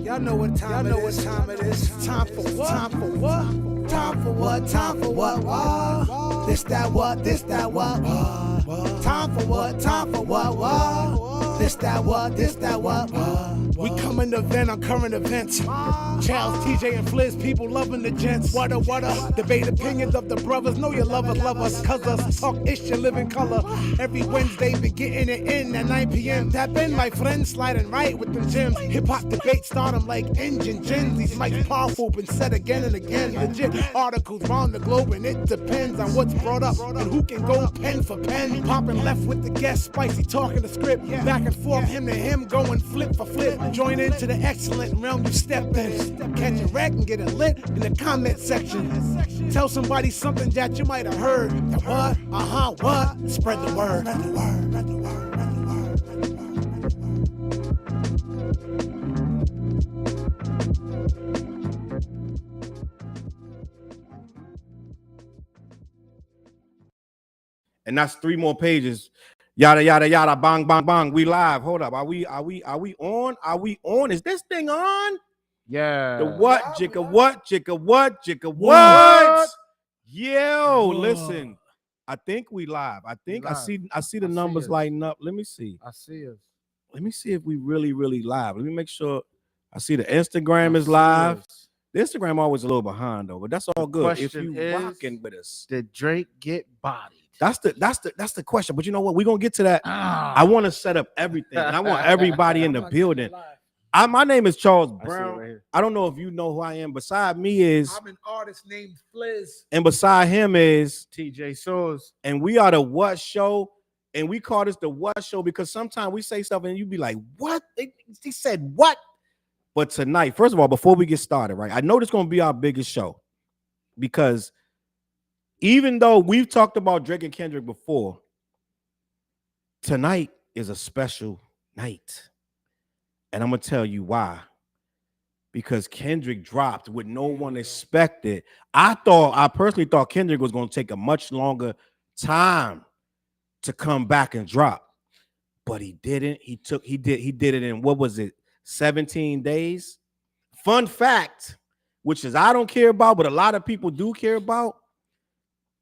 Y'all know what time it is. Time for what? Time for what? Time for what? Time for what? What? This that what? This that what? What? Time for what? Time for what? What? This that what? This that what? We coming to vent on current events. Challz, TJ, and Flizz, people loving the gents. What up? Debate opinions of the brothers. Know your lovers love us, cuz us. Talk ish, you live in color. Every Wednesday, be getting it in at 9 p.m. Tap in, my friends, sliding right with them gems. Hip hop debate start them like engine gens. These mics powerful, been said again and again. Legit articles round the globe, and it depends on what's brought up and who can go pen for pen. Popping left with the guest, spicy talking the script. Back and forth, him to him, going flip for flip. Join into the excellent realm you step in. Catch a wreck and get it lit in the comment section. Tell somebody something that you might have heard. The what? What? Spread the word. And that's 3 more pages. Yada yada yada, bang bang bang. We live. Hold up. Are we on? Are we on? Is this thing on? Yeah. The what? Jicka what? Jicka what? Jicka what? Yo, listen. I think we live. I think I see the numbers lighting up. Let me see. I see us. Let me see if we really live. Let me make sure. I see the Instagram is live. The Instagram always a little behind though, but that's all good. If you rocking with us, did Drake get bodied? That's the question. But you know what? We're gonna get to that. I want to set up everything, and I want everybody in the building. My name is Challz Brown. I don't know if you know who I am. Beside me is I'm an artist named Flizz, and beside him is TJ Souls, and we are the What Show. And we call this the What Show because sometimes we say stuff and you be like, "What? He said what?" But tonight, first of all, before we get started, right? I know this is gonna be our biggest show because even though we've talked about Drake and Kendrick before, tonight is a special night. And I'm going to tell you why. Because Kendrick dropped what no one expected. I personally thought Kendrick was going to take a much longer time to come back and drop. But he didn't. He did it in, what was it, 17 days? Fun fact, which is I don't care about, but a lot of people do care about.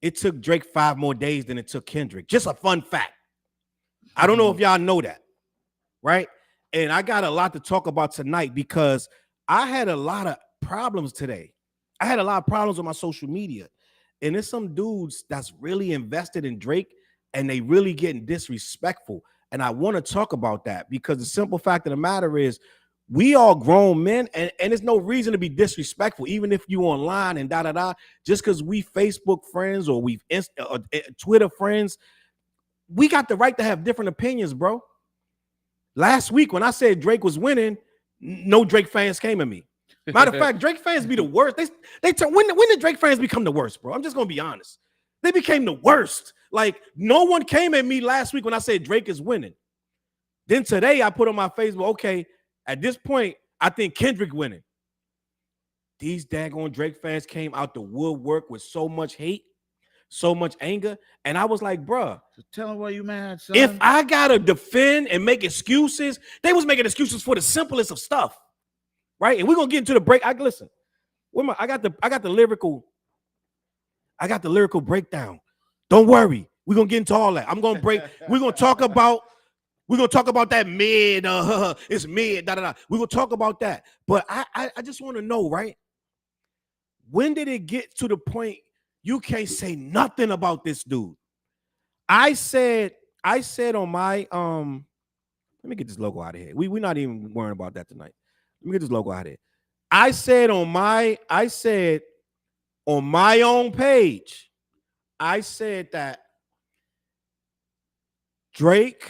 It took Drake 5 more days than it took Kendrick. Just a fun fact. I don't know if y'all know that, right? And I got a lot to talk about tonight because I had a lot of problems today. I had a lot of problems with my social media. And there's some dudes that's really invested in Drake and they really getting disrespectful. And I want to talk about that because the simple fact of the matter is we all grown men, and there's no reason to be disrespectful, even if you online and just because we Facebook friends or we've Twitter friends, we got the right to have different opinions, bro. Last week when I said Drake was winning, no Drake fans came at me. Matter of fact, Drake fans be the worst. When did Drake fans become the worst, bro? I'm just gonna be honest. They became the worst. Like no one came at me last week when I said Drake is winning. Then today I put on my Facebook, okay. At this point, I think Kendrick winning. These daggone Drake fans came out the woodwork with so much hate, so much anger. And I was like, bruh, tell them why you mad, son. If I got to defend and make excuses, they was making excuses for the simplest of stuff, right? And we're going to get into the break. Listen, I got the lyrical breakdown. Don't worry. We're going to get into all that. We're going to talk about that mid, it's mid, We're going to talk about that. But I just want to know, right? When did it get to the point you can't say nothing about this dude? I said on my, let me get this logo out of here. We're not even worrying about that tonight. Let me get this logo out of here. I said on my own page, I said that Drake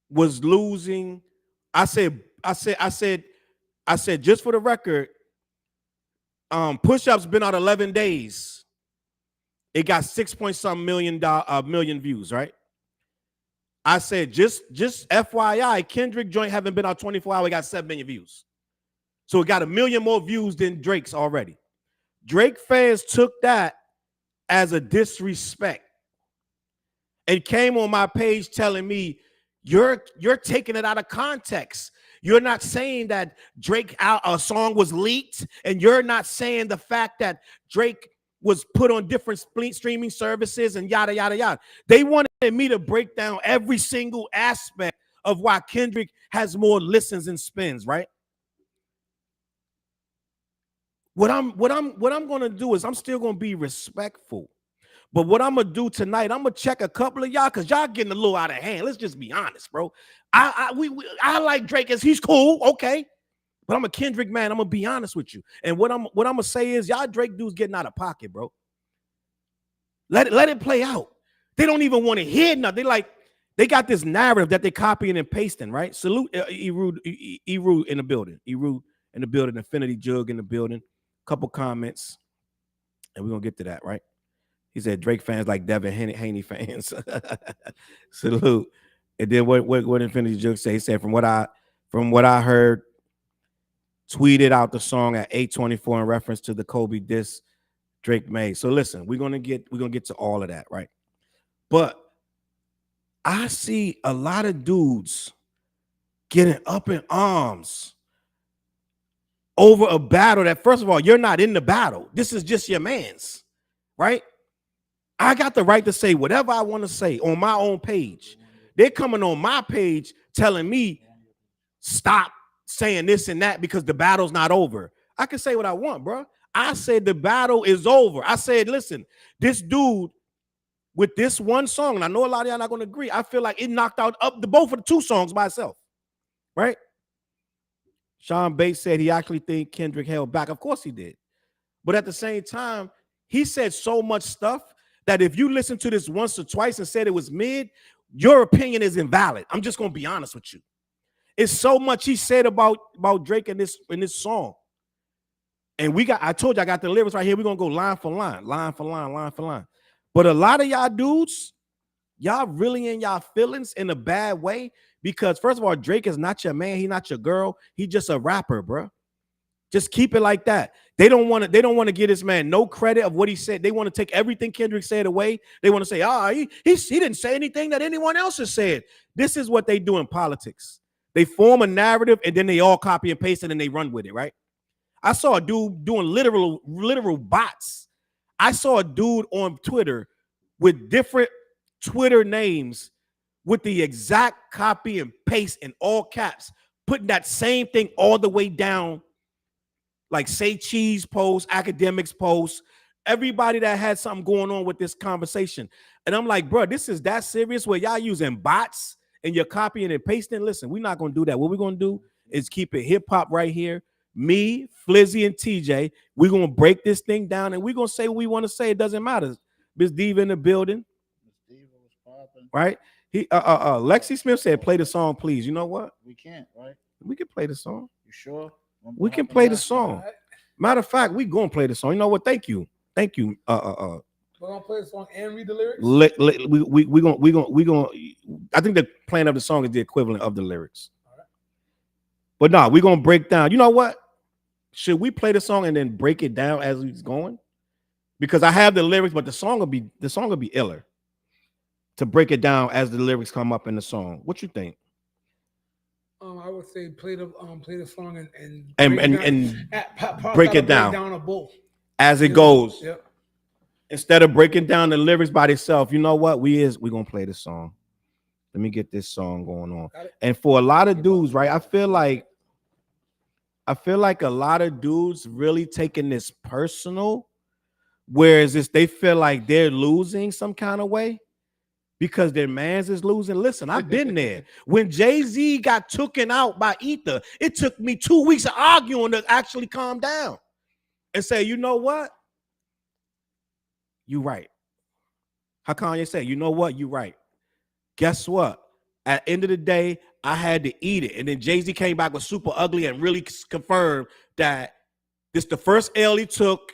was losing. I said, just for the record, Push-Up's been out 11 days. It got 6-point-something million views, right? I said, just FYI, Kendrick joint haven't been out 24 hours, it got 7 million views. So it got 1 million more views than Drake's already. Drake fans took that as a disrespect. and came on my page telling me you're taking it out of context. You're not saying that Drake a song was leaked, and you're not saying the fact that Drake was put on different streaming services and yada yada yada. They wanted me to break down every single aspect of why Kendrick has more listens and spins, right? What I'm gonna do is I'm still gonna be respectful. But what I'm gonna do tonight, I'm gonna check a couple of y'all because y'all getting a little out of hand. Let's just be honest, bro. I like Drake as he's cool, okay. But I'm a Kendrick man. I'm gonna be honest with you. And what I'm gonna say is y'all Drake dudes getting out of pocket, bro. Let it play out. They don't even want to hear nothing. They got this narrative that they copying and pasting, right? Salute Eru in the building. Eru in the building, Infinity Jug in the building. Couple comments, and we're gonna get to that, right? He said Drake fans like Devin Haney fans. Salute. And then what Infinity Jug say? He said from what I heard, tweeted out the song at 8:24 in reference to the Kobe diss Drake made. So listen, we're gonna get to all of that, right? But I see a lot of dudes getting up in arms over a battle that, first of all, you're not in the battle. This is just your man's, right? I got the right to say whatever I want to say on my own page. They're coming on my page telling me stop saying this and that because the battle's not over. I can say what I want, bro. I said the battle is over. I said, listen, this dude with this one song, and I know a lot of y'all not going to agree, I feel like it knocked out up the both of the two songs by itself, right? Sean Bates said he actually think Kendrick held back. Of course he did. But at the same time, he said so much stuff that if you listen to this once or twice and said it was mid, your opinion is invalid. I'm just going to be honest with you. It's so much he said about Drake in this song. And I told you I got the lyrics right here. We're going to go line for line, line for line, line for line. But a lot of y'all dudes, y'all really in y'all feelings in a bad way because, first of all, Drake is not your man. He's not your girl. He's just a rapper, bro. Just keep it like that. They don't want to give this man no credit of what he said. They want to take everything Kendrick said away. They want to say, he didn't say anything that anyone else has said. This is what they do in politics. They form a narrative and then they all copy and paste it and they run with it, right? I saw a dude doing literal bots. I saw a dude on Twitter with different Twitter names with the exact copy and paste in all caps, putting that same thing all the way down, like Say Cheese posts, academics posts, everybody that had something going on with this conversation. And I'm like, bro, this is that serious where y'all using bots and you're copying and pasting? Listen, we're not going to do that. What we're going to do is keep it hip-hop right here. Me, Flizzy, and TJ, we're going to break this thing down and we're going to say what we want to say. It doesn't matter. Miss Diva in the building. Right? Lexi Smith said, play the song, please. You know what? We can't, right? We can play the song. You sure? We can play the song. Matter of fact, we gonna play the song. You know what? Thank you. We're gonna play the song and read the lyrics. We gonna. I think the playing of the song is the equivalent of the lyrics. Right. But no, we're gonna break down. You know what? Should we play the song and then break it down as it's going? Because I have the lyrics, but the song will be iller to break it down as the lyrics come up in the song. What you think? I would say play the song and break it down of both as it goes. Yep. Instead of breaking down the lyrics by itself, you know what? We're gonna play the song. Let me get this song going on. And for a lot of dudes, right? I feel like a lot of dudes really taking this personal, whereas they feel like they're losing some kind of way because their mans is losing. Listen, I've been there. When Jay-Z got taken out by Ether, it took me 2 weeks of arguing to actually calm down and say, you know what? You right. How Kanye say, you know what? You right. Guess what? At the end of the day, I had to eat it. And then Jay-Z came back with Super Ugly and really confirmed that this the first L he took.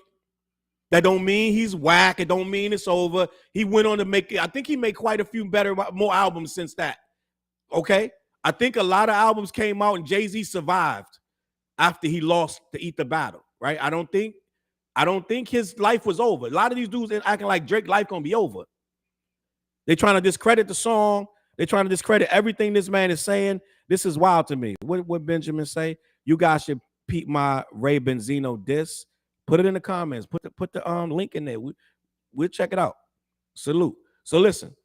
That don't mean he's whack. It don't mean it's over. He went on to make, I think he made quite a few more albums since that. Okay? I think a lot of albums came out and Jay-Z survived after he lost the Ether battle, right? I don't think his life was over. A lot of these dudes acting like Drake life gonna be over. They're trying to discredit the song. They're trying to discredit everything this man is saying. This is wild to me. What Benjamin say? You guys should peep my Ray Benzino diss. Put it in the comments. Put the link in there. We'll check it out. Salute. So listen.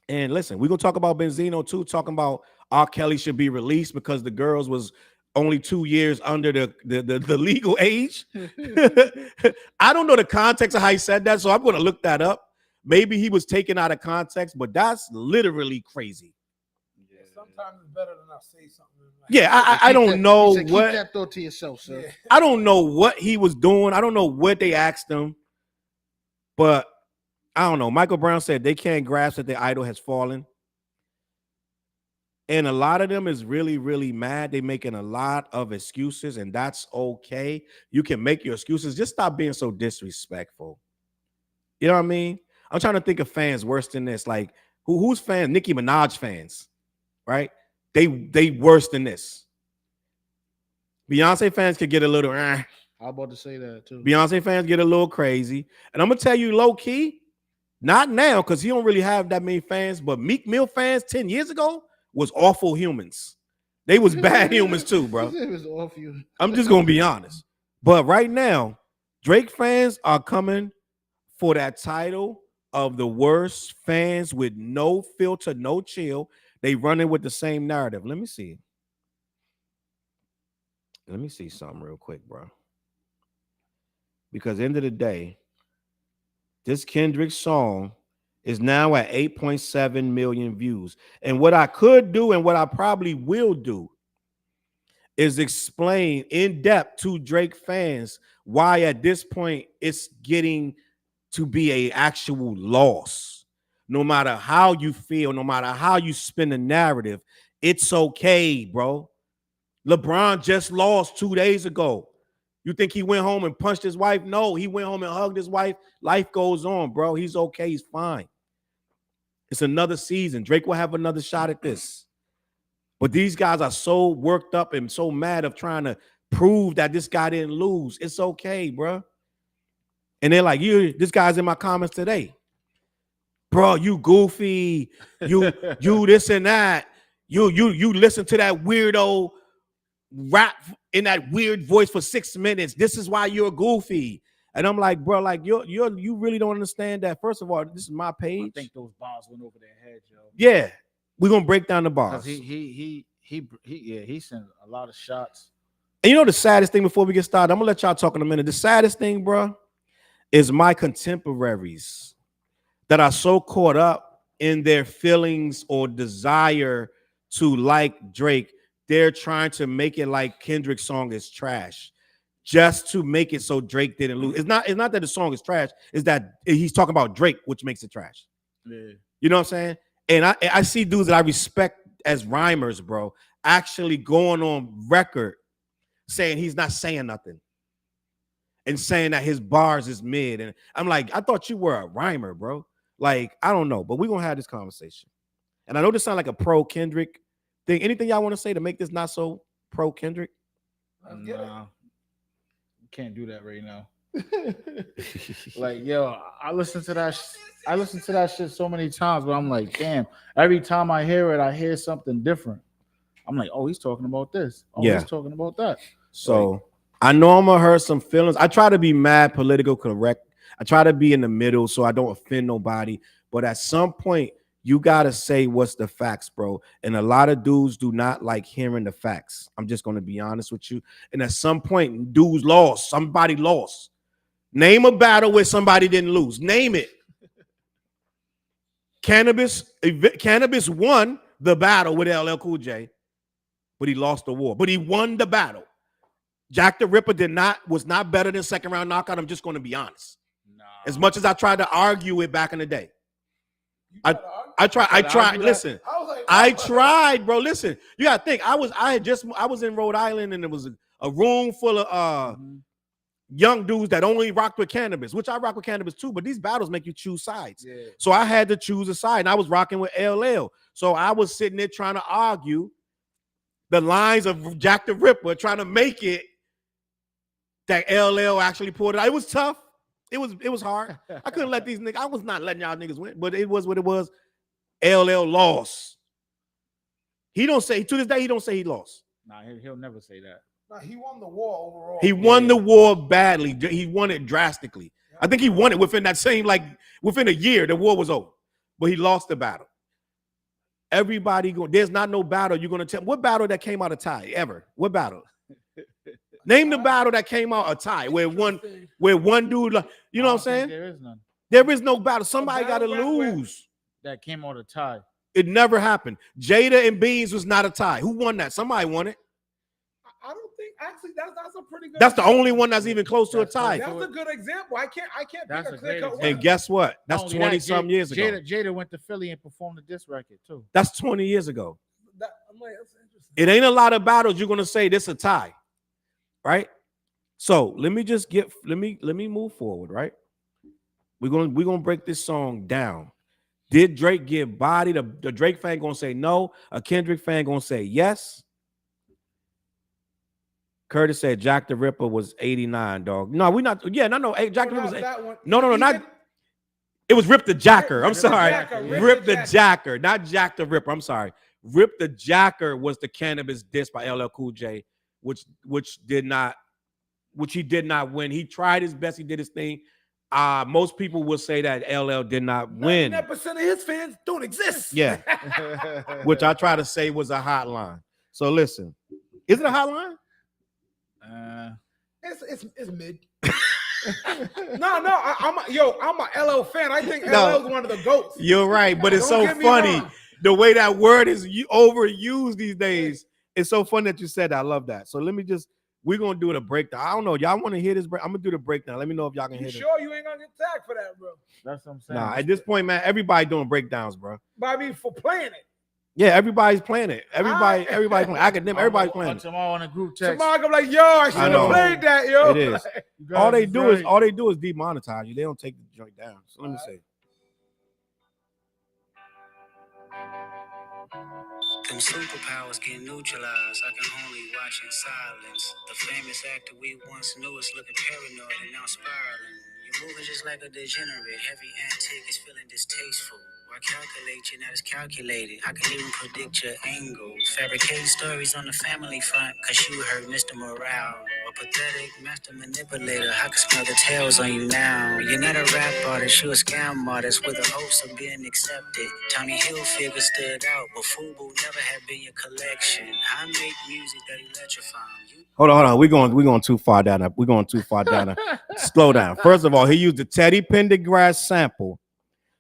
And listen, we're gonna talk about Benzino too, talking about R. Kelly should be released because the girls was only 2 years under the legal age. I don't know the context of how he said that, so I'm gonna look that up. Maybe he was taken out of context, but that's literally crazy. Yeah, sometimes it's better than not say something. Yeah, I don't know what. Keep that thought to yourself, sir. Yeah. I don't know what he was doing. I don't know what they asked him, but I don't know. Michael Brown said they can't grasp that their idol has fallen. And a lot of them is really, really mad. They're making a lot of excuses, and that's okay. You can make your excuses. Just stop being so disrespectful. You know what I mean? I'm trying to think of fans worse than this. Like, who's fans? Nicki Minaj fans, right? They worse than this. Beyonce fans could get a little. I'm about to say that too. Beyonce fans get a little crazy. And I'm going to tell you low key, not now, because he don't really have that many fans, but Meek Mill fans 10 years ago was awful humans. They was bad humans too, bro. It was awful. I'm just going to be honest. But right now, Drake fans are coming for that title of the worst fans with no filter, no chill. They running with the same narrative. Let me see. Let me see something real quick, bro. Because end of the day, this Kendrick song is now at 8.7 million views. And what I could do and what I probably will do is explain in depth to Drake fans why at this point it's getting to be an actual loss. No matter how you feel, no matter how you spin the narrative, it's okay, bro. LeBron just lost 2 days ago. You think he went home and punched his wife? No, he went home and hugged his wife. Life goes on, bro. He's okay. He's fine. It's another season. Drake will have another shot at this. But these guys are so worked up and so mad of trying to prove that this guy didn't lose. It's okay, bro. And they're like, this guy's in my comments today. Bro, you goofy. You this and that. You listen to that weirdo rap in that weird voice for 6 minutes. This is why you're goofy. And I'm like, bro, like you really don't understand that. First of all, this is my page. I think those bars went over their head, yo. Yeah, we're gonna break down the bars. He sent a lot of shots. And you know the saddest thing before we get started, I'm gonna let y'all talk in a minute. The saddest thing, bro, is my contemporaries that are so caught up in their feelings or desire to like Drake. They're trying to make it like Kendrick's song is trash, just to make it so Drake didn't lose. It's not that the song is trash. It's that he's talking about Drake, which makes it trash. Yeah. You know what I'm saying? And I see dudes that I respect as rhymers, bro, actually going on record saying he's not saying nothing and saying that his bars is mid. And I'm like, I thought you were a rhymer, bro. Like, I don't know, but we're going to have this conversation. And I know this sounds like a pro Kendrick thing. Anything y'all want to say to make this not so pro Kendrick? Nah, can't do that right now. Like, yo, I listen to that shit so many times, but I'm like, damn, every time I hear it, I hear something different. I'm like, oh, he's talking about this. Oh, yeah, he's talking about that. So like, I know I'm gonna hurt some feelings. I try to be mad, political correct. I try to be in the middle so I don't offend nobody. But at some point, you gotta say what's the facts, bro. And a lot of dudes do not like hearing the facts. I'm just gonna be honest with you. And at some point, dudes lost. Somebody lost. Name a battle where somebody didn't lose. Name it. Cannabis won the battle with LL Cool J, but he lost the war. But he won the battle. Jack the Ripper was not better than second round knockout. I'm just going to be honest. Nah. As much as I tried to argue it back in the day. I tried. Listen, I tried, bro. Listen, you gotta think. I was in Rhode Island, and there was a room full of young dudes that only rocked with cannabis, which I rock with cannabis too. But these battles make you choose sides. Yeah. So I had to choose a side, and I was rocking with LL. So I was sitting there trying to argue the lines of Jack the Ripper, trying to make it that LL actually pulled it out. It was tough. It was hard. I couldn't let these niggas. I was not letting y'all niggas win, but it was what it was. LL lost. He don't say to this day. He don't say he lost. Nah, he'll never say that. Nah, he won the war overall. He won the war badly. He won it drastically. I think he won it within that same, like within a year, the war was over. But he lost the battle. Everybody go. There's not no battle you're gonna tell. What battle that came out a tie ever? What battle? Name the battle that came out a tie where one dude, like, you know what I'm saying? There is none. There is no battle. Somebody got to lose. That came out a tie. It never happened. Jada and Beans was not a tie. Who won that? Somebody won it. I don't think actually that's a pretty good. That's the only one that's even close to a tie. That's a good example. I can't That's pick a a clear cut great winner. And guess what? That's 20 some years ago. Jada went to Philly and performed the diss record too. That's 20 years ago. I'm like, that's interesting. It ain't a lot of battles you're gonna say this a tie, right? So let me just let me move forward, right? We're gonna break this song down. Did Drake get bodied? The Drake fan gonna say no. A Kendrick fan gonna say yes. Curtis said Jack the Ripper was 89, dog. No, we not. Yeah, no. Jack the Ripper was that one. no, not. It was Rip the Jacker. I'm sorry. Rip the Jacker, not Jack the Ripper. I'm sorry. Rip the Jacker was the cannabis diss by LL Cool J, which he did not win. He tried his best. He did his thing. Most people will say that LL did not win. 99% of his fans don't exist. Yeah, which I try to say was a hotline. So listen, is it a hotline? It's mid. I'm a LL fan. I think LL is one of the GOATs. You're right, but it's Don't so get me funny wrong. the way that word is overused these days. It's so funny that you said that. I love that. So we're gonna do the breakdown. I don't know. Y'all want to hear this break? I'm gonna do the breakdown. Let me know if y'all can hear it. Sure you ain't gonna get tagged for that, bro? That's what I'm saying. Nah, at this point, man, everybody doing breakdowns, bro. But I mean, for playing it. Yeah, everybody's playing it. Everybody playing academic. Everybody's playing it. Tomorrow on a group text. Tomorrow I'm like, yo, I should have played that, yo. It is. All they do is demonetize you. They don't take the joint down. So let me say. Them superpowers get neutralized. I can only watch in silence. The famous actor we once knew is looking paranoid and now spiraling. You're moving just like a degenerate. Heavy antique is feeling distasteful. Why calculate you not as calculated? I can even predict your angles. Fabricating stories on the family front, cause you heard Mr. Morale. A pathetic master manipulator. I can smell the tails on you now. You're not a rap artist, you a scam artist with the hopes of being accepted. Tommy Hilfiger stood out, but FUBU never had been your collection. I make music that electrify you. Hold on. We're going too far down. We're going too far down. Slow down. First of all, he used the Teddy Pendergrass sample,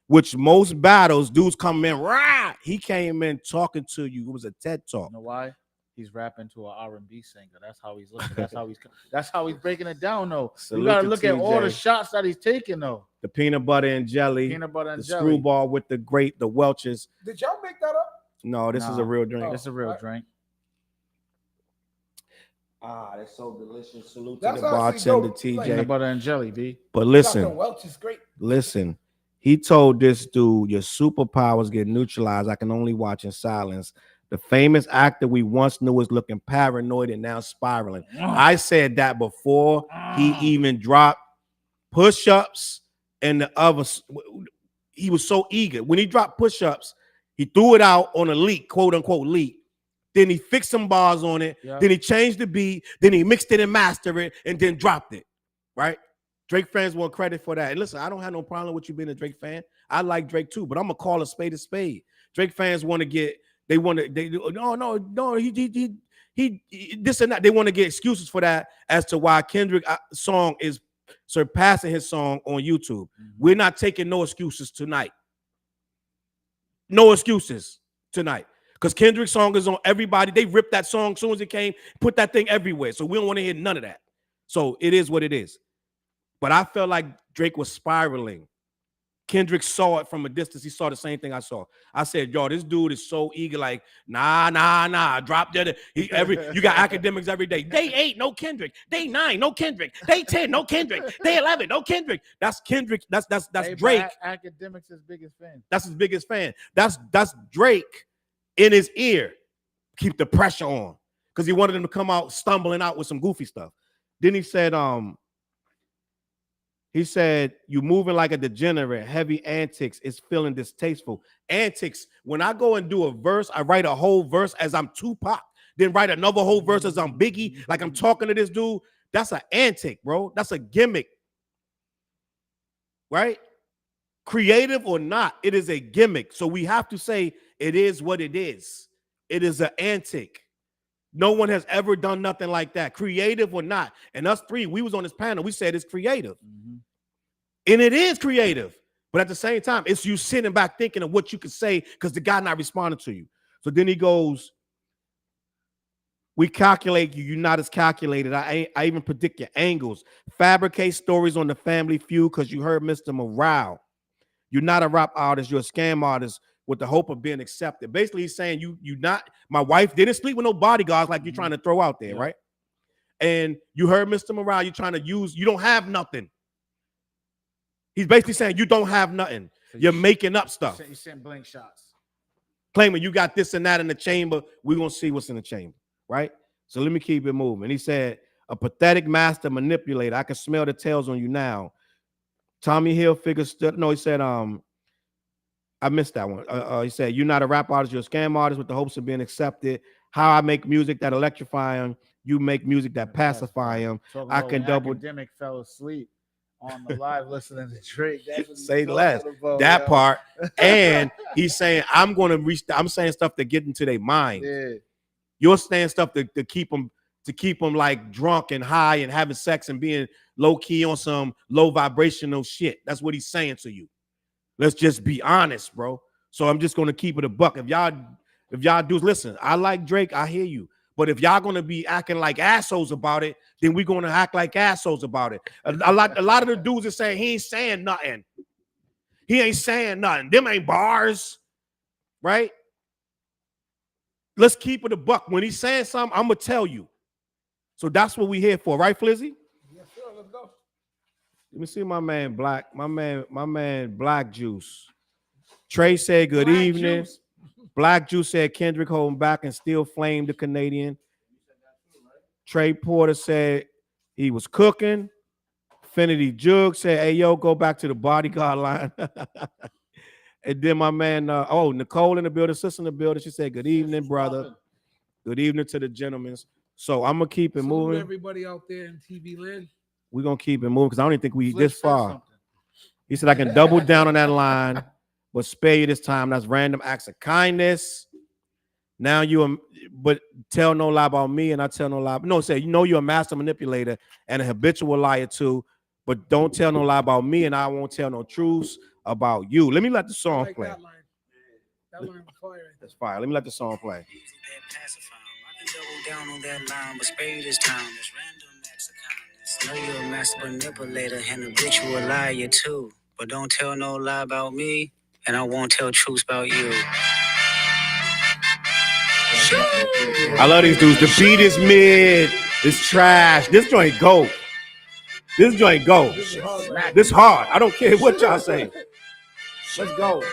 which most battles dudes come in right. He came in talking to you. It was a TED talk. You know why? He's rapping to an R&B singer. That's how he's looking. That's how he's breaking it down, though. Salute you gotta to look at all TJ. the shots that he's taking, though. The peanut butter and jelly, the screwball with the Welch's. Did y'all make that up? No, this is a real drink. It's a real drink. That's so delicious. Salute That's to the bartender, TJ. Peanut butter and jelly, B. But listen, Dr. Welch is great. Listen, he told this dude, your superpowers get neutralized. I can only watch in silence. The famous actor we once knew was looking paranoid and now spiraling. I said that before he even dropped push-ups and the others. He was so eager. When he dropped push-ups, he threw it out on a leak, quote unquote leak. Then he fixed some bars on it. Yeah. Then he changed the beat. Then he mixed it and mastered it and then dropped it. Right? Drake fans want credit for that. And listen, I don't have no problem with you being a Drake fan. I like Drake too, but I'm gonna call a spade a spade. Drake fans want to get, he this and that. They want to get excuses for that as to why Kendrick song is surpassing his song on YouTube. We're not taking no excuses tonight. No excuses tonight. Because Kendrick's song is on everybody. They ripped that song as soon as it came, put that thing everywhere. So we don't want to hear none of that. So it is what it is. But I felt like Drake was spiraling. Kendrick saw it from a distance. He saw the same thing I saw. I said, yo, this dude is so eager, like, nah, drop that. You got academics every day. Day 8, no Kendrick. Day 9, no Kendrick. Day 10, no Kendrick. Day 11, no Kendrick. That's Kendrick. That's Drake. Academics his biggest fan. That's his biggest fan. That's Drake in his ear. Keep the pressure on. Because he wanted him to come out stumbling out with some goofy stuff. Then he said, He said, you moving like a degenerate, heavy antics, it's feeling distasteful. Antics, when I go and do a verse, I write a whole verse as I'm Tupac, then write another whole verse as I'm Biggie, like I'm talking to this dude. That's an antic, bro. That's a gimmick, right? Creative or not, it is a gimmick. So we have to say it is what it is. It is an antic. No one has ever done nothing like that, creative or not. And us three, we was on this panel, we said it's creative. And it is creative. But at the same time, it's you sitting back thinking of what you could say because the guy not responding to you. So then he goes, we calculate you, you're not as calculated. I even predict your angles. Fabricate stories on the Family Feud because you heard Mr. Morale. You're not a rap artist, you're a scam artist with the hope of being accepted. Basically, he's saying you not, my wife didn't sleep with no bodyguards like you're trying to throw out there, right? And you heard Mr. Morale, you're trying to use, you don't have nothing. He's basically saying you don't have nothing. So you're making up stuff. You sent blank shots. Claiming you got this and that in the chamber. We're going to see what's in the chamber, right? So let me keep it moving. He said, a pathetic master manipulator. I can smell the tails on you now. Tommy Hilfiger stood, no, he said, I missed that one. He said, you're not a rap artist, you're a scam artist with the hopes of being accepted. How I make music that electrify him, you make music that pacify him. I can double. Academic fell asleep on the live listening to Drake. Say less. That part. And he's saying, I'm going to reach, I'm saying stuff to get into their mind. Yeah. You're saying stuff to keep them like drunk and high and having sex and being low key on some low vibrational shit. That's what he's saying to you. Let's just be honest, bro. So I'm just gonna keep it a buck. If y'all do, listen, I like Drake, I hear you. But if y'all gonna be acting like assholes about it, then we're gonna act like assholes about it. A lot of the dudes are saying he ain't saying nothing. He ain't saying nothing. Them ain't bars, right? Let's keep it a buck. When he's saying something, I'm gonna tell you. So that's what we here for, right, Flizzy? Yes, sir. Let's go. Let me see my man Black Juice. Trey said good Black evening. Juice. Black Juice said Kendrick holding back and still flame the Canadian. Trey Porter said he was cooking. Finity Jug said, hey, yo, go back to the bodyguard line. And then my man, Nicole in the building, sister in the building, she said, good evening, brother. Good evening to the gentlemen. So I'm going to keep it moving. Everybody out there in TV land. We're going to keep it moving because I don't even think we this far. He said, I can double down on that line, but spare you this time. That's random acts of kindness. Now but tell no lie about me and I tell no lie. No, say, you know you're a master manipulator and a habitual liar too, but don't tell no lie about me and I won't tell no truths about you. Let me let the song play. That line. That line fire. That's fire. Let me let the song play. I can double down on that line, but spare you this time. There's random acts of kindness. Know you're a master manipulator and habitual liar too. But don't tell no lie about me, and I won't tell truths about you. I love these dudes. The beat is mid. It's trash. This joint go. This joint go. This hard. I don't care what y'all say. Let's go.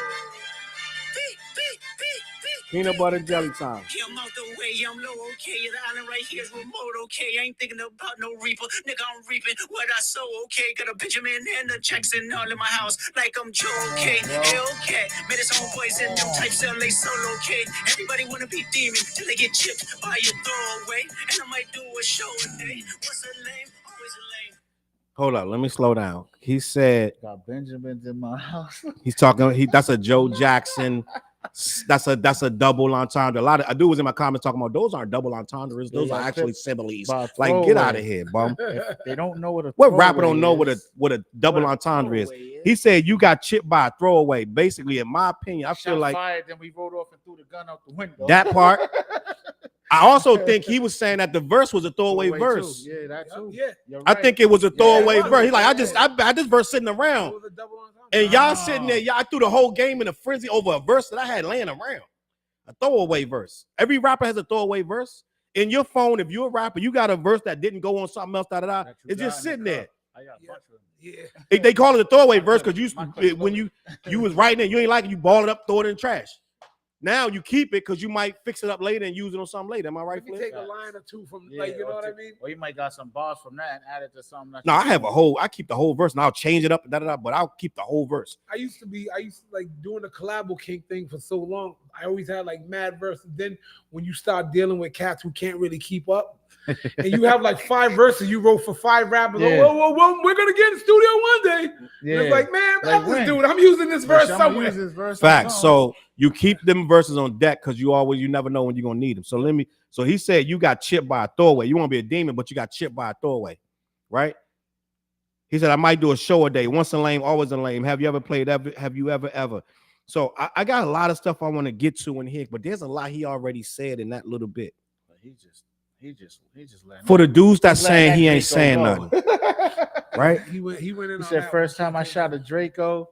Peanut butter jelly time. Yeah, I'm out the way, I'm low, okay. The island right here is remote, okay. I ain't thinking about no reaper. Nigga, I'm reaping what I sow, okay. Got a Benjamin and a Jackson all in my house, like I'm Joe, okay. Hey, okay. Made his own boys in them types of LA solo, okay. Everybody wanna be demon till they get chipped by your throwaway. And I might do a show a day. What's a lame? Always a lame. Hold up, let me slow down. He said, got Benjamins in my house. He's talking, that's a Joe Jackson. That's a double entendre. A lot of dudes in my comments talking about those aren't double entendres. Those are actually similes. Like, get out of here, bum. They don't know what rapper don't know what a double entendre is. He said you got chipped by a throwaway. Basically, in my opinion, I feel like fired, then we rode off and threw the gun out the window. That part. I also think he was saying that the verse was a throwaway verse. Too. Yeah, that too. Yeah, I think it was a throwaway verse. He's like, I just verse sitting around. And y'all sitting there, y'all threw the whole game in a frenzy over a verse that I had laying around. A throwaway verse. Every rapper has a throwaway verse. In your phone, if you're a rapper, you got a verse that didn't go on something else, it's just sitting there. I got a bunch of them. Yeah. They call it a throwaway verse because when you was writing it, you ain't like it, you ball it up, throw it in the trash. Now you keep it because you might fix it up later and use it on something later. Am I right, You Flizz? take a line or two from, like, you know what I mean? Or you might got some bars from that and add it to something. No, I keep the whole verse and I'll change it up, but I'll keep the whole verse. I used to like doing the collabo king thing for so long. I always had like mad verses. Then when you start dealing with cats who can't really keep up, and you have like 5 verses you wrote for 5 rappers. Yeah. Whoa, we're gonna get in the studio one day. Yeah. It's like, man, Like this dude, I'm using this verse somewhere. Facts. So you keep them verses on deck because you never know when you're gonna need them. So he said you got chipped by a throwaway. You want to be a demon, but you got chipped by a throwaway, right? He said I might do a show a day. Once a lame, always a lame. Have you ever played? Have you ever? So I got a lot of stuff I want to get to in here, but there's a lot he already said in that little bit. He just for the dudes that saying he ain't saying nothing, right? He went in. He said first time I shot a Draco.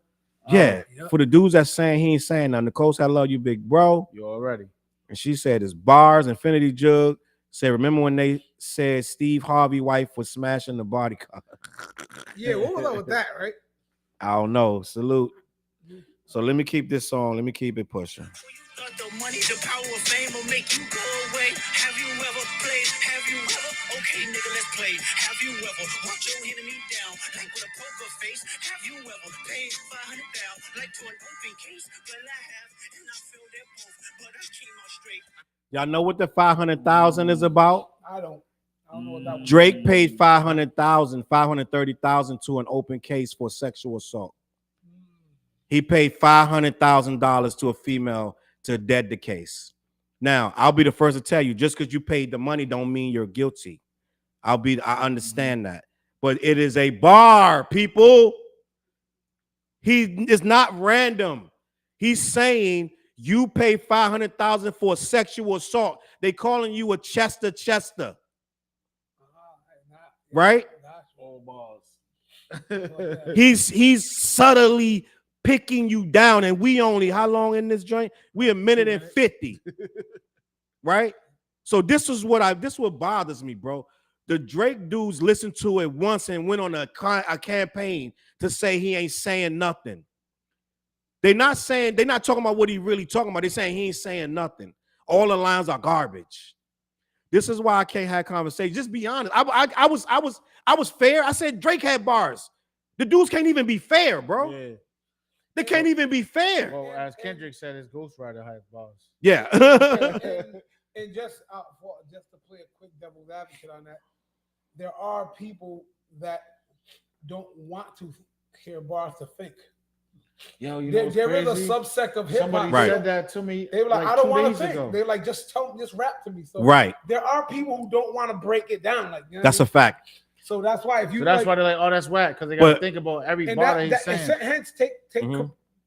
Yeah, for the dudes that saying he ain't saying nothing. Nicole said I love you, big bro. You already. And she said it's bars, Infinity Jug. Said remember when they said Steve Harvey wife was smashing the body car? Yeah, what was up with that, right? I don't know. Salute. So let me keep this song. Let me keep it pushing. The money, the power of fame will make you go away. Have you ever played? Have you ever? Okay, nigga, let's play. Have you ever watch your enemy down like with a poker face? Have you ever paid 500 down like to an open case? Well, I have, and I feel that both, but I came out straight. Y'all know what the 500,000 is about? I don't know what that was. Drake paid 500,000, 530,000 to an open case for sexual assault. He paid $500,000 to a female to dead the case. Now, I'll be the first to tell you, just because you paid the money don't mean you're guilty. I understand that. But it is a bar, people. He is not random. He's saying you pay $500,000 for a sexual assault. They calling you a Chester. Right? He's subtly picking you down, and we only how long in this joint? We 1 minute and 50, right? So this what bothers me, bro. The Drake dudes listened to it once and went on a campaign to say he ain't saying nothing. They're not talking about what he really talking about. They're saying he ain't saying nothing. All the lines are garbage. This is why I can't have conversations. Just be honest. I was fair. I said Drake had bars. The dudes can't even be fair, bro. Yeah. They can't even be fair. Well, as Kendrick said, his ghostwriter has bars. Yeah. and just to play a quick devil's advocate on that, there are people that don't want to hear bars to think. Yo, you there know is a subsect of hip hop. Somebody said that to me. They were like, I don't want to think. Ago. They're like, just rap to me. So right. There are people who don't want to break it down. Like, you know that's a fact. So that's why if you that's why they're like, oh, that's whack, because they got to think about every bar that he's saying. Hence, take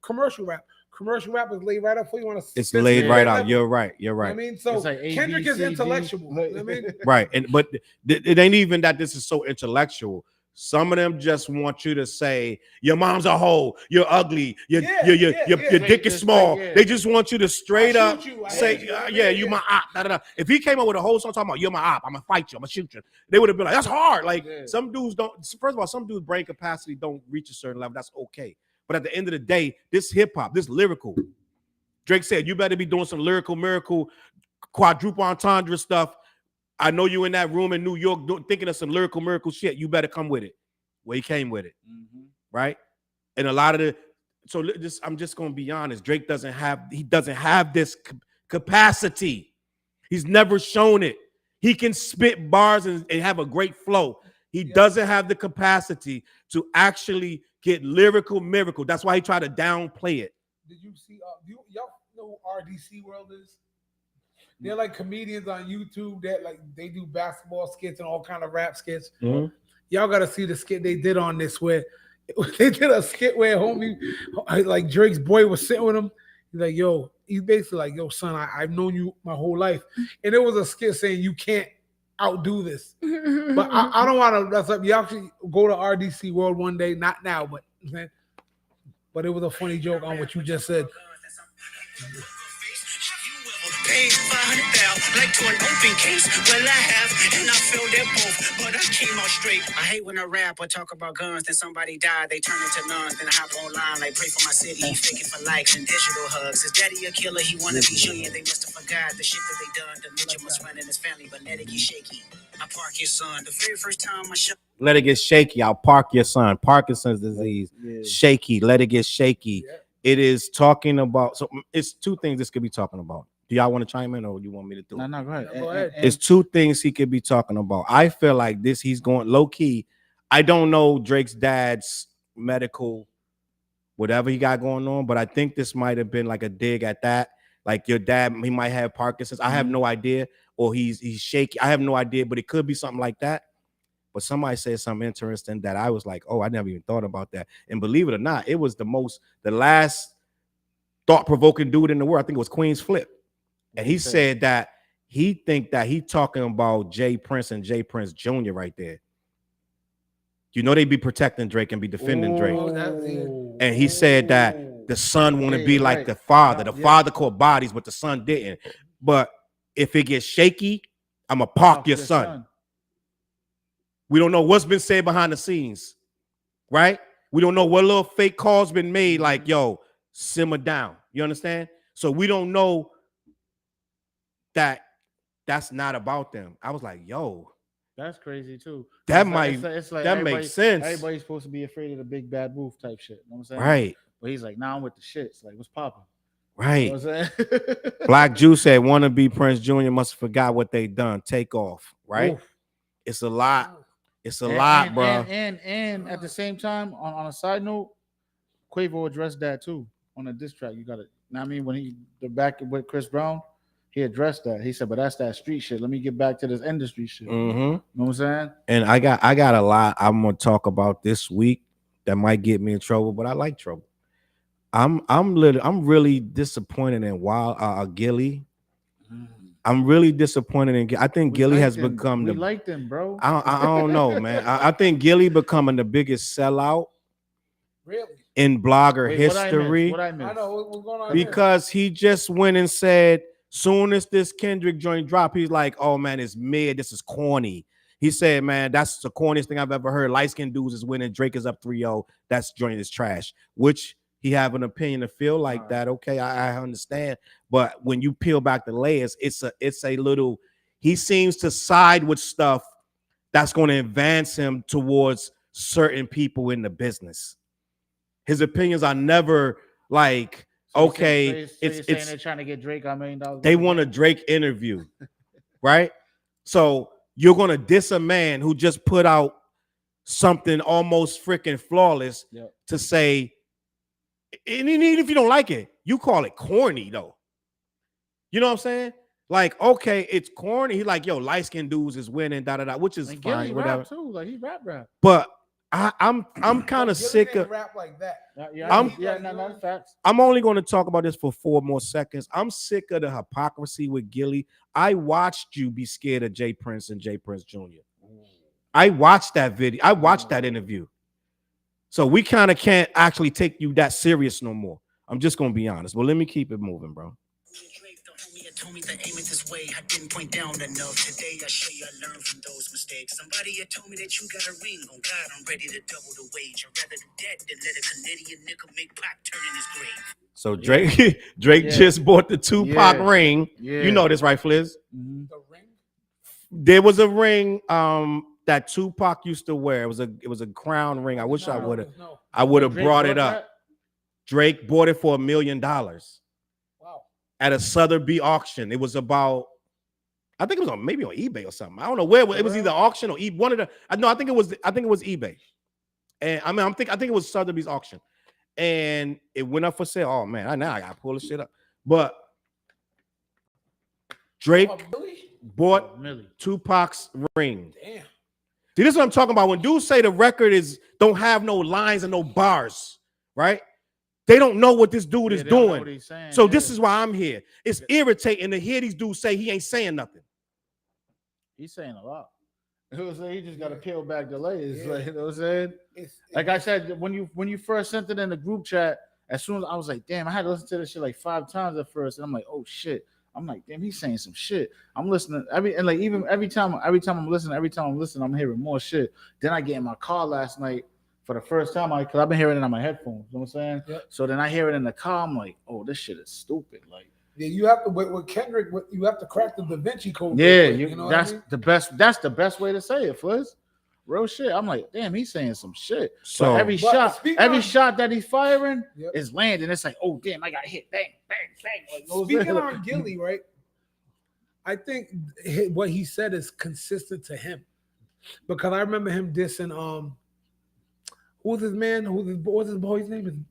commercial rap. Commercial rap is laid right up for you. It's laid right out. You're right. You know I mean, so like Kendrick is intellectual. You know I mean? Right, but it ain't even that this is so intellectual. Some of them just want you to say your mom's a hoe, you're ugly, your dick is small. They just want you to straight up say, you my op. Da, da, da. If he came up with a whole song talking about you're my op, I'm gonna fight you, I'm gonna shoot you, they would have been like, that's hard. Like some dudes don't. First of all, some dudes' brain capacity don't reach a certain level. That's okay. But at the end of the day, this hip hop, this lyrical. Drake said, you better be doing some lyrical miracle, quadruple entendre stuff. I know you in that room in New York thinking of some lyrical miracle shit. You better come with it. Well, he came with it, right? And a lot of I'm just gonna be honest. Drake doesn't have this capacity. He's never shown it. He can spit bars and have a great flow. He doesn't have the capacity to actually get lyrical miracle. That's why he tried to downplay it. Did you see? Y'all know who RDC World is? They're like comedians on YouTube that like they do basketball skits and all kind of rap skits. Y'all got to see the skit they did on this where they did a skit where homie, like Drake's boy was sitting with him. He's like, yo, he's basically like, yo, son, I've known you my whole life. And it was a skit saying you can't outdo this. But I don't want to mess up. You actually go to RDC World one day, not now, but it was a funny joke on what you just said. paid 500 thou, like to an open case. Well, I have, and I feel that both, but I came out straight. I hate when I rap or talk about guns, then somebody died, they turn into nuns, then I hop online like pray for my city, faking for likes and digital hugs. His daddy a killer, he wanna be junior, they must have forgot the shit that they done. Dementia must run in his family, but let it get shaky. I park your son, the very first time I shot. Let it get shaky. I'll park your son. Parkinson's disease. Yeah. Shaky. Let it get shaky. Yeah. It is talking about. So it's two things this could be talking about. Do y'all want to chime in, or you want me to do it? No, go ahead. No, go ahead. It's two things he could be talking about. I feel like this. He's going low key. I don't know Drake's dad's medical, whatever he got going on, but I think this might have been like a dig at that. Like your dad, he might have Parkinson's. I have no idea, or he's shaky. I have no idea, but it could be something like that. But somebody said something interesting that I was like, oh, I never even thought about that. And believe it or not, it was the last thought-provoking dude in the world. I think it was Queen's Flip. And he said that he think that he talking about Jay Prince and Jay Prince Jr. right there. You know, they be protecting Drake and be defending Drake. And he said that the son want to be like the father. The father caught bodies, but the son didn't. But if it gets shaky, I'm going to park your son. We don't know what's been said behind the scenes, right? We don't know what little fake calls been made like, yo, simmer down. You understand? So we don't know that that's not about them. I was like, yo. That's crazy too. That It's like that makes sense. Everybody's supposed to be afraid of the big bad wolf type shit. You know what I'm saying? Right. But he's like, nah, I'm with the shits. Like, what's popping? Right. You know what I'm saying? Black Juice said, wannabe Prince Jr. must have forgot what they done. Take off. Right. Oof. It's a lot. It's a lot, bro. And at the same time, on a side note, Quavo addressed that too on a diss track. You got it. I mean, when he the back with Chris Brown, he addressed that. He said, "But that's that street shit. Let me get back to this industry shit." Mm-hmm. You know what I'm saying? And I got a lot I'm gonna talk about this week that might get me in trouble, but I like trouble. I'm really disappointed in Gilly. I'm really disappointed in. I think Gilly has become we liked him, bro. I don't know, man. I think Gilly becoming the biggest sellout in blogger history. What I missed? I know what's going on Because he just went and said, soon as this Kendrick joint dropped, he's like, oh man, it's mid. This is corny. He said, man, that's the corniest thing I've ever heard. Light skinned dudes is winning. Drake is up 3-0. That's joint is trash. Which he have an opinion to feel like that. Okay, I understand. But when you peel back the layers, it's a little, he seems to side with stuff that's going to advance him towards certain people in the business. His opinions are never like, okay, it's saying they're trying to get Drake $1 million. They want a Drake interview, right? So you're going to diss a man who just put out something almost freaking flawless to say, and even if you don't like it, you call it corny though. You know what I'm saying? Like, okay, it's corny. He's like, yo, light-skinned dudes is winning, which is fine, whatever. Too. Like he rap. But I'm kind of sick of rap like that. Not facts. I'm only going to talk about this for 4 more seconds. I'm sick of the hypocrisy with Gilly. I watched you be scared of Jay Prince and Jay Prince Jr. I watched that video. I watched that interview. So we kind of can't actually take you that serious no more. I'm just going to be honest. But let me keep it moving, bro. Told me to aim it this way. I didn't point down enough. Today I show you I learned from those mistakes. Somebody had told me that you got a ring. On God, I'm ready to double the wage. I'd rather do that than let a Canadian nigga make Pac turn in his grave. So Drake just bought the Tupac ring. Yeah. You know this, right, Flizz? Mm-hmm. The ring? There was a ring that Tupac used to wear. It was a crown ring. I wish I would have brought it up. Drake bought it for $1 million. At a Sotheby's auction. It was about, I think it was maybe on eBay or something. I don't know where it was, either auction or one of the. I think it was eBay. And I think it was Sotheby's auction, and it went up for sale. Oh man, now I gotta pull this shit up. But Drake bought Tupac's ring. Damn. See, this is what I'm talking about. When dudes say the record don't have no lines and no bars, right? They don't know what this dude is doing. So this is why I'm here. It's irritating to hear these dudes say he ain't saying nothing. He's saying a lot. He just got to peel back the layers. Like, you know what I'm saying? Like I said, when you first sent it in the group chat, as soon as I was like, damn, I had to listen to this shit like 5 times at first. And I'm like, oh shit. I'm like, damn, he's saying some shit. I'm listening every time I'm listening, I'm hearing more shit. Then I get in my car last night for the first time, because I've been hearing it on my headphones. You know what I'm saying? Yep. So then I hear it in the car. I'm like, oh, this shit is stupid. Like, yeah, you have to with Kendrick. You have to crack the Da Vinci Code. yeah, you know that's what I mean? the best. That's the best way to say it, Flizz. Real shit. I'm like, damn, he's saying some shit. So But every shot that he's firing Yep. is landing. It's like, oh damn, I got hit. Bang, bang, bang. Like, Speaking on Gilly, right? I think what he said is consistent to him, because I remember him dissing who was his man? What was his boy's name?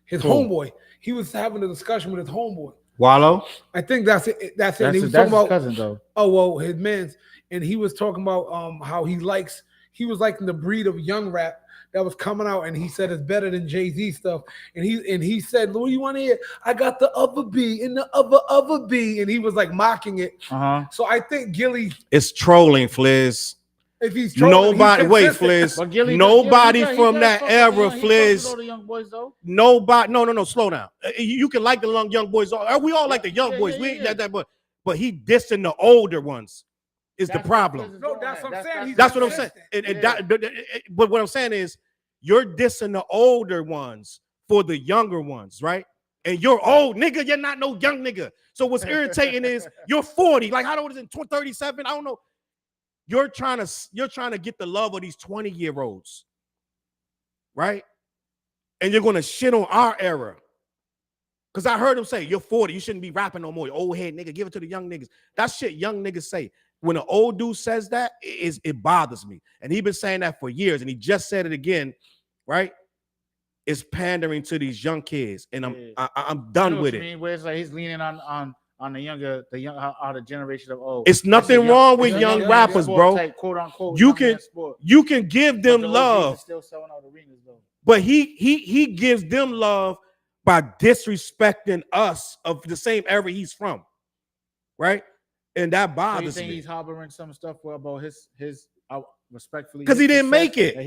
His homeboy. He was having a discussion with his homeboy. Wallow. I think that's it. That's it. That's He his, was that's talking his about cousin though. oh well, his man's, and he was talking about how he was liking the breed of young rap that was coming out, and he said it's better than Jay-Z stuff. And he said, "What do you want to hear? I got the other B and the other B," and he was like mocking it. So I think Gilly, It's trolling, Flizz. if he's trolling, Nobody, he's wait, consistent. Flizz. But Gilly, Nobody he from does that fuck era, with the young- he fucks with Flizz. all the young boys though. Nobody, no, slow down. You can like the young boys. We all like the young boys. We ain't yeah. that, but he dissing the older ones is the problem. No, that's what I'm saying. He's That's what I'm saying. consistent. But what I'm saying is, you're dissing the older ones for the younger ones, right? And you're old, nigga. You're not no young nigga. So what's irritating is you're 40. Like, how old is it? 37? I don't know. You're trying to get the love of these 20-year-olds, right? And you're gonna shit on our era. Because I heard him say, you're 40, you shouldn't be rapping no more. You old head nigga, give it to the young niggas. That shit young niggas say. When an old dude says that, it bothers me. And he's been saying that for years, and he just said it again, right? It's pandering to these young kids, and I'm done with it. Mean, where it's like he's leaning on the generation of It's nothing wrong with young rappers, bro. Type, quote unquote, you can give them love, still selling out arenas, though. but he gives them love by disrespecting us of the same era he's from, right? And that bothers me. He's harboring some stuff about his respectfully, because he didn't make it.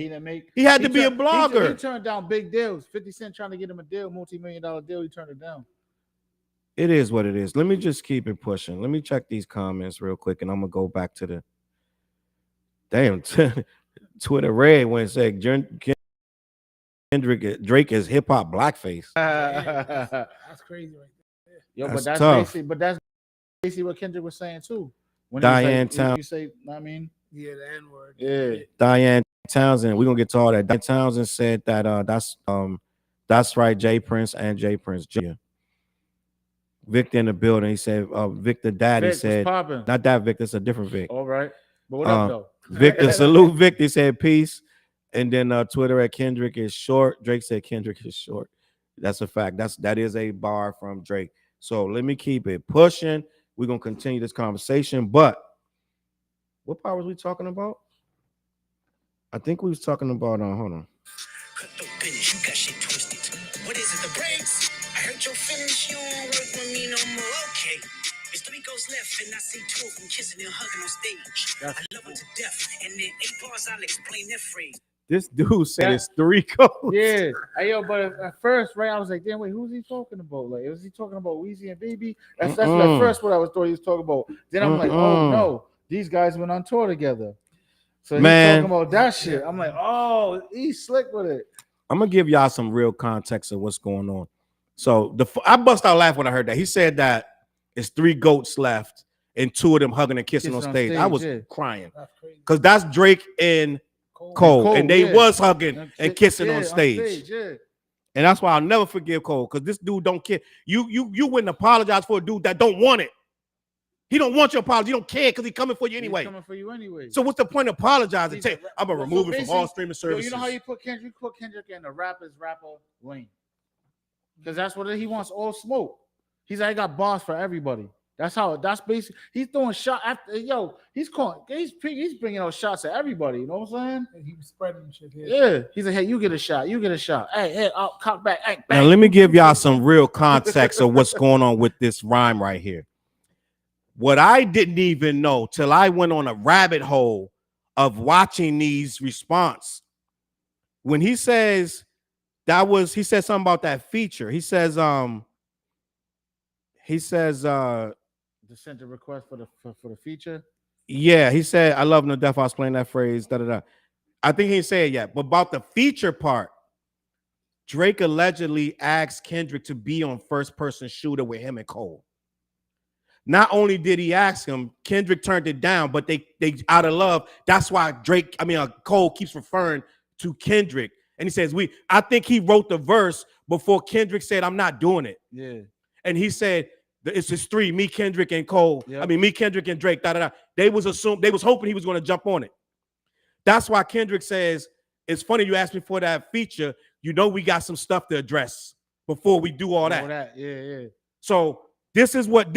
He had to be a blogger. He turned down big deals. 50 Cent trying to get him a deal, multi-million-dollar deal. He turned it down. It is what it is. Let me just keep it pushing. Let me check these comments real quick, and I'm gonna go back to the damn Twitter red when it said Kendrick Drake is hip hop blackface. That's crazy, right there. Yo, That's but that's tough. basically what Kendrick was saying too. When Diane Townsend. You say, I mean, Yeah, the N-word. yeah. Diane Townsend, we're gonna get to all that. Diane Townsend said that that's right, Jay Prince and Jay Prince Jr. Victor in the building. He said Victor Daddy Vic, said not that Victor, it's a different Vic. All right. But what up though? Victor, salute Victor. He said peace. And then Twitter at Kendrick is short. Drake said Kendrick is short. That's a fact. That is a bar from Drake. So let me keep it pushing. We're gonna continue this conversation. But what part was we talking about? I think we was talking about hold on. Cut the finish, you got shit twisted. What is it, the brakes? I heard your finish, you don't work with me no more. Okay. There's 3 ghosts left, and I see 2 of them kissing and hugging on stage. I love her to death, and then 8 bars, I'll explain that phrase. This dude said it's 3 codes. Yeah. Hey, yo, but at first, right, I was like, damn, wait, who's he talking about? Like, was he talking about Weezy and Baby? That's what at first what I was thought he was talking about. Then I'm like, oh no, these guys went on tour together. So he's talking about that shit. I'm like, oh, he's slick with it. I'm gonna give y'all some real context of what's going on. So I bust out laughing when I heard that. He said that it's 3 goats left and 2 of them hugging and kissing on stage. I was crying because that's Drake and Cole, and they was hugging and kissing on stage. And that's why I'll never forgive Cole, because this dude don't care. You wouldn't apologize for a dude that don't want it. He don't want your apology. He don't care because he's coming for you anyway. He's coming for you anyway. So what's the point of apologizing? I'm gonna remove it from all streaming services. You know how you put Kendrick? You put Kendrick in the rapper lane, because that's what he wants. All smoke. He's like, I got bars for everybody. That's basically, he's throwing shot after, he's bringing out shots at everybody. You know what I'm saying? And he was spreading shit here. Yeah. He's like, hey, you get a shot. Hey, I'll cock back. Hey, now let me give y'all some real context of what's going on with this rhyme right here. What I didn't even know till I went on a rabbit hole of watching these response. When he says he said something about that feature. He says sent a request for the feature. Yeah, he said, I love him to death. I was playing that phrase. Da, da, da. I think he didn't say it yet. But about the feature part, Drake allegedly asked Kendrick to be on first person shooter with him and Cole. Not only did he ask him, Kendrick turned it down, but they out of love. That's why Cole keeps referring to Kendrick. And he says, I think he wrote the verse before Kendrick said, I'm not doing it. Yeah. And he said, it's just three, me, Kendrick, and Cole. Yep. I mean, me, Kendrick, and Drake. Da, da, da. They was hoping he was going to jump on it. That's why Kendrick says, it's funny you asked me for that feature. You know we got some stuff to address before we do all that. Yeah. So this is what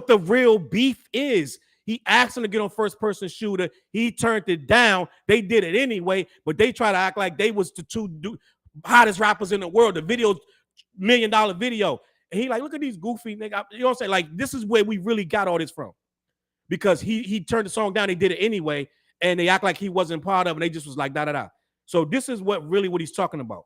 the real beef is. He asked him to get on first person shooter. He turned it down. They did it anyway, but they try to act like they was the two hottest rappers in the world. The video, $1 million video. And he like, look at these goofy niggas. You know what I'm saying? Like, this is where we really got all this from. Because he turned the song down. They did it anyway. And they act like he wasn't part of it. And they just was like, da, da, da. So this is what he's talking about.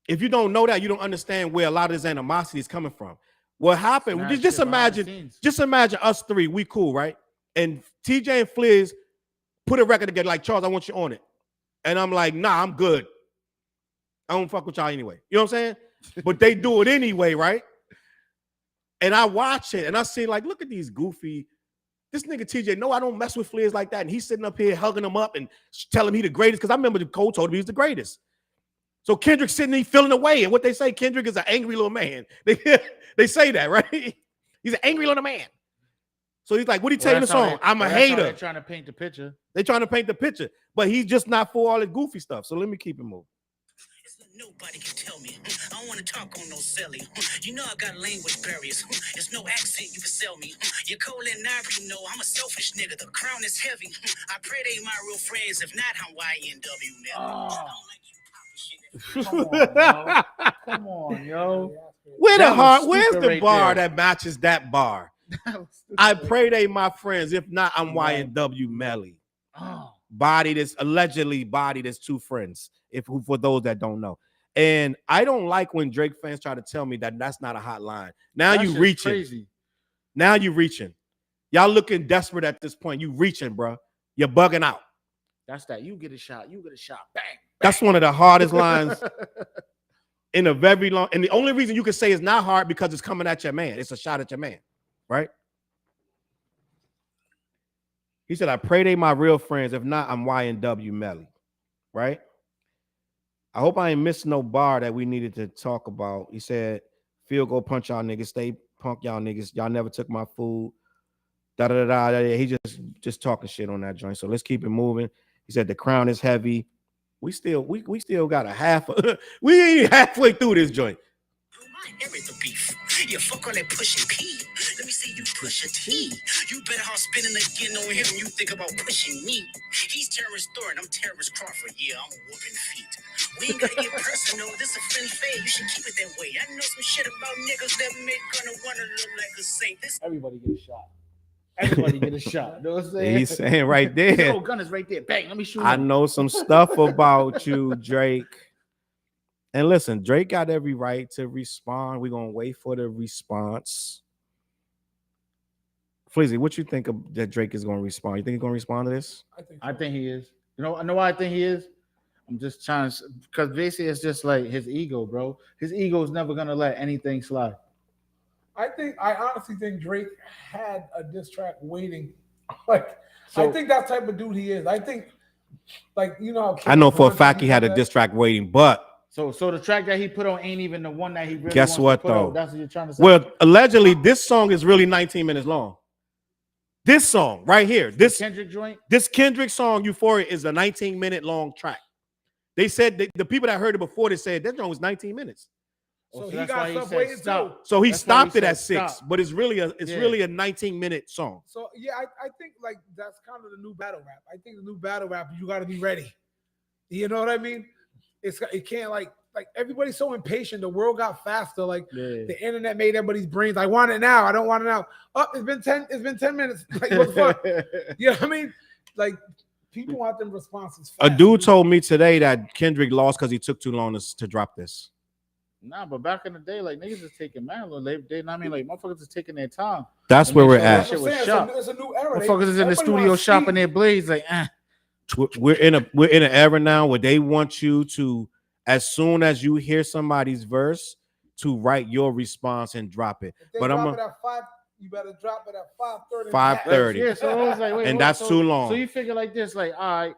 If you don't know that, you don't understand where a lot of this animosity is coming from. What happened? Just imagine us three. We cool, right? And TJ and Flizz put a record together like, Challz, I want you on it. And I'm like, nah, I'm good. I don't fuck with y'all anyway. You know what I'm saying? But they do it anyway, right? And I watch it and I see like, look at these goofy. This nigga TJ, no, I don't mess with Flizz like that. And he's sitting up here hugging him up and telling him he the greatest. Because I remember Cole told him he was the greatest. So Kendrick sitting there feeling away. And what they say, Kendrick is an angry little man. They say that, right? He's an angry little man. So he's like, what he tell you in the song? I'm a hater. They're trying to paint the picture. They're trying to paint the picture. But he's just not for all the goofy stuff. So let me keep it moving. Nobody can tell me. I don't want to talk on no silly. You know I got language barriers. It's no accent you can sell me. You're cold and you know I'm a selfish nigga. The crown is heavy. I pray they my real friends. If not, I'm YNW now. Come on, yo. Where's the bar that matches that bar? I pray they my friends. If not, I'm YNW Melly. Allegedly bodied as two friends. For those that don't know. And I don't like when Drake fans try to tell me that that's not a hot line. Now you reaching. Crazy. Now you reaching. Y'all looking desperate at this point. You reaching, bro. You're bugging out. That's that. You get a shot. You get a shot. Bang. That's one of the hardest lines in a very long. And the only reason you can say it's not hard because it's coming at your man. It's a shot at your man, right? He said, I pray they my real friends. If not, I'm YNW Melly, right? I hope I ain't missed no bar that we needed to talk about. He said, field goal punch y'all niggas, stay punk y'all niggas. Y'all never took my food. Da da da da. He just talking shit on that joint. So let's keep it moving. He said the crown is heavy. We still got a half. We ain't halfway through this joint. The beef. Yeah, fuck all that pushing P. Let me see you push a T. You better off spinning again on him. You think about pushing me. He's Terrence Thornton. I'm Terrence Crawford. Yeah, I'm whooping feet. We ain't gotta get personal. This a friendly fade. You should keep it that way. I know some shit about niggas that make gonna wanna look like a saint. Everybody get a shot. Everybody get a shot. You know what I'm saying? He's saying right there. Oh, gun is right there. Bang. Let me shoot. I know some stuff about you, Drake. And listen, Drake got every right to respond. We're gonna wait for the response. Flizzy, what you think of that Drake is gonna respond? You think he's gonna respond to this? I think he is. You know, I know why I think he is. I'm just trying to, because basically it's just like his ego, bro. His ego is never gonna let anything slide. I honestly think Drake had a diss track waiting. I think that type of dude he is. I think, you know, I know for a fact he had a diss track waiting, but so the track that he put on ain't even the one that he really guess what though? Out. That's what you're trying to say. Well, allegedly, this song is really 19 minutes long. This song right here, this Kendrick joint, this Kendrick song, Euphoria, is a 19-minute long track. They said the people that heard it before, they said that song was 19 minutes. So he got stuff waiting too. So he stopped it at 6, but it's really a 19-minute song. So yeah, I think like that's kind of the new battle rap. I think the new battle rap, you got to be ready. You know what I mean? It can't like everybody's so impatient. The world got faster. The internet made everybody's brains. I want it now. I don't want it now. Oh, it's been 10 minutes. Like what the fuck? You know what I mean? Like people want them responses fast. A dude told me today that Kendrick lost because he took too long to drop this. Nah, but back in the day, like niggas is taking man, I mean, like motherfuckers is taking their time. That's where we're at. Shit was It's sharp. a new era. Motherfuckers is in the studio shopping their blades, like, We're in an era now where they want you to, as soon as you hear somebody's verse, to write your response and drop it. But I'm at 5. You better drop it at 5:30. 5:30. Yeah, so it was like, wait, and that's too long. So you figure like this, like, all right,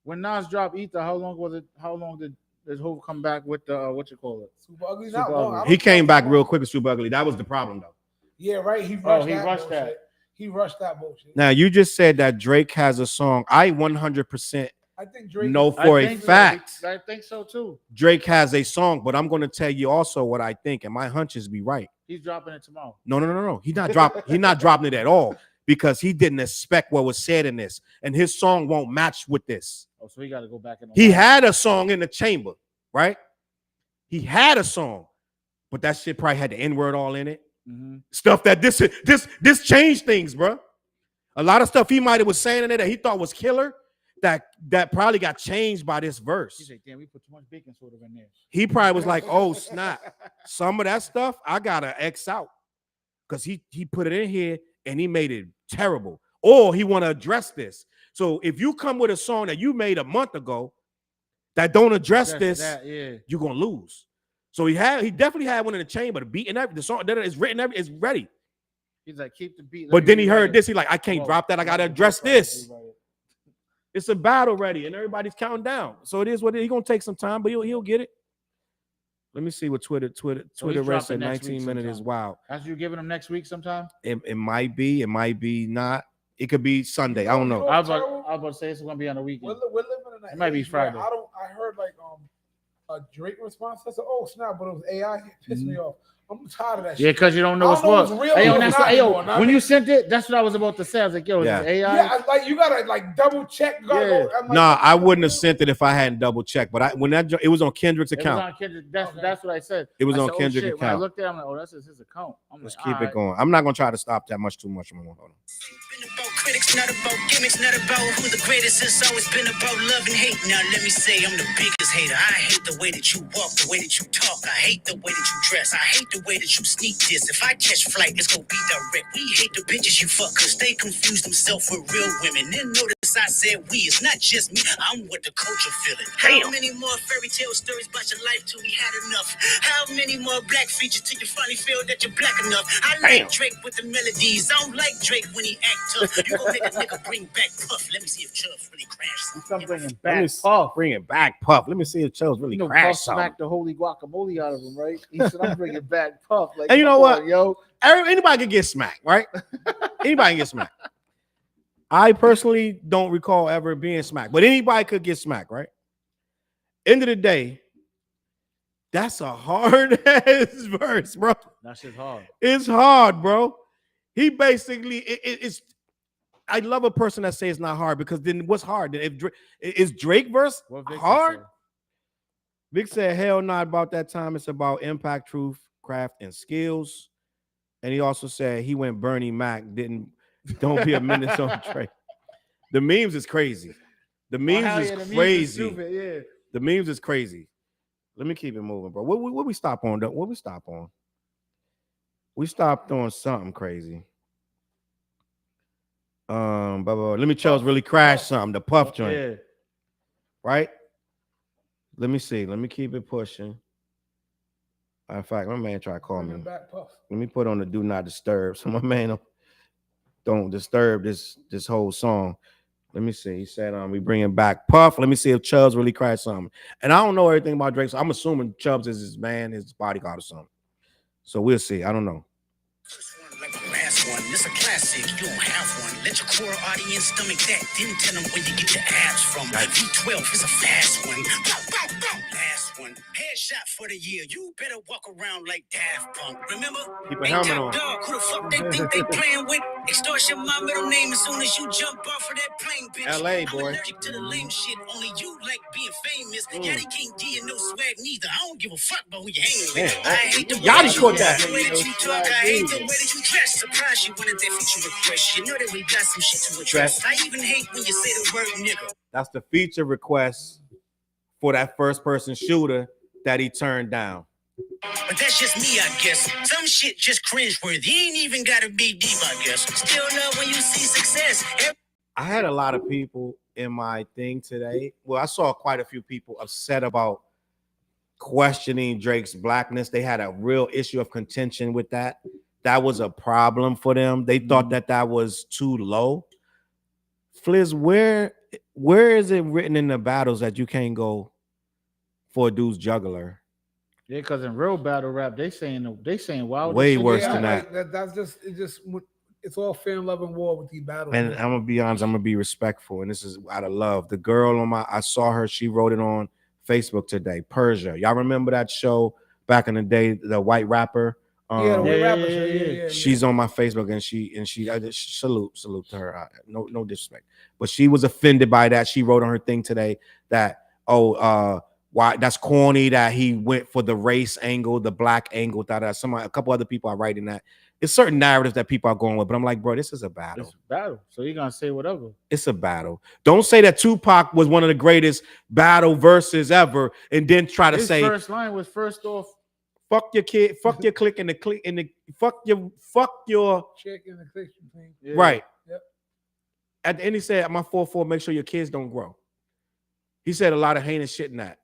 when Nas dropped Ether, how long was it? How long did Hov come back with the what you call it? Super Ugly. Super Not long. Ugly. He came back real quick with Super Ugly. That was the problem, though. Yeah, right. He rushed that. He rushed that bullshit. Now you just said that Drake has a song. I 100% I think Drake know for a fact. I think so too. Drake has a song, but I'm going to tell you also what I think, and my hunches be right. He's dropping it tomorrow. No. He's not dropping it at all because he didn't expect what was said in this, and his song won't match with this. Oh, so he got to go back in. He had a song in the chamber, right? He had a song, but that shit probably had the N-word all in it. Mm-hmm. Stuff that this changed things, bro. A lot of stuff he might have was saying in it that he thought was killer. That probably got changed by this verse. He said, damn, we put too much baking soda in there. He probably was like, oh, snap. Some of that stuff I gotta X out. Because he put it in here and he made it terrible. Or he want to address this. So if you come with a song that you made a month ago that don't address this, you're gonna lose. So he definitely had one in the chamber. The beat and everything, the song that is written, is ready. He's like, keep the beat. But then he heard this. He like, I can't drop that. I gotta address this. It's a battle ready, and everybody's counting down. So it is what it is. He's gonna take some time, but he'll get it. Let me see what Twitter rest at 19 minutes is wild. As you giving him next week sometime? It might be not. It could be Sunday. I don't know. I was about to say it's gonna be on the weekend. We're living in it might be Friday. I heard like a Drake response. I said, "Oh snap!" But it was AI. It pissed me off. I'm tired of that shit. Yeah, because you don't know what's what. When you sent it, that's what I was about to say. I was like, yo, is it AI? Yeah, like you gotta like double check. Nah, I wouldn't have sent it if I hadn't double checked. But it was on Kendrick's account. It was on Kendrick. That's what I said. It was on Kendrick's account. When I looked at it, I'm like, oh, that's his account. Let's keep it going. I'm not gonna try to stop that much too much. Hold on. About critics, not about gimmicks, not about who the greatest. It's always been about love and hate. Now let me say I'm the biggest hater. I hate the way that you walk, the way that you talk. I hate the way that you dress. I hate the way that you sneak this. If I catch flight, it's gonna be direct. We hate the bitches you fuck cause they confuse themselves with real women. Then notice I said we, it's not just me. I'm with the culture feeling. How many more fairy tale stories about your life till we had enough? How many more black features till you finally feel that you're black enough? I like Drake with the melodies. I don't like Drake when he act tough. You gon' make a nigga bring back Puff. Let me see if Challz really crashed. I'm bringing back Puff. Bring it back, Puff. Let me see if Challz really crashed. Puff smacked the holy guacamole out of him, right? He said, "I'm bringing back Puff." Like, and you know what, yo? Anybody can get smacked, right? Anybody can get smacked. I personally don't recall ever being smacked, but anybody could get smacked, right? End of the day, that's a hard ass verse, bro. That shit's hard. It's hard, bro. He basically it's. I love a person that says it's not hard because then what's hard? Then if is Drake verse hard? Vic said, "Hell not about that time. It's about impact, truth, craft, and skills." And he also said he went Bernie Mac. Don't be a menace on Drake. The memes is crazy. The memes is crazy. The memes is crazy. Let me keep it moving, bro. What we stop on? What we stop on? We stopped on something crazy. Let me Challz really crash something. The Puff joint, right? Let me see. Let me keep it pushing. In fact, my man tried to call me. Let me put on the do not disturb, so my man don't disturb this whole song. Let me see. He said, we bringing back Puff. Let me see if Challz really crashed something. And I don't know everything about Drake, so I'm assuming Challz is his man, his bodyguard or something. So we'll see. I don't know. Last one, it's a classic. You don't have one. Let your core audience stomach that. Then tell them where you get your abs from. V12 is a fast one. Last one. Headshot for the year. You better walk around like Daft Punk. Remember? Keep a helmet on. Dog, who the fuck they think they playing with? Extortion, my middle name as soon as you jump off of that plane, bitch. LA, boy. I'm allergic to the lame shit. Only you like being famous. Yachty King D and no swag neither. I don't give a fuck about who you hanging with. I hate the way Yachty caught that. The way that you talk. I hate the way that you dress. Surprise you wanted that feature request. You know that we got some shit to address. I even hate when you say the word nigga. That's the feature request for that first person shooter that he turned down. But that's just me, I guess. Some shit just cringeworthy. Ain't even gotta be deep, I guess. Still love when you see success. I had a lot of people in my thing today. Well, I saw quite a few people upset about questioning Drake's blackness. They had a real issue of contention with that. That was a problem for them. They thought that was too low. Flizz, where is it written in the battles that you can't go for a dude's juggler? Yeah, because in real battle rap, they saying wild Way shit. worse Yeah, than like, that. that's just it's all fan love and war with these battles. And I'm gonna be honest, I'm gonna be respectful, and this is out of love. The girl I saw her, she wrote it on Facebook today. Persia, y'all remember that show back in the day, the white rapper? Yeah, the white rapper. yeah. She's on my Facebook, and she I just salute to her. No disrespect, but she was offended by that. She wrote on her thing today that why that's corny that he went for the race angle, the black angle. A couple other people are writing that. It's certain narratives that people are going with, but I'm like, bro, this is a battle. It's a battle, so you're gonna say whatever. It's a battle. Don't say that Tupac was one of the greatest battle verses ever, and then try to say first line was first off. Fuck your kid, fuck your click in the fuck your chick in the click thing. Yeah. Right. Yep. At the end, he said, "My 4-4, make sure your kids don't grow." He said a lot of heinous shit in that.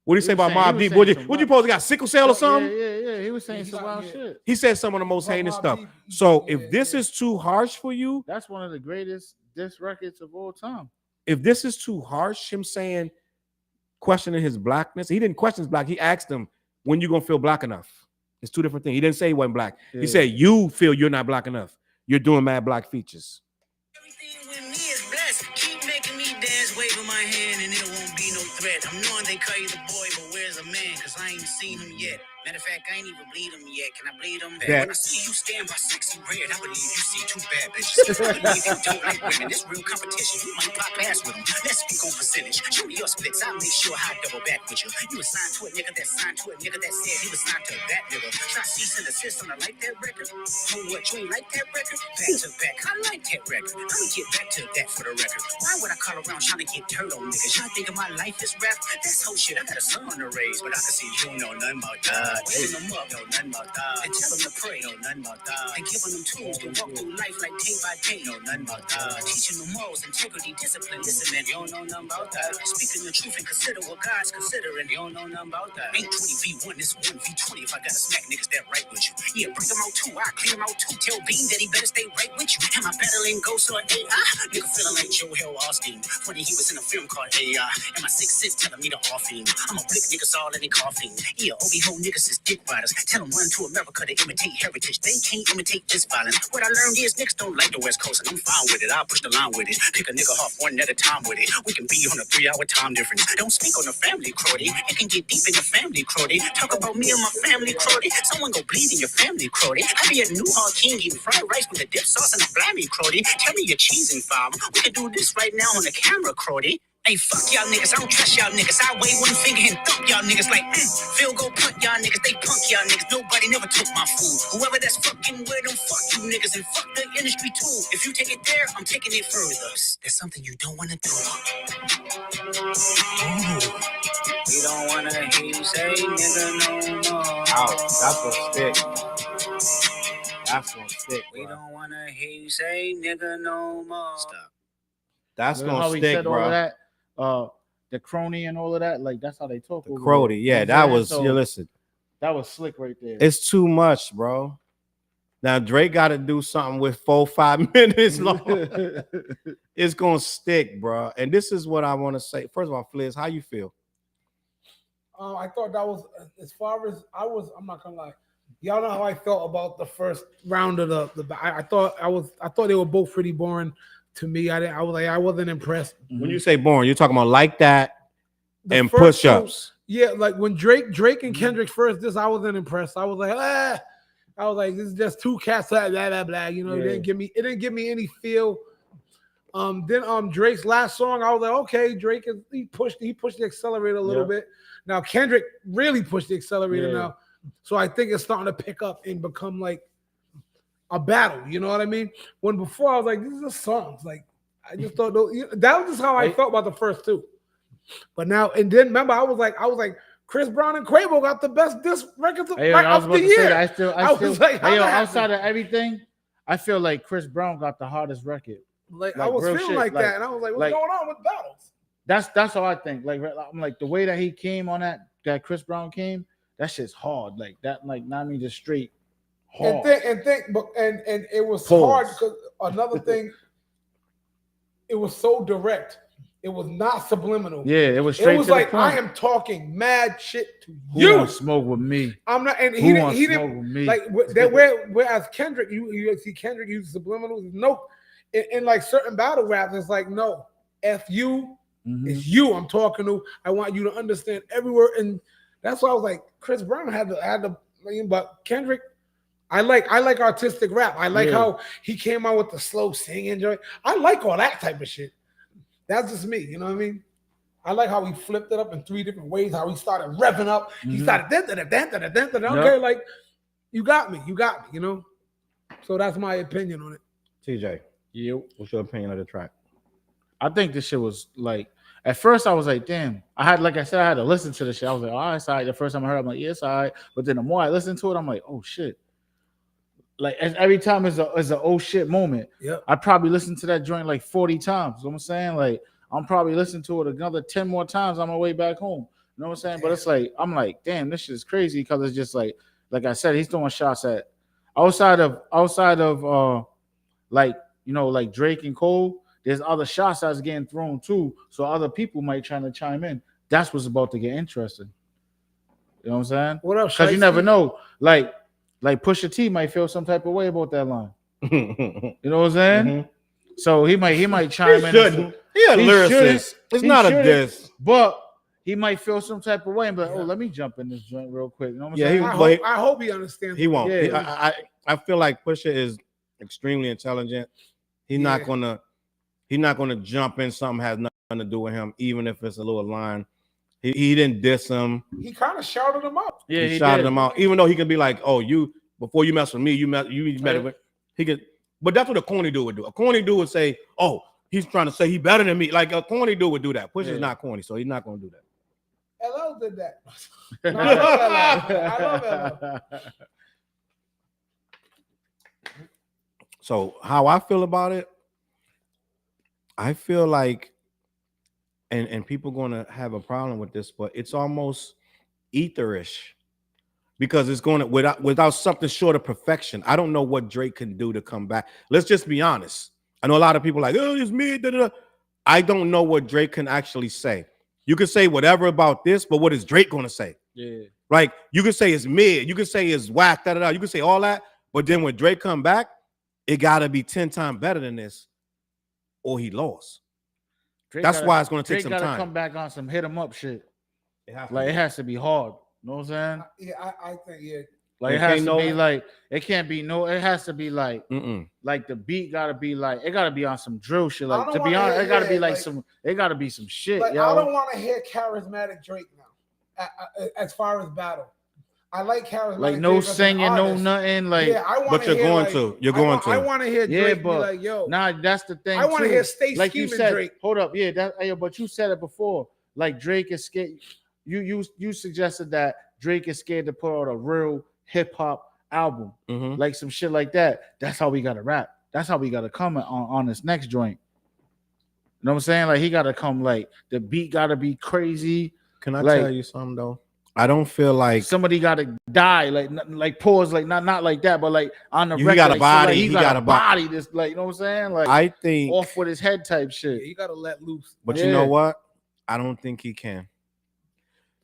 What did he say about Mobb Deep? What you supposed to got sickle cell or something? Yeah. He was saying some wild shit. He said some of the most heinous stuff. So if this is too harsh for you, that's one of the greatest diss records of all time. If this is too harsh, him saying, questioning his blackness, he didn't question his black. He asked him, when you gonna feel black enough? It's two different things. He didn't say he wasn't black. Yeah. He said you feel you're not black enough. You're doing mad black features. Everything with me is blessed. Keep making me dance, waving my hand, and it won't be no threat. I'm knowing they call you the boy, but where's a man? Cause I ain't seen him yet. Matter of fact, I ain't even bleed him yet. Can I bleed him? When I see you stand by sexy red, I believe you see two bad bitches. I believe you don't like women. This real competition. You might pop ass with them. Let's speak on percentage. Show me your splits. I'll make sure I double back with you. You was signed to a nigga that signed to a nigga that said he was signed to that nigga. Try cease and desist on I like that record. Oh, what? You ain't like that record? Back to back. I like that record. Let me get back to that for the record. Why would I call around trying to get dirt on niggas? Y'all think of my life as rap? That's whole shit. I got a son to raise, but I can see you know nothing about that. Waking them up, know nothing about that. And tell them to pray, know nothing about that. And giving them tools to walk through life like day by day, know nothing about that. Teaching them morals, integrity, discipline, listen, man, you don't know nothing about that. Speaking the truth and consider what God's considering, you don't know nothing about that. Ain't 20v1, it's 1v20 if I gotta smack niggas that right with you. Yeah, bring them out too, I clear them out too. Tell Bean that he better stay right with you. Am I battling ghosts or AI? Nigga feeling like Joe Hill Austin. Funny he was in a film called AI. And my 6'6" telling me to off him. I'm a blick niggas all in the coffin. Yeah, OB-ho niggas is dick riders. Tell them run to America to imitate heritage. They can't imitate this violence. What I learned is niggas don't like the West Coast, and I'm fine with it. I'll push the line with it. Pick a nigga off one at a time with it. We can be on a 3-hour time difference. Don't speak on the family, Crody. It can get deep in the family, Crody. Talk about me and my family, Crody. Someone go bleed in your family, Crody. I be a New Hall King eating fried rice with a dip sauce and a blammy, Crody. Tell me your cheese and farm. We can do this right now on the camera, Crody. Hey, fuck y'all niggas, I don't trust y'all niggas. I wave one finger and thump y'all niggas like, Phil go punt y'all niggas, they punk y'all niggas. Nobody never took my food. Whoever that's fucking with them, fuck you niggas and fuck the industry too. If you take it there, I'm taking it further. There's something you don't wanna do. We don't wanna hear you say nigga no more. Ouch, that's gonna stick. That's gonna stick. We don't wanna hear you say nigga no more. Stop. That's gonna stick, bro. All of that, the crony and all of that, like that's how they talk. The crony, yeah, that was. So, listen, that was slick right there. It's too much, bro. Now Drake got to do something with 4-5 minutes long. It's gonna stick, bro. And this is what I want to say. First of all, Flizz, how you feel? I thought that was as far as I'm not gonna lie. Y'all know how I felt about the first round of the. I thought they were both pretty boring. To me, I wasn't impressed. When you say boring, you're talking about like that and push-ups. Yeah, like when Drake and Kendrick first, I wasn't impressed. I was like, this is just two cats, blah blah blah blah. You know, it didn't give me any feel. Then Drake's last song, I was like, okay, Drake he pushed the accelerator a little bit. Now Kendrick really pushed the accelerator now, so I think it's starting to pick up and become like a battle, you know what I mean? When before I was like, these are songs. Like I just thought that was just how I felt about the first two. But now and then remember, I was like, Chris Brown and Quavo got the best disc records of, Hey, yo, like, I was of about the to say year. that. I was still, like, how hey, yo, that outside happened? of everything, I feel like Chris Brown got the hardest record. Like, I like, was real feeling shit, like like- that, and I was like, what's like- going on with battles? That's how I think. Like, I'm like the way that he came on that Chris Brown came, that shit's hard. Like that, like not me just straight hard. And it was Pause. hard because another thing, it was so direct. It was not subliminal. Yeah, it was straight It was to like, the point. I am talking mad shit to Who you. wants smoke with me? I'm not, and Who wants he smoke didn't with me? like whereas Kendrick, you see Kendrick use subliminals. No, in like certain battle raps, it's like, no, F you, Mhm. it's you I'm talking to. I want you to understand every word, and that's why I was like, Chris Brown had to, but Kendrick, I like artistic rap. I like Yeah. how he came out with the slow singing joint. I like all that type of shit. That's just me, you know what I mean? I like how he flipped it up in 3 different ways. How he started revving up. He Mhm. started okay, like you got me, you know. So that's my opinion on it. TJ, Yeah, what's your opinion of the track? I think this shit was like. At first, I was like, "Damn!" I had to listen to the shit. I was like, "Oh, it's all right." The first time I heard it, I'm like, "Yeah, it's all right." But then the more I listened to it, I'm like, "Oh shit!" Like every time is a oh shit moment. Yep. I probably listened to that joint like 40 times. You know what I'm saying? Like I'm probably listening to it another 10 more times on my way back home. You know what I'm saying? But it's like I'm like, damn, this shit is crazy because it's just like I said, he's throwing shots at outside of like like Drake and Cole. There's other shots that's getting thrown too, so other people might try to chime in. That's what's about to get interesting. You know what I'm saying? What else? Because you never know. Like Pusha T might feel some type of way about that line. You know what I'm saying? Mhm. So he might chime in. Shouldn't. He a He lyricist. shouldn't. It's He not a shouldn't. diss. But he might feel some type of way and be like, Yeah. oh, let me jump in this joint real quick. You know what I'm Yeah, saying? I hope he understands. He won't. Yeah. I feel like Pusha is extremely intelligent. He's not gonna jump in something has nothing to do with him, even if it's a little line. He didn't diss him. He kind of shouted him out. Yeah, he shouted did. him out, even though he could be like, "Oh, you before you mess with me, you met with." He could, but that's what a corny dude would do. A corny dude would say, "Oh, he's trying to say he better than me." Like a corny dude would do that. Pusha's not corny, so he's not gonna do that. LL did that. No, I love LL. I love LL. So how I feel about it, I feel like, and people gonna have a problem with this, but it's almost etherish because it's going to without something short of perfection. I don't know what Drake can do to come back. Let's just be honest. I know a lot of people like, oh, it's me. Da, da, da. I don't know what Drake can actually say. You can say whatever about this, but what is Drake gonna say? Yeah. Like you can say it's mid, you can say it's whack, da da da. You can say all that, but then when Drake come back, it gotta be 10 times better than this, or he lost. That's why it's gonna take some Drake gotta time. come back on some hit 'em up shit. It has Like it has to be hard. You know what I'm saying? Yeah, I think Like It it has ain't to no- be like it can't be no. It has to be like Mm-mm. like the beat gotta be like it gotta be on some drill shit. I Like don't to be wanna honest, hear- it gotta be yeah, like like- some. It gotta be some shit, like, yo. I don't want to hear charismatic Drake now. As far as battle, I like charismatic. Like no Drake as an singing, no artist. nothing. Like Yeah, I want. But you're going to. You're going to. I want to hear Yeah, Drake be but like, "Yo, nah, that's the thing. I want to too. hear Stay Like you Scheming said, Drake." hold up, yeah, but you said it before. Like Drake is scared. You suggested that Drake is scared to put out a real hip hop album, Mhm. like some shit like that. That's how we gotta rap. That's how we gotta come on this next joint. You know what I'm saying? Like he gotta come. Like the beat gotta be crazy. Can I Like- tell you something though? I don't feel like Somebody gotta die. Like pause. Like not like that, but like on the He record. got a like, body, Like, he he got got a a body. This like you know what I'm saying? Like I think, off with his head type Yeah, shit. you gotta let loose. but you know Yeah. what? I don't think he can.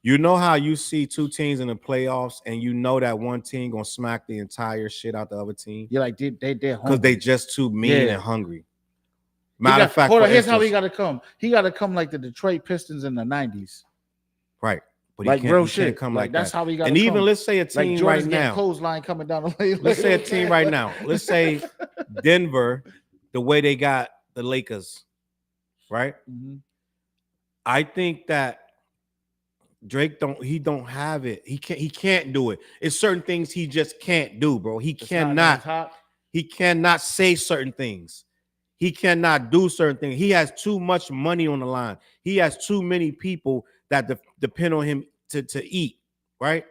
You know how you see two teams in the playoffs, and you know that one team gonna smack the entire shit out the other team You're like they're because they just too mean Yeah. and hungry. He Matter of fact, hold for on, here's how he instance- got to come. He got to come like the Detroit Pistons in the 90s. right? But Like he can't, real he shit. can't come like that's that. how he got to And come. even let's say a like team Jordan's right getting now. clothesline coming down the lane. Let's say a team right now. Let's say Denver, the way they got the Lakers, right? Mhm. I think that Drake don't have it. He can't do it. It's certain things he just can't do, bro. He It's not in his cannot. top. He cannot say certain things. He cannot do certain things. He has too much money on the line. He has too many people that depend on him to eat, right?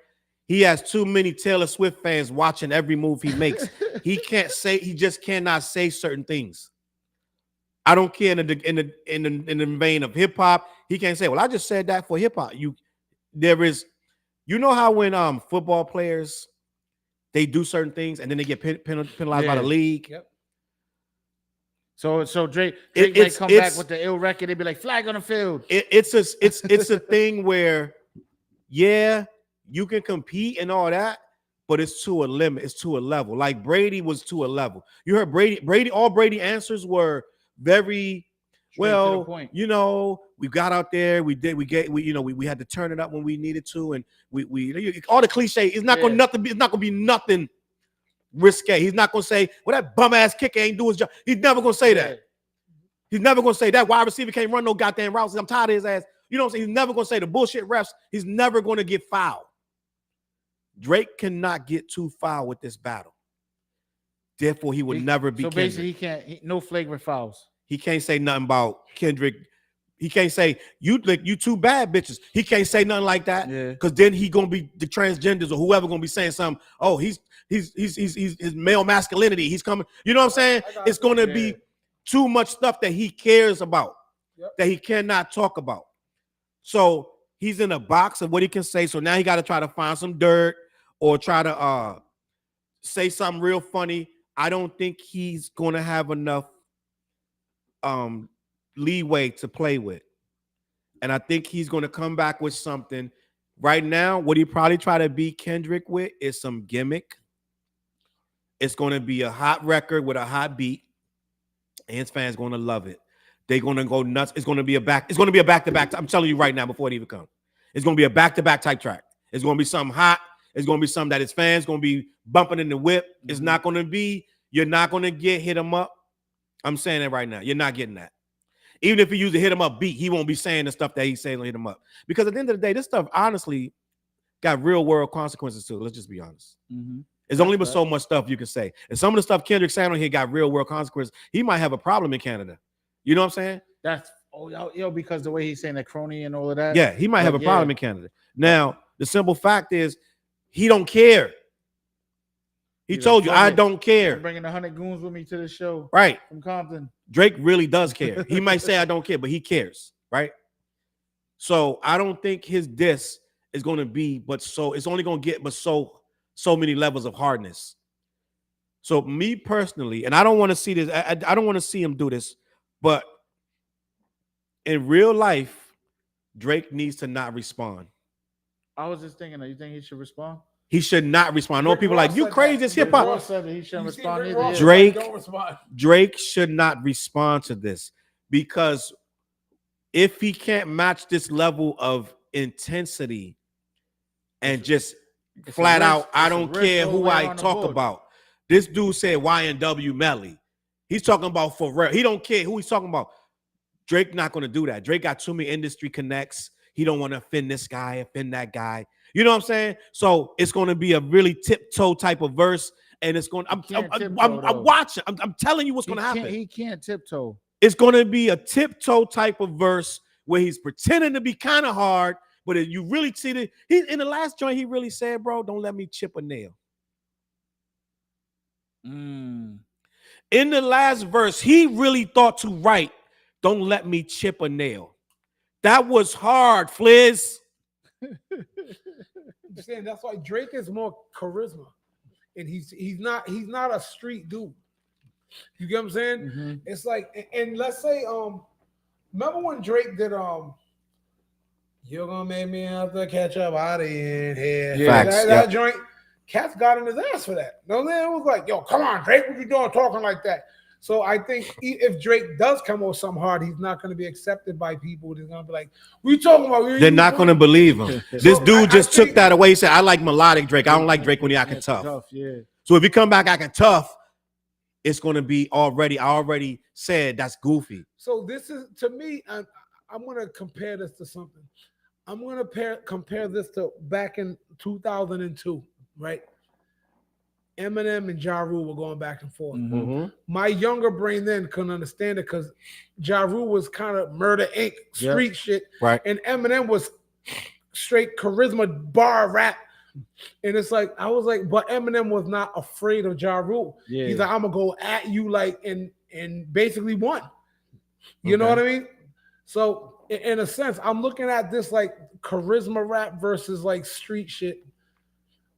He has too many Taylor Swift fans watching every move he makes. He just cannot say certain things. I don't care in the vein of hip hop. He can't say, well, I just said that for hip hop. You know how when football players they do certain things and then they get penalized by the league. Yep. So Drake might come back with the ill record. They'd be like, flag on the field. It's a thing where, yeah, you can compete and all that, but it's to a limit. It's to a level. Like Brady was to a level. You heard Brady. All Brady answers were very you know. We got out there. We had to turn it up when we needed to, and we all the cliche. It's not going to be nothing risque. He's not going to say, well, that bum ass kicker ain't do his job. He's never going to say that. He's never going to say that wide receiver can't run no goddamn routes. I'm tired of his ass. You know what I'm saying? He's never going to say the bullshit refs. He's never going to get fouled. Drake cannot get too foul with this battle. Therefore, he would never be. So Kendrick. basically, no flagrant fouls. He can't say nothing about Kendrick. He can't say you two bad bitches. He can't say nothing like that because then he gonna be the transgenders or whoever gonna be saying something. Oh, he's his male masculinity. He's coming. You know what I'm saying? It's gonna be too much stuff that he cares about that he cannot talk about. So he's in a box of what he can say. So now he got to try to find some dirt or try to say something real funny. I don't think he's gonna have enough leeway to play with, and I think he's going to come back with something. Right now, what he probably try to beat Kendrick with is some gimmick. It's going to be a hot record with a hot beat, and his fans going to love it. They're going to go nuts. It's going to be a back-to-back. I'm telling you right now before it even comes. It's going to be a back-to-back type track. It's going to be something hot. It's going to be something that his fans going to be bumping in the whip. It's not going to be. You're not going to get hit him up. I'm saying that right now. You're not getting that. Even if he used a hit him up beat, he won't be saying the stuff that he's saying to hit him up. Because at the end of the day, this stuff honestly got real world consequences too. Let's just be honest. There's only but so much stuff you can say. And some of the stuff Kendrick saying on here got real world consequences. He might have a problem in Canada. You know what I'm saying? That's because the way he's saying that crony and all of that. Yeah, he might have a problem in Canada. Now, the simple fact is he don't care. He told you, I don't care. I'm bringing 100 goons with me to the show. Right. From Compton. Drake really does care. He might say, I don't care, but he cares. Right. So I don't think his diss is going to be, it's only going to get, so many levels of hardness. So me personally, and I don't want to see this. I don't want to see him do this, but in real life, Drake needs to not respond. I was just thinking, you think he should respond? He should not respond. I know people like, you crazy as hip hop. He shouldn't respond either. Drake should not respond to this because if he can't match this level of intensity and just flat out, I don't care who I talk about. This dude said YNW Melly. He's talking about Pharrell. He don't care who he's talking about. Drake not going to do that. Drake got too many industry connects. He don't want to offend this guy, offend that guy. You know what I'm saying? So it's going to be a really tiptoe type of verse, and it's going. I'm watching. I'm telling you what's going to happen. He can't tiptoe. It's going to be a tiptoe type of verse where he's pretending to be kind of hard, but if you really see it, he in the last joint he really said, "Bro, don't let me chip a nail." In the last verse, he really thought to write, "Don't let me chip a nail." That was hard, Flizz. Understand? That's why Drake is more charisma, and he's not a street dude. You get what I'm saying? It's like, and let's say, remember when Drake did "You're Gonna Make Me Have to Catch Up Out of Here"? That joint, cats got in his ass for that. No, then it was like, yo, come on, Drake, what you doing talking like that? So I think if Drake does come with something hard, he's not going to be accepted by people. They're going to be like, "What you talking about?" They're not going to believe him. This dude just took that away. He said, "I like melodic Drake. I don't like Drake when he acting tough." So if you come back acting tough, it's going to be I already said that's goofy. So this is, to me, I'm going to compare this to something. I'm going to compare this to back in 2002, right? Eminem and Ja Rule were going back and forth. My younger brain then couldn't understand it because Ja Rule was kind of Murder Inc. street shit, right? And Eminem was straight charisma bar rap. And it's like, I was like, but Eminem was not afraid of Ja Rule. Yeah. He's like, I'm gonna go at you like and basically won. You know what I mean? So in a sense, I'm looking at this like charisma rap versus like street shit.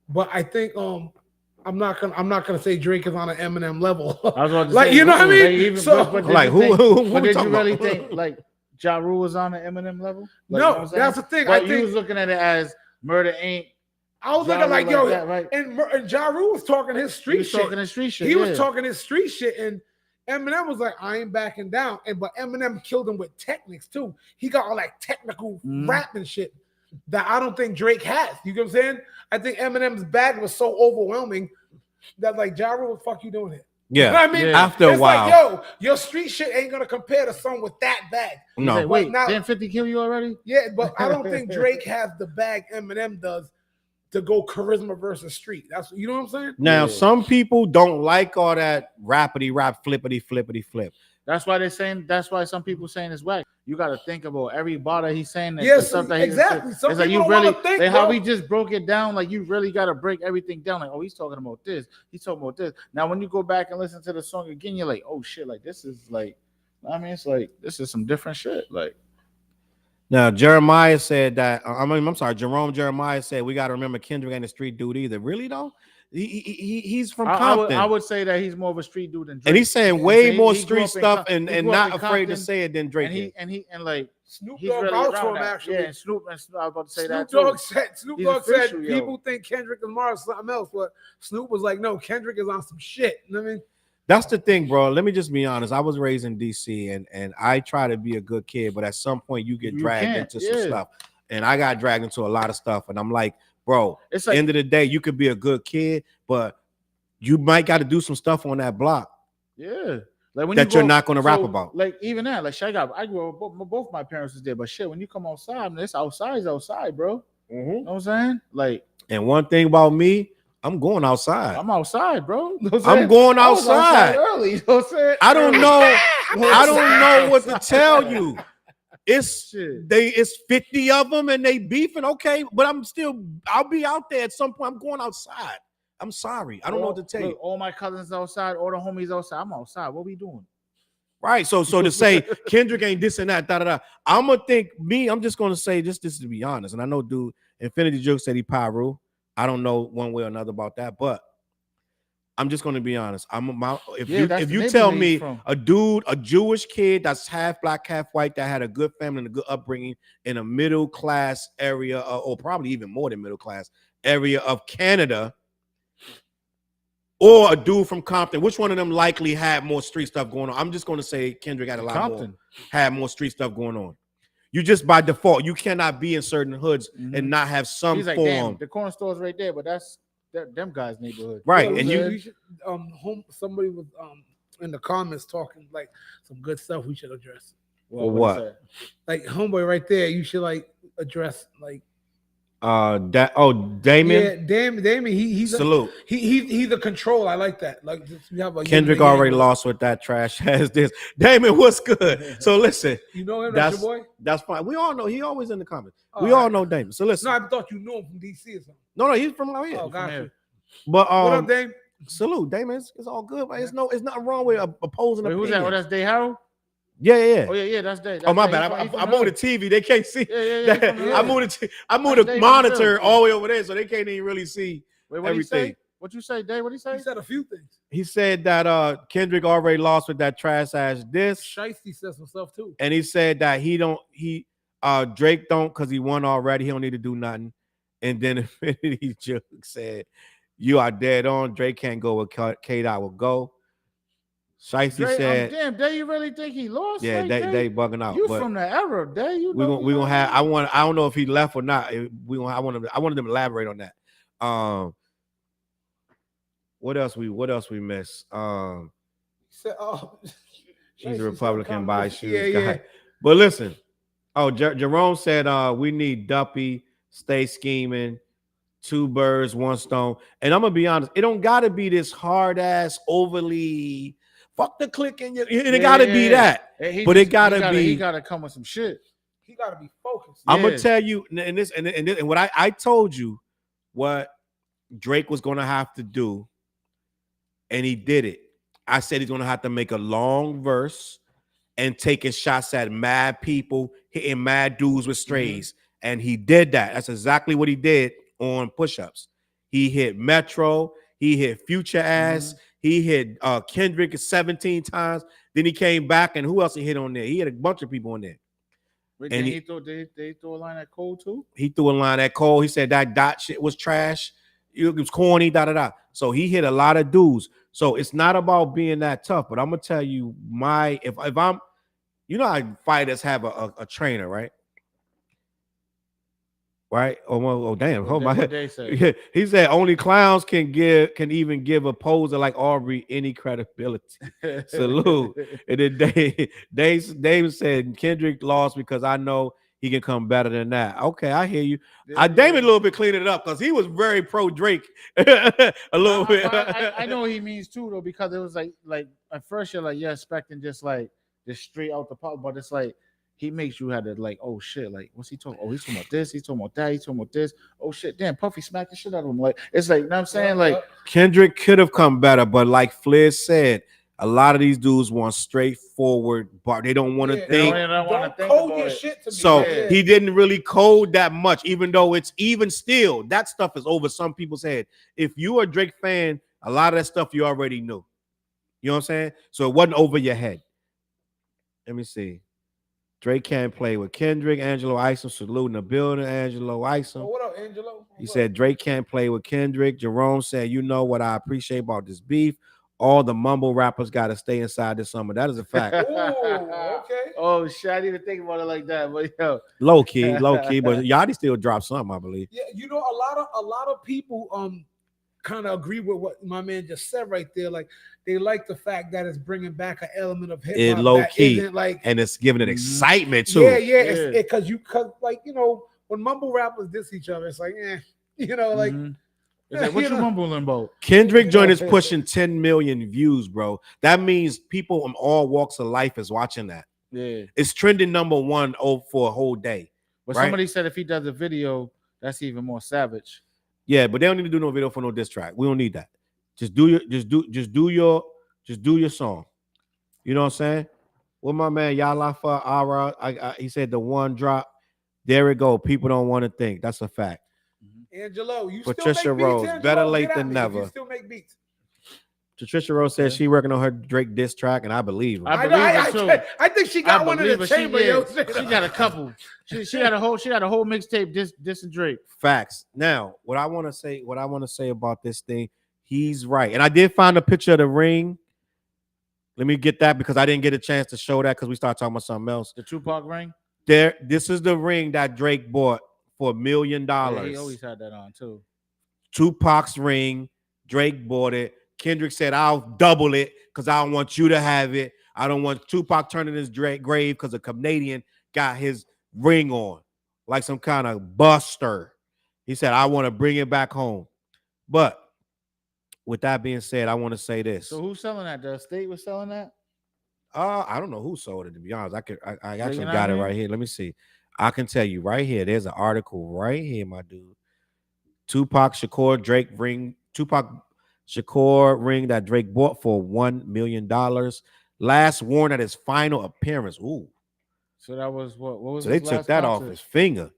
But I think I'm not gonna say Drake is on an Eminem level. I was about to like say, you know what I mean? like, even, So but like who but we did you talking really about? think like Ja Rule was on an Eminem level? Like, no, you know what I'm saying? that's the thing. But I you think was looking at it as Murder Inc. I was Ja looking like, Rule yo, like that, right? and Ja Rule was talking his He street was shit. talking his street shit. He was yeah. talking his street shit, and Eminem was like, I ain't backing down. But Eminem killed him with techniques too. He got all like technical rap and shit that I don't think Drake has. You get what I'm saying? I think Eminem's bag was so overwhelming that like Ja Rule, what the fuck you doing here? Yeah. You know what I mean? Yeah. After a It's while. like, yo, your street shit ain't gonna compare to someone with that bag. He's No. like, wait, now- didn't 50 kill you already? Yeah, but I don't think Drake has the bag Eminem does to go charisma versus street. That's, you know what I'm saying? Now, Yeah. some people don't like all that rappity rap, flippity flip. That's why they're saying. That's why some people saying it's whack. You got to think about every bar that he's saying. That, Yes, the stuff that he's exactly. Some It's like people you don't really, wanna think, like how bro. we just broke it down. Like you really got to break everything down. Like, oh, he's talking about this. He's talking about this. Now, when you go back and listen to the song again, you're like, oh shit, like this is like, I mean, it's like this is some different shit. Like, Now, Jeremiah said that. I'm sorry, Jerome Jeremiah said we got to remember Kendrick ain't a street dude either. Really though? He's from Compton. I would say that he's more of a street dude than Drake. And he's saying Yeah, way he more grew street up in stuff Com- and he grew up not in afraid to Compton, say it than Drake. and like Snoop he's Dogg really vouched around for him that. actually. Yeah, and Snoop. I was about to say Snoop that Dogg too. said Snoop He's Dogg said official, yo. people think Kendrick Lamar is something else, but Snoop was like, no, Kendrick is on some shit. You know what I mean? That's the thing, bro. Let me just be honest. I was raised in DC and I try to be a good kid, but at some point you get You dragged can't, into some yeah. stuff. And I got dragged into a lot of stuff. And I'm like, bro, It's like end of the day, you could be a good kid, but you might got to do some stuff on that block yeah, like when that you you're not going to rap so, about. Like even that, like shit, I grew up. Both my parents was there, but shit, when you come outside, man, it's outside, bro. You know what I'm saying? Like And one thing about me, I'm going outside. I'm outside, bro. You know what I'm saying? going I was outside. early. You know what I'm saying? I don't know. I don't know what to tell you. It's Shit. it's 50 of them and they beefing. Okay, but I'll be out there at some point. I'm going outside. I'm sorry. I don't know what to tell you. Look, all my cousins outside, all the homies outside. I'm outside. What we doing? Right. So to say Kendrick ain't this and that, I'm gonna think I'm just gonna say this to be honest. And I know dude Infinity Joke said he Pyro. I don't know one way or another about that, but I'm just gonna be honest. If you tell me a Jewish kid that's half black, half white, that had a good family and a good upbringing in a middle class area, or probably even more than middle class area of Canada, or a dude from Compton, which one of them likely had more street stuff going on? I'm just gonna say Kendrick had a lot more, had more street stuff going on. You just by default, you cannot be in certain hoods and not have some He's like, form. damn, the corner store's right there, but that's them guys' neighborhood. Right. Yo, And you should, somebody was in the comments talking like some good stuff we should address. Well, what? Like homeboy right there, you should like address like Damien. yeah, Damien. He's Salute. He's a control. I like that. Like we have a Kendrick yin and already yang. lost with that trash as this. Damien, what's good? So listen, You know him, that's your boy. that's fine. We all know he always in the comments. Oh, We all alright. know Damien. So listen, No, I thought you knew him from DC or something. no, he's from out here. Oh, got you. But What up, Dame? salute, Damien. It's all good. Man. It's nothing wrong with opposing. Wait, who's that? Oh, opinion. that's Day Harold? Yeah. Oh, yeah, that's Day. Oh my Day. bad. He from I'm the on the hood. TV. They can't see. Yeah. he from the I hood. moved the That's the Dave monitor himself. all the way over there, so they can't even really see Wait, what everything. he say? What you say, Day? What he say? He said a few things. He said that Kendrick already lost with that trash ass diss. Shiesty said some stuff too. And he said that Drake don't because he won already. He don't need to do nothing. And then Infinity Joke said, "You are dead on. Drake can't go with K-Dot will go." Shiesty said, damn, Day, you really think he lost? "Yeah, like, they bugging out." You but from the era, Day? You we know gonna have. I don't know if he left or not. I wanted them to elaborate on that. What else we miss? He said, "Oh, He's Shiesty a Republican said, by yeah, shoes yeah. guy. But listen, Jerome said we need Duppy, stay scheming, 2 birds, 1 stone. And I'm gonna be honest, it don't gotta be this hard ass overly fuck the click and it gotta be that. He But it gotta be- he gotta come with some shit. he got to be focused. I'm gonna Yeah. tell you, and what I told you what Drake was gonna have to do, and he did it. I said he's gonna have to make a long verse and taking shots at mad people, hitting mad dudes with strays, and he did that. That's exactly what he did on push-ups. He hit Metro, he hit Future ass, he hit Kendrick 17 times. Then he came back, and who else he hit on there? He had a bunch of people on there. Wait, And he threw, they throw a line at Cole too? He threw a line at Cole. He said that dot shit was trash. It was corny, da. So he hit a lot of dudes. So it's not about being that tough, but I'm gonna tell you if I'm, you know how fighters have a trainer, right? Right? Oh damn. Hold my What head. they say? He said only clowns can even give a poser like Aubrey any credibility. Salute. And then Dave said Kendrick lost because I know he can come better than that. Okay, I hear you. David a little bit cleaned it up because he was very pro Drake a little bit. I know what he means too though, because it was like at first you're like you're expecting just straight out the pop, but it's like he makes you have to like, oh shit, like what's he talking? Oh, he's talking about this, he's talking about that, he's talking about this. Oh shit, damn, Puffy smacked the shit out of him. Like it's like, you know what I'm saying? Like Kendrick could have come better, but like Flizz said, a lot of these dudes want straightforward, but they don't want to think. Don't code your shit to me. So he didn't really code that much, even though it's even still that stuff is over some people's head. If you're a Drake fan, a lot of that stuff you already knew. You know what I'm saying? So it wasn't over your head. Let me see. Drake can't play with Kendrick. Angelo Isom salute in the building. Angelo Isom. Oh, what up, Angelo? He said Drake can't play with Kendrick. Jerome said, you know what I appreciate about this beef? All the mumble rappers got to stay inside this summer. That is a fact. Ooh, okay. Oh shit, I didn't even think about it like that, but yo, Low key, but Yachty still dropped something, I believe. Yeah, you know, a lot of people kind of agree with what my man just said right there. Like they like the fact that it's bringing back an element of hip It hop. low key, like, and it's giving it excitement too. Yeah. Because like you know when mumble rappers diss each other, it's like you know like. It's like, what you mumbling about? Kendrick joint is pushing 10 million views, bro. That means people from all walks of life is watching that. Yeah, it's trending #1 for a whole day. But right? Somebody said if he does a video, that's even more savage. Yeah, but they don't need to do no video for no diss track. We don't need that. Just do your song. You know what I'm saying? With my man Yalafa Ara, he said the one drop. There we go. People don't want to think. That's a fact. Angelo, you Patricia still make Rose, beats, Angelo? better late Get than at me. never. You still make beats. Patricia Rose says she working on her Drake diss track, and I believe her. I think she got one in the chamber. She got a couple. She got a whole mixtape dissing Drake. Facts. Now, what I want to say about this thing, he's right. And I did find a picture of the ring. Let me get that because I didn't get a chance to show that because we started talking about something else. The Tupac ring? This is the ring that Drake bought for $1 million. Yeah, he always had that on too. Tupac's ring. Drake bought it. Kendrick said, I'll double it because I don't want you to have it. I don't want Tupac turning his grave because a Canadian got his ring on like some kind of buster. He said, I want to bring it back home. But with that being said, I want to say this. So who's selling that? The state was selling that? I don't know who sold it, to be honest. I actually got it right here. Let me see. I can tell you right here. There's an article right here, my dude. Tupac Shakur Drake ring. Tupac Shakur ring that Drake bought for $1 million. Last worn at his final appearance. Ooh. So that was what was so they took that off his finger.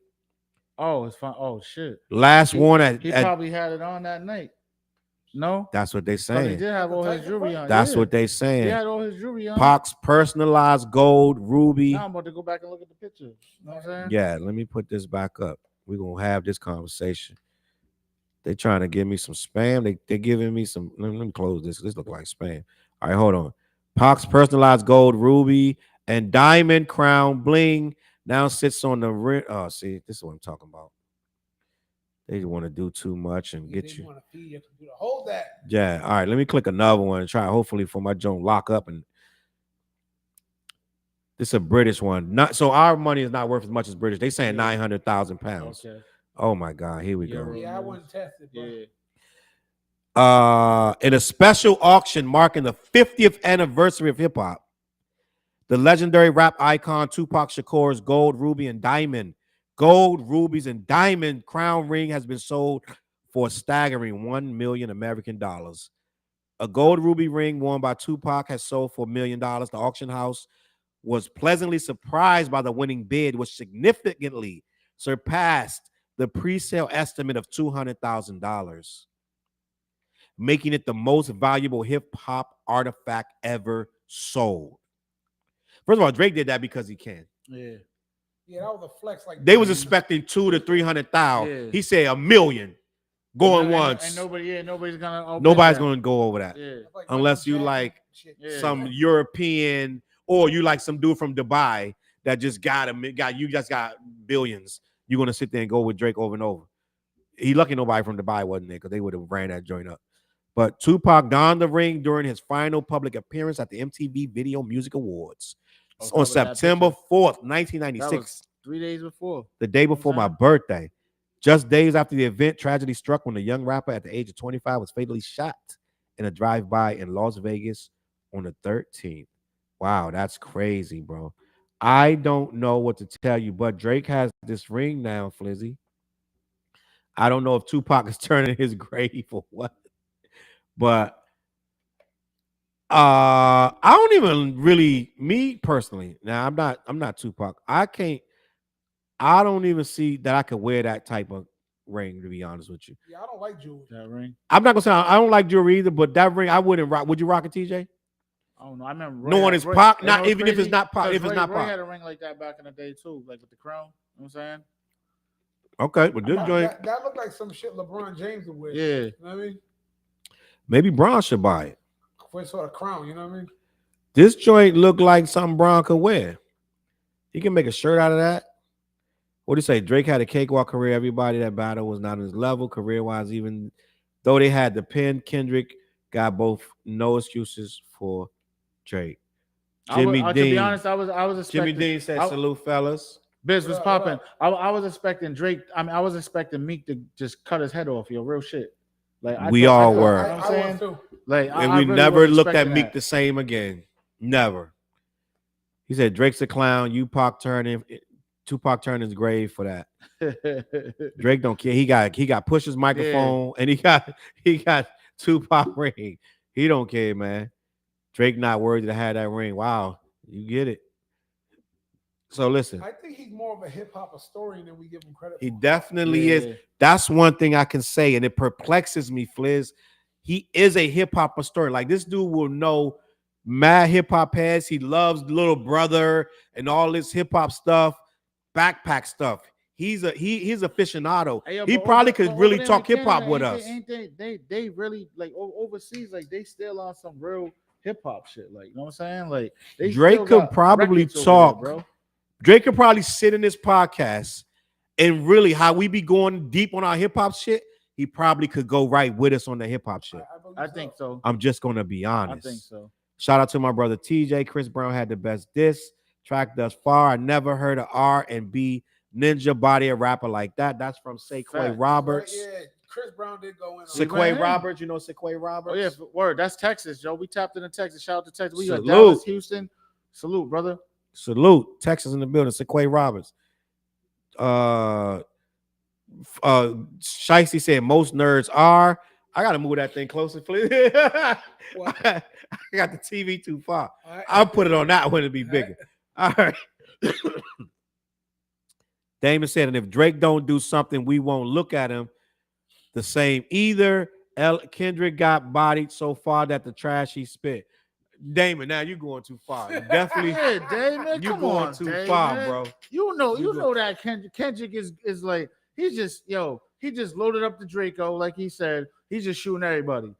Oh, it's fine. Oh shit. Last worn at he probably had it on that night. No, that's what they saying. He did have all his jewelry on. That's what they saying. He had all his jewelry on. Pac's personalized gold ruby. Now I'm about to go back and look at the picture. You know what I'm saying? Yeah, let me put this back up. We're gonna have this conversation. They trying to give me some spam. They giving me some. Let me close this. This look like spam. All right, hold on. Pac's personalized gold ruby and diamond crown bling now sits on the ring. Oh, see, this is what I'm talking about. They want to do too much and get you. Want to feed your computer. Hold that. Yeah. All right. Let me click another one and try. Hopefully, for my joint lock up. And this is a British one. Not so our money is not worth as much as British. They saying 900,000 pounds. Okay. Oh my God. Here we go. Yeah, I wouldn't test it. Yeah. In a special auction marking the 50th anniversary of hip hop, The legendary rap icon Tupac Shakur's gold, ruby, and diamond, gold, rubies, and diamond crown ring has been sold for a staggering $1 million American dollars. A gold ruby ring worn by Tupac has sold for $1 million. The auction house was pleasantly surprised by the winning bid, which significantly surpassed the pre-sale estimate of $200,000, making it the most valuable hip-hop artifact ever sold. First of all, Drake did that because he can. Yeah. Yeah, that was a flex. Like They was expecting 200,000 to 300,000. Yeah. He said $1 million going once. And nobody's gonna. Nobody's gonna go over that. Yeah. like Unless you Michael like Jackson shit. Yeah. some European, or you like some dude from Dubai that just got billions. You're gonna sit there and go with Drake over and over. He lucky nobody from Dubai wasn't there, because they would have ran that joint up. But Tupac donned the ring during his final public appearance at the MTV Video Music Awards on September 4th, 1996. 3 days before. The day before my birthday. Just days after the event, tragedy struck when the young rapper at the age of 25 was fatally shot in a drive-by in Las Vegas on the 13th. Wow, that's crazy, bro. I don't know what to tell you, but Drake has this ring now, Flizzy. I don't know if Tupac is turning his grave or what, but I don't even really, me personally. Now I'm not Tupac. I don't even see that I could wear that type of ring, to be honest with you. Yeah, I don't like jewelry. That ring. I'm not gonna say I don't like jewelry either, but that ring I wouldn't rock. Would you rock it, TJ? I don't know. I remember. No one is Pac, not even if it's not Pac. If it's not Ray Pac, had a ring like that back in the day too, like with the crown. You know what I'm saying? okay. But this joint, That looked like some shit LeBron James would wear. Yeah. You know what I mean? maybe Braun should buy it. For sort of crown, you know what I mean? This joint look like something Braun could wear. He can make a shirt out of that. What do you say? Drake had a cakewalk career. Everybody that battle was not on his level career-wise, even though they had the pen. Kendrick got both. No excuses for Drake. Jimmy Dean. To be honest, I was expecting. Jimmy Dean said, "Salute, fellas." Biz was popping. I was expecting Drake. I mean, I was expecting Meek to just cut his head off. Yo, real shit. Like We all were. You know what I'm saying? too. Like, And I we really never was looked at expecting Meek that. the same again. Never. He said Drake's a clown. Tupac turned his grave for that. Drake don't care. He got Push's microphone, and he got Tupac ring. He don't care, man. Drake not worthy to have that ring. Wow, you get it. So listen, I think he's more of a hip hop historian than we give him credit he for. definitely is. That's one thing I can say, and it perplexes me, Flizz. He is a hip hop historian. Like, this dude will know mad hip hop heads. He loves Little Brother and all this hip hop stuff, backpack stuff. He's aficionado. Hey, yo, he but probably over- could but really over there talk in hip hop Canada, with ain't us. They really like overseas, like they still on some real hip hop shit. Like, you know what I'm saying? Like, they Drake still could got probably records over talk. there, bro. Drake could probably sit in this podcast and really, how we be going deep on our hip hop shit, he probably could go right with us on the hip hop shit. I think so. I'm just gonna be I honest. think so. Shout out to my brother TJ. Chris Brown had the best diss track thus far. I never heard an R&B ninja body a rapper like that. That's from Sequay Fact. Roberts. Right, yeah, Chris Brown did go in. He went Sequay in. Roberts, you know Sequay Roberts? Oh yeah, word. That's Texas, Joe. We tapped into Texas. Shout out to Texas. We got Salute. Dallas, Houston. Salute, brother. Salute. Texas in the building. Sequay Roberts. Shicey said most nerds are. I gotta move that thing closer, please. I got the TV too far. Right. I'll put it on that one to be bigger. All right. Damon said, and if Drake don't do something, we won't look at him the same either. Kendrick got bodied so far that the trash he spit. Damon, now you're going too far. You definitely, Yeah, Damon. you Come going on, too Damon. far, bro. You know that Kendrick is like, he's just, he just loaded up the Draco, like he said. He's just shooting everybody.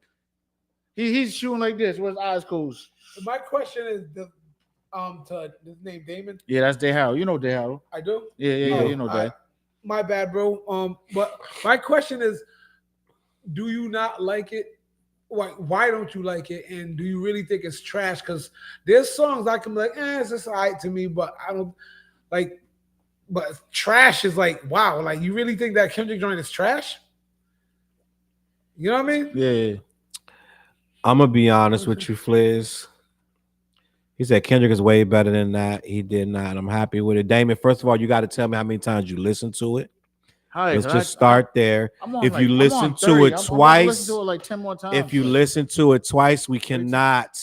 He's shooting like this with his eyes closed. My question is to his name Damon. Yeah, that's Dayhao. You know Dayhao. I do. Yeah. You know that. My bad, bro. But my question is, do you not like it? Why don't you like it? And do you really think it's trash? Because there's songs I can be like, it's just all right to me, but I don't like. But trash is like, wow, like you really think that Kendrick joint is trash? You know what I mean? Yeah. I'm gonna be honest with you, Flizz. He said Kendrick is way better than that. He did not. I'm happy with it. Damon, first of all, you got to tell me how many times you listened to it. Hi, Let's just start there. If you listen to it twice, listen to it like 10 more times. if you listen to it twice, we cannot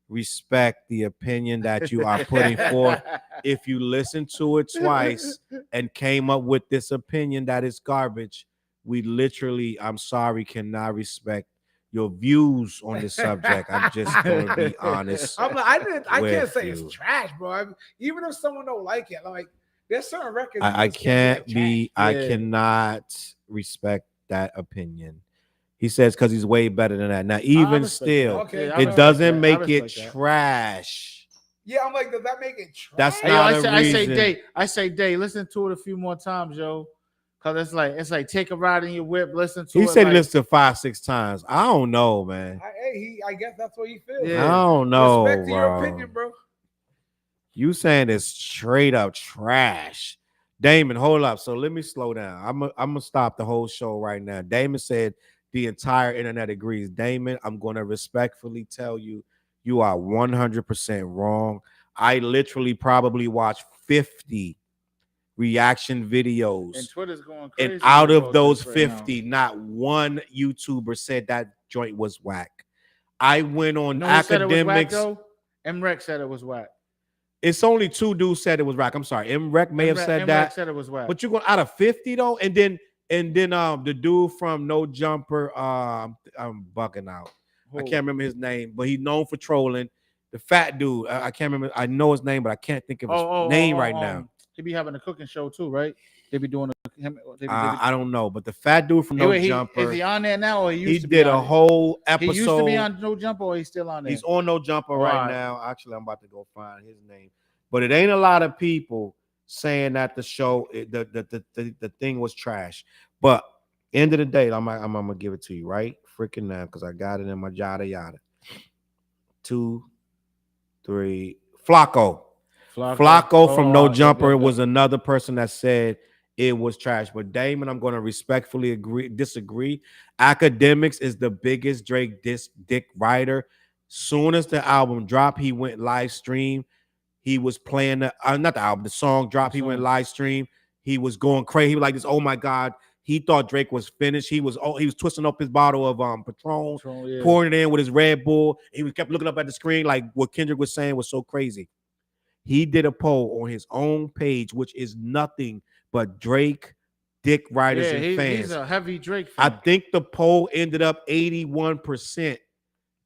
respect the opinion that you are putting forth. If you listen to it twice and came up with this opinion that is garbage, we literally, I'm sorry, cannot respect your views on this subject. I'm just gonna be honest. I'm like, I can't say you. it's trash, bro. Even if someone don't like it, like there's certain records. I can't be be. I cannot respect that opinion. He says because he's way better than that. Now, even still, okay, it doesn't make it trash. Yeah, I'm like, does that make it trash? That's Hey, not I say, Day, listen to it a few more times, yo. Cause it's like take a ride in your whip, listen to it. He said like, listen to 5-6 times. I don't know, man. I guess that's what he feels. I don't know, Respect to bro. your opinion, bro. You saying it's straight up trash. Damon, hold up. So let me slow down. I'm gonna stop the whole show right now. Damon said the entire internet agrees. Damon, I'm gonna respectfully tell you, you are 100% wrong. I literally probably watched 50 reaction videos. And Twitter's going crazy. And out of those 50, not one YouTuber said that joint was whack. I went on academics. MREC said it was whack. It's only 2 dudes said it was whack. I'm sorry. MREC may have said that. MREC said it was whack. But you're going out of 50 though, and then the dude from No Jumper, I'm bugging out. I can't remember his name, but he's known for trolling. The fat dude, I can't remember. I know his name, but I can't think of his name right now. He be having a cooking show too, right? They be doing I don't know, but the fat dude from No Jumper. Is he on there now, or he did a whole episode? He used to be on No Jumper, or he's still on there? He's on No Jumper right now. Actually, I'm about to go find his name, but it ain't a lot of people saying that the show, the thing was trash. But end of the day, I'm gonna give it to you right freaking now because I got it in my yada yada. 2, 3, Flacco from No Jumper was another person that said it was trash. But Damon, I'm going to respectfully disagree. Academics is the biggest Drake dick writer. Soon as the album dropped, he went live stream. He was playing the song dropped. He went live stream. He was going crazy. He was like this. Oh my God. He thought Drake was finished. He was twisting up his bottle of Patron, pouring it in with his Red Bull. He kept looking up at the screen like what Kendrick was saying was so crazy. He did a poll on his own page, which is nothing but Drake dick writers and fans. He's a heavy Drake fan. I think the poll ended up 81%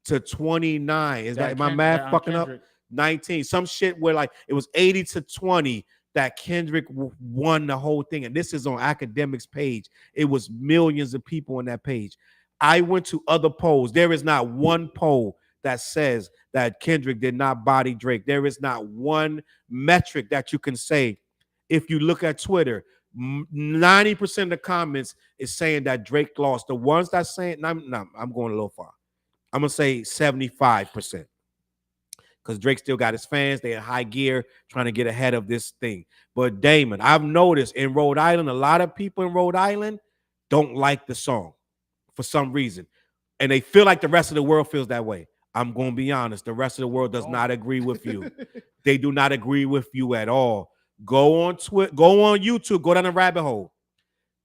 to 29. Is that my math fucking up? 19. Some shit where like it was 80 to 20 that Kendrick won the whole thing. And this is on Academics page. It was millions of people on that page. I went to other polls. There is not one poll that says that Kendrick did not body Drake. There is not one metric that you can say. If you look at Twitter, 90% of the comments is saying that Drake lost. The ones that saying, I'm going a little far. I'm going to say 75%. Because Drake still got his fans. They're in high gear trying to get ahead of this thing. But Damon, I've noticed in Rhode Island, a lot of people in Rhode Island don't like the song for some reason. And they feel like the rest of the world feels that way. I'm going to be honest. The rest of the world does not agree with you. They do not agree with you at all. Go on Twitter, go on YouTube, go down the rabbit hole.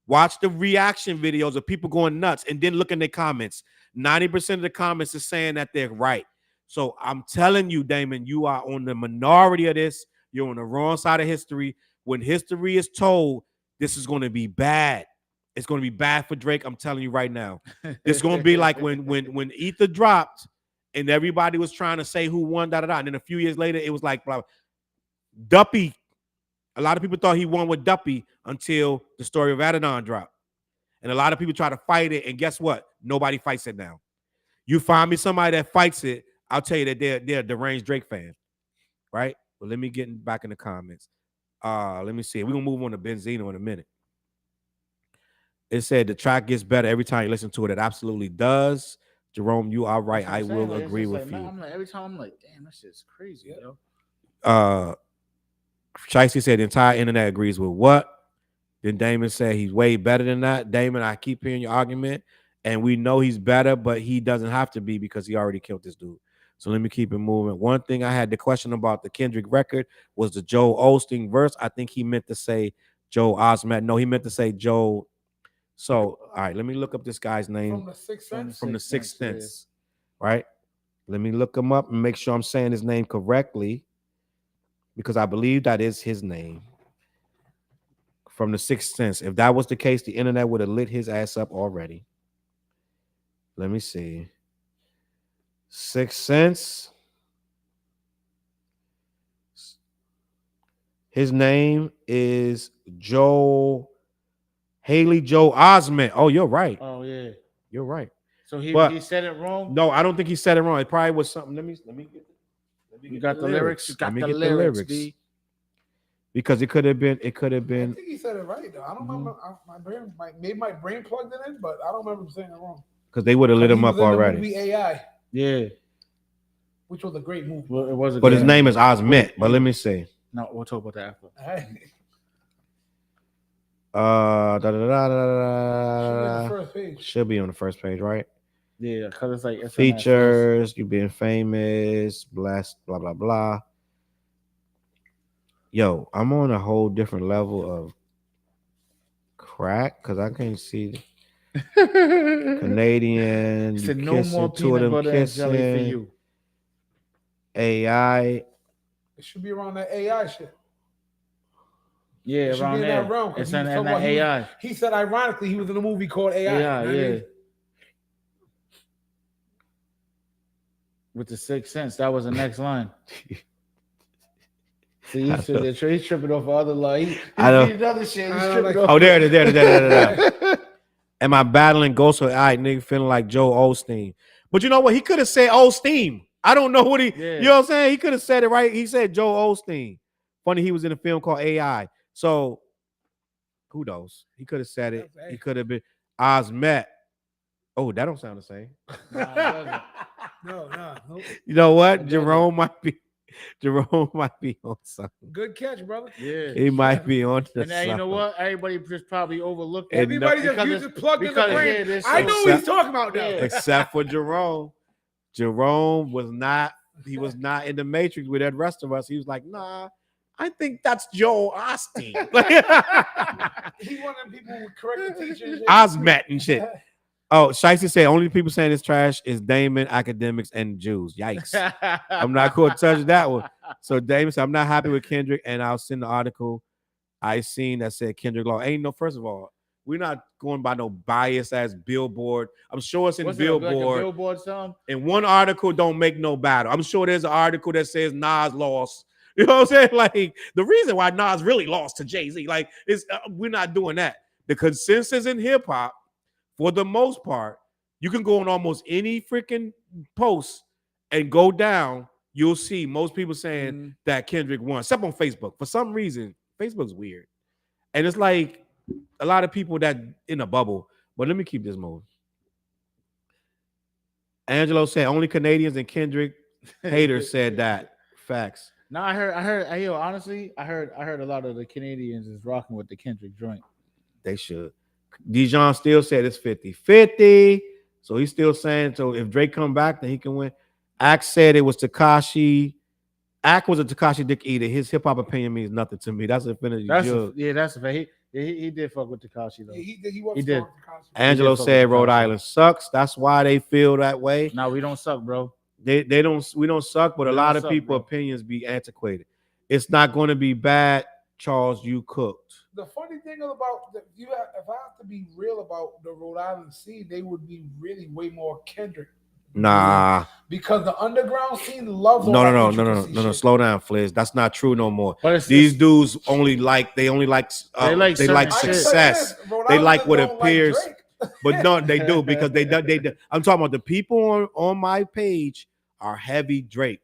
Watch the reaction videos of people going nuts and then look in their comments. 90% of the comments is saying that they're right. So I'm telling you, Damon, you are on the minority of this. You're on the wrong side of history. When history is told, this is going to be bad. It's going to be bad for Drake. I'm telling you right now. It's going to be like when Ether dropped and everybody was trying to say who won, and then a few years later, it was like blah, Duppy. A lot of people thought he won with Duppy until the story of Adidon dropped. And a lot of people try to fight it. And guess what? Nobody fights it now. You find me somebody that fights it, I'll tell you that they're a deranged Drake fan. Right? But let me get back in the comments. Let me see. We're going to move on to Benzino in a minute. It said the track gets better every time you listen to it. It absolutely does. Jerome, you are right. I will agree with you. I'm like, every time I'm like, damn, that shit's crazy, yo. Chicey said the entire internet agrees with what? Then Damon said he's way better than that. Damon, I keep hearing your argument, and we know he's better, but he doesn't have to be because he already killed this dude. So let me keep it moving. One thing I had the question about the Kendrick record was the Joe Osteen verse. I think he meant to say Joe Osment. No, he meant to say Joe. So, all right, let me look up this guy's name. From the Sixth Sense. From the Sixth Sense, right? Let me look him up and make sure I'm saying his name correctly, because I believe that is his name. From the Sixth Sense. If that was the case, the internet would have lit his ass up already. Let me see. Sixth Sense. His name is Haley Joe Osment. Oh, you're right. Oh yeah, You're right. so he said it wrong. No, I don't think he said it wrong. It probably was something. Let me get You got the lyrics. You got Let me the get lyrics. the lyrics. B. Because it could have been. I think he said it right though. I don't remember. Maybe my brain plugged it in, but I don't remember him saying it wrong. Because they would have lit him He up was in the already. movie AI, Yeah, which was a great movie. well, it was. But his name is Osment. But let me see. No, we'll talk about that after. The first page. Should be on the first page, right? Yeah, because it's like it's Features, you being famous, blessed, blah blah blah. Yo, I'm on a whole different level of crack because I can't see the Canadian. Said You no kissing, more two of peanut them butter and jelly for kissing. you. AI. It should be around that AI shit. Yeah, It should around be in there. that realm. 'Cause It's he was in talking that about AI. He said, ironically, he was in a movie called AI. AI, You know what I yeah. mean? With the Sixth Sense, that was the next line. See, he's tripping off other line. I know. Another shit. He's I know, tripping like- off. Oh, there it is. There. Am I battling ghosts with all right, nigga feeling like Joe Osteen? But you know what? He could have said Osteen. I don't know what he, Yeah. you know what I'm saying? He could have said it right. He said Joe Osteen. Funny, he was in a film called AI. So who knows? He could have said it. He could have been Osmet. Oh, that don't sound the same. No. You know what? It Jerome might be on something. Good catch, brother. Yeah. He might be on And then you know what? Everybody just probably overlooked it. Everybody because just plugged in the because, brain. yeah, there's I so- know what he's talking about now. Yeah. except for Jerome. Jerome was not in the Matrix with that rest of us. He was like, nah, I think that's Joe Osteen. He one of them people who correct the teacher. Osmet and shit. Oh, Shicey said only people saying it's trash is Damon, academics, and Jews. Yikes. I'm not going to touch that one. So Damon said, I'm not happy with Kendrick, and I'll send the article I seen that said Kendrick Law. First of all, we're not going by no bias ass Billboard. I'm sure it's in What's Billboard. It, like a Billboard song? And one article don't make no battle. I'm sure there's an article that says Nas lost. You know what I'm saying? Like the reason why Nas really lost to Jay-Z, like is we're not doing that. The consensus in hip hop, for the most part, you can go on almost any freaking post and go down. You'll see most people saying that Kendrick won, except on Facebook. For some reason, Facebook's weird, and it's like a lot of people that in a bubble. But let me keep this moving. Angelo said only Canadians and Kendrick haters said that. Facts. No, I heard. Honestly, I heard a lot of the Canadians is rocking with the Kendrick joint. They should. Dijon still said it's 50-50. So he's still saying, so if Drake come back, then he can win. Axe said it was Tekashi. Axe was a Tekashi dick eater. His hip-hop opinion means nothing to me. That's Infinity Jug. That's a fact. He did fuck with Tekashi though. Yeah, he was He did. strong with Tekashi. Angelo said Rhode Island sucks. That's why they feel that way. No, we don't suck, bro. We don't suck, but a We lot don't of suck, people bro. opinions be antiquated. It's not going to be bad, Charles. You cooked. The funny thing about if I have to be real about the Rhode Island scene, they would be really way more Kendrick. Nah. Because the underground scene loves all No. that intricacy shit. Slow down, Flizz. That's not true no more. But These dudes only like They like they like certain shit. success. Rhode They like Islanders what don't appears. Drake. But no, they do because they I'm talking about the people on my page are heavy Drake.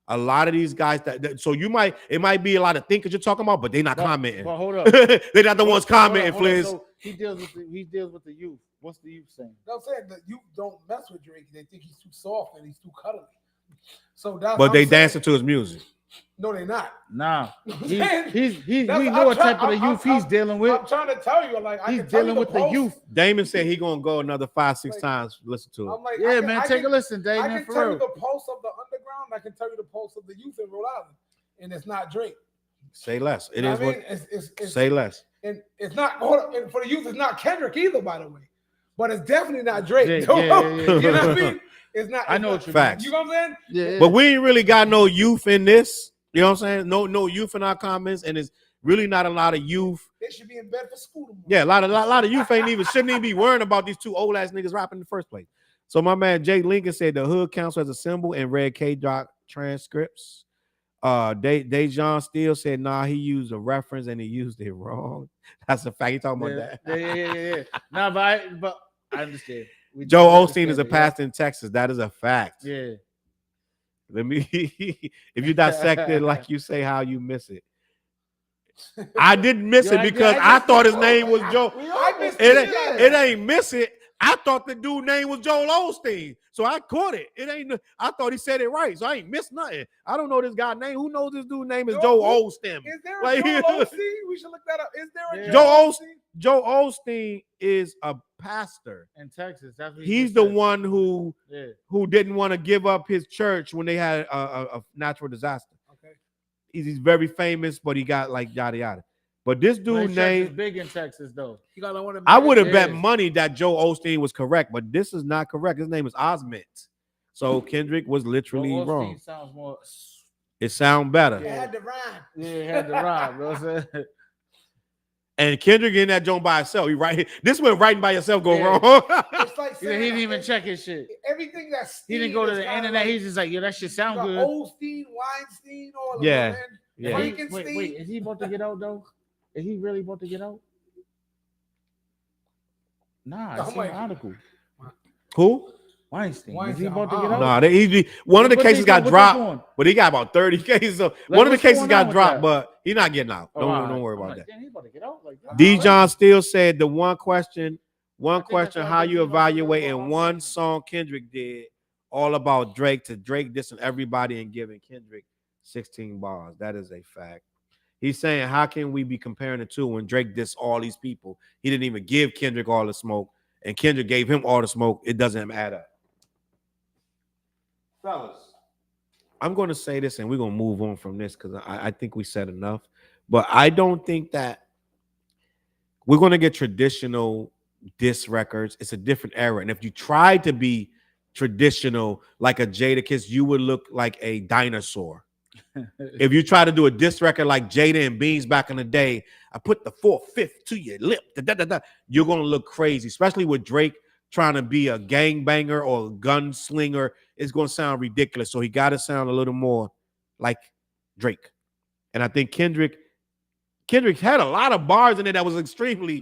A lot of these guys so it might be a lot of thinkers you're talking about, but they're not commenting. But hold up. They're not the ones commenting, Hold up. Flizz. So he deals with the youth. What's the youth saying? I'm saying that you don't mess with Drake. They think he's too soft and he's too cuddly. So that's But I'm they saying- dancing to his music. No, they're not. Nah, we That's- know what type of the youth he's dealing with. I'm trying to tell you, like, I He's can tell you dealing with the post. youth. Damon said he gonna go another 5-6 times. Listen to it. I'm like, Yeah, man, take a listen, I Damon. can For tell you real. the pulse of the underground. I can tell you the pulse of the youth in Rhode Island, and it's not Drake. Say less. It You know is what I what. mean? It's Say less. and it's not. And for the youth, it's not Kendrick either, by the way. But it's definitely not Drake. Yeah, You know what I yeah. mean? It's not. I know it's what you not- Facts. You know what I'm saying? Yeah, But we ain't really got no youth in this. You know what I'm saying? No youth in our comments, and it's really not a lot of youth. They should be in bed for school tomorrow. Yeah, a lot of youth shouldn't even be worrying about these two old ass niggas rapping in the first place. So my man Jay Lincoln said the hood counts as a symbol and read K-Doc transcripts. Dejon Steele said nah, he used a reference and he used it wrong. That's a fact. He talking about that. Yeah. Nah, but I understand. Joe Osteen is a pastor in Texas. That is a fact. Yeah. Let me if you dissect it like you say how you miss it. I didn't miss it because I thought his name was Joe. I missed It ain't miss it. I thought the dude name was Joel Osteen, so I caught it. It ain't. I thought he said it right, so I ain't missed nothing. I don't know this guy's name. Who knows this dude's name is Joe Osteen? Is there a Like, Joel Osteen? We should look that up. Is there a Joel Osteen? Joe Osteen is a pastor. In Texas, that's what He's the one who Yeah. didn't want to give up his church when they had a natural disaster. Okay. He's very famous, but he got like yada yada. But this But dude his church is name, big in Texas though. You got one of them. I would have bet Yeah. money that Joe Osteen was correct, but this is not correct. His name is Osment. So Kendrick was literally Joel Osteen wrong. sounds more. It sound better. It had to rhyme. Yeah, it had to rhyme. You know what I'm saying? And Kendrick in that joint by himself. He right. This went writing by yourself go Yeah. wrong. It's like He didn't even check his shit. everything that's He didn't go to the internet. He's just like, yo, that shit sound good. Olstein, Weinstein, all of Yeah. them. Yeah. Wait, is he about to get out though? Is he really about to get out? Nah, I Oh seen my- an article. Who? Weinstein. Is he Weinstein, about to get out? Nah, one of the What cases they got doing? What they dropped, doing? but he got about 30 cases. So Like, one of the what's cases going on got with dropped, that? but he's not getting out. Oh, Don't alright. worry I'm about like, that. damn, he about to get out like that. D. John still said the one question, think that's why how you Benzino evaluate said in that. one song Kendrick did, all about Drake to Drake dissing everybody and giving Kendrick 16 bars. That is a fact. He's saying, how can we be comparing the two when Drake dissed all these people? He didn't even give Kendrick all the smoke, and Kendrick gave him all the smoke. It doesn't add up. Fellas, I'm going to say this, and we're going to move on from this because I think we said enough. But I don't think that we're going to get traditional diss records. It's a different era. And if you try to be traditional like a Jadakiss, you would look like a dinosaur. If you try to do a diss record like Jada and Beans back in the day, I put the 4/5 to your lip. You're going to look crazy, especially with Drake trying to be a gangbanger or a gunslinger. It's going to sound ridiculous. So he got to sound a little more like Drake. And I think Kendrick had a lot of bars in it that was extremely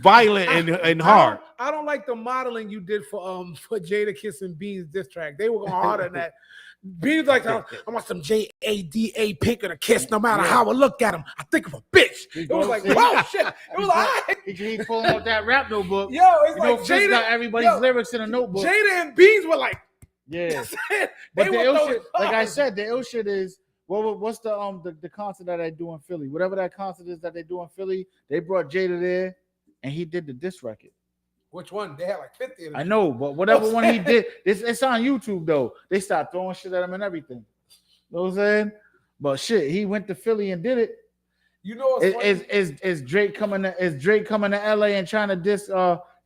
violent and hard. I don't like the modeling you did for Jadakiss and Beans diss track. They were going harder than that. Beans like, I want some Jada pick or a kiss, no matter how I look at him. I think of a bitch. It was like, whoa, shit. It was like, He pulling out that rap notebook. yo, it's You know, like Flizz got Jada. everybody's lyrics in a notebook. Jada and Beans were like, Yeah. they But the were ill throwing shit, like I bars. said, the ill shit is what's the concert that they do in Philly? Whatever that concert is that they do in Philly, they brought Jada there and he did the diss record. Which one? They had like 50 of them. I know, but whatever one he did, it's on YouTube though. They start throwing shit at him and everything. You know what I'm saying? But shit, he went to Philly and did it. You know what's funny? Is Drake coming to LA and trying to diss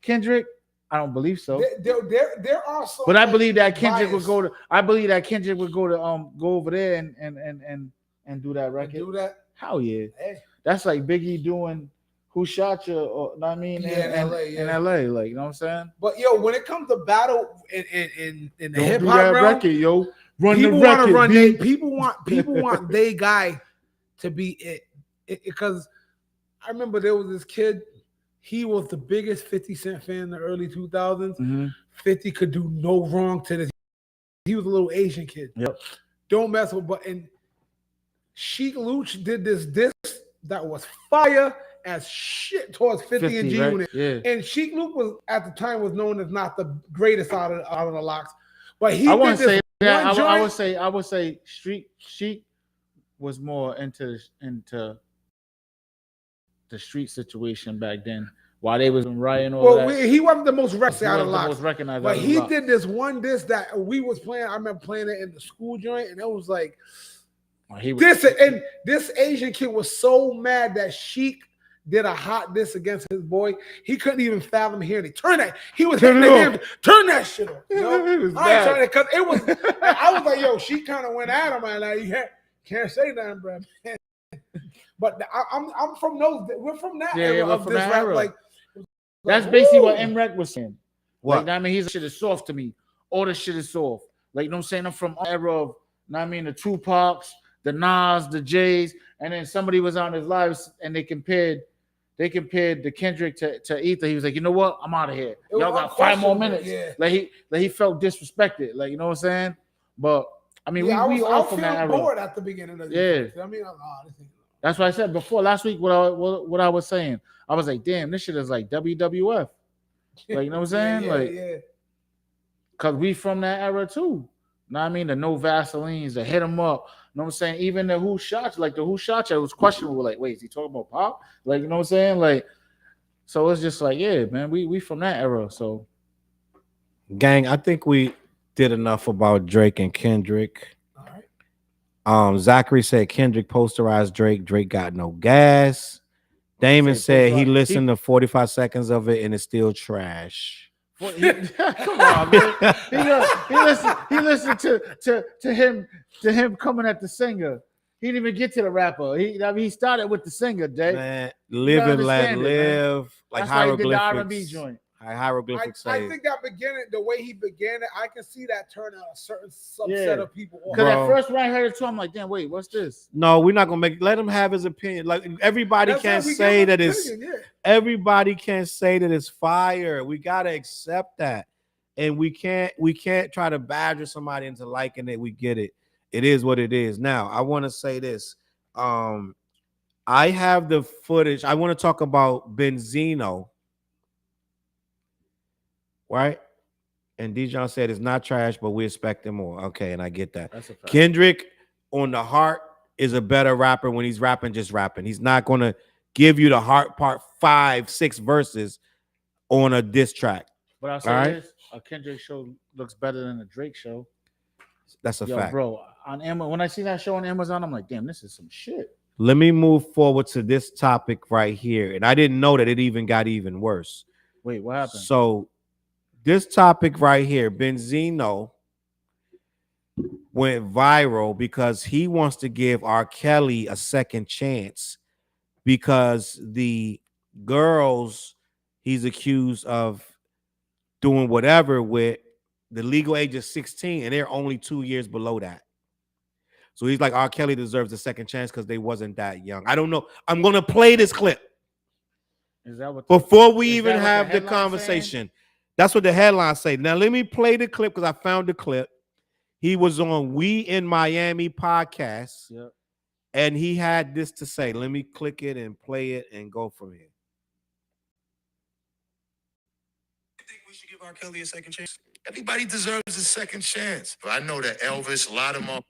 Kendrick? I don't believe so. There are some, But I believe that Kendrick bias. would go to. I believe that Kendrick would go to go over there and do that record. do that. Hell yeah, Hey. that's like Biggie doing "Who Shot You," or know what I mean, Yeah, in LA, like you know what I'm saying. But yo, when it comes to battle in the Don't hip do hop that realm, record, yo. Run people the want record. to run. B. People want they guy to be it because I remember there was this kid. He was the biggest 50 Cent fan in the early 2000s. Mhm. 50 could do no wrong to this. He was a little Asian kid. Yep. Don't mess with. But and Sheik Luch did this that was fire as shit towards 50 and G right? Unit. Yeah. And Sheik Luch was at the time was known as not the greatest out of the locks. But he I did wouldn't this say that. one I joint. would say Street Chic was more into the street situation back then. While they was rioting all Well, that. he wasn't the most recognized out of the Locks. most recognized But out of he Locks. did this one disc that we was playing. I remember playing it in the school joint, and it was like this Asian kid was so mad that Sheik did a hot diss against his boy. He couldn't even fathom hearing it. Turn that. He was hitting the turn that shit on. You know? I ain't trying to, cause it was. I was like, yo, she kind of went at him, and like, you can't say nothing, bro. But I'm from those. We're from that era of this rap. Like that's basically what M-Rec was saying. What? Like, I mean, his shit is soft to me. All this shit is soft. Like, you know what I'm saying? I'm from the era of, you know what I mean, the Tupacs, the Nas, the J's, and then somebody was on his lives and they compared the Kendrick to Ether. He was like, you know what? I'm out of here. Y'all got 5 more minutes. Yeah. Like he felt disrespected. Like, you know what I'm saying? But I mean, we all from that era. Bored at the beginning of the I mean, that's what I said before last week. What I was saying, I was like, damn, this shit is like WWF. Like, you know what I'm saying? Cause we from that era too. You know what I mean? The no Vaselines, the hit 'em up. You know what I'm saying? Even the Who Shot You, like the Who Shot You, it was questionable. Like, wait, is he talking about Pop? Like, you know what I'm saying? Like, so it's just like, yeah, man, we from that era. So, gang, I think we did enough about Drake and Kendrick. All right. Zachary said Kendrick posterized Drake. Drake got no gas. Damon said he listened to 45 seconds of it and it's still trash. Come on, man. He listened to him coming at the singer. He didn't even get to the rapper. He started with the singer, Jay. Man, live and let live. Like that's hieroglyphics. Why he did the R&B joint. Hieroglyphics. I think that beginning, the way he began it, I can see that turn out a certain subset of people. Because at first when I heard it too, I'm like, damn, wait, what's this? No, we're not gonna let him have his opinion. Like everybody can't say that it's everybody can't say that it's fire. We gotta accept that. And we can't try to badger somebody into liking it. We get it. It is what it is. Now, I want to say this. I have the footage. I want to talk about Benzino. Right? And Dijon said it's not trash, but we expecting more. Okay, and I get that. That's a fact. Kendrick on the heart is a better rapper when he's rapping, just rapping. He's not gonna give you the heart part 5, 6 verses on a diss track. But I'll say this: a Kendrick show looks better than a Drake show. That's a fact, bro. On Amazon, when I see that show on Amazon, I'm like, damn, this is some shit. Let me move forward to this topic right here, and I didn't know that it even got even worse. Wait, what happened? So. This topic right here, Benzino went viral because he wants to give R. Kelly a second chance because the girls he's accused of doing whatever with, the legal age is 16 and they're only 2 years below that. So he's like, R. Kelly deserves a second chance because they wasn't that young. I don't know. I'm going to play this clip. Is that what before we even have the conversation? Saying? That's what the headlines say. Now, let me play the clip because I found the clip. He was on We in Miami podcast, and he had this to say. Let me click it and play it and go from here. I think we should give R. Kelly a second chance. Everybody deserves a second chance. I know that Elvis, a lot of them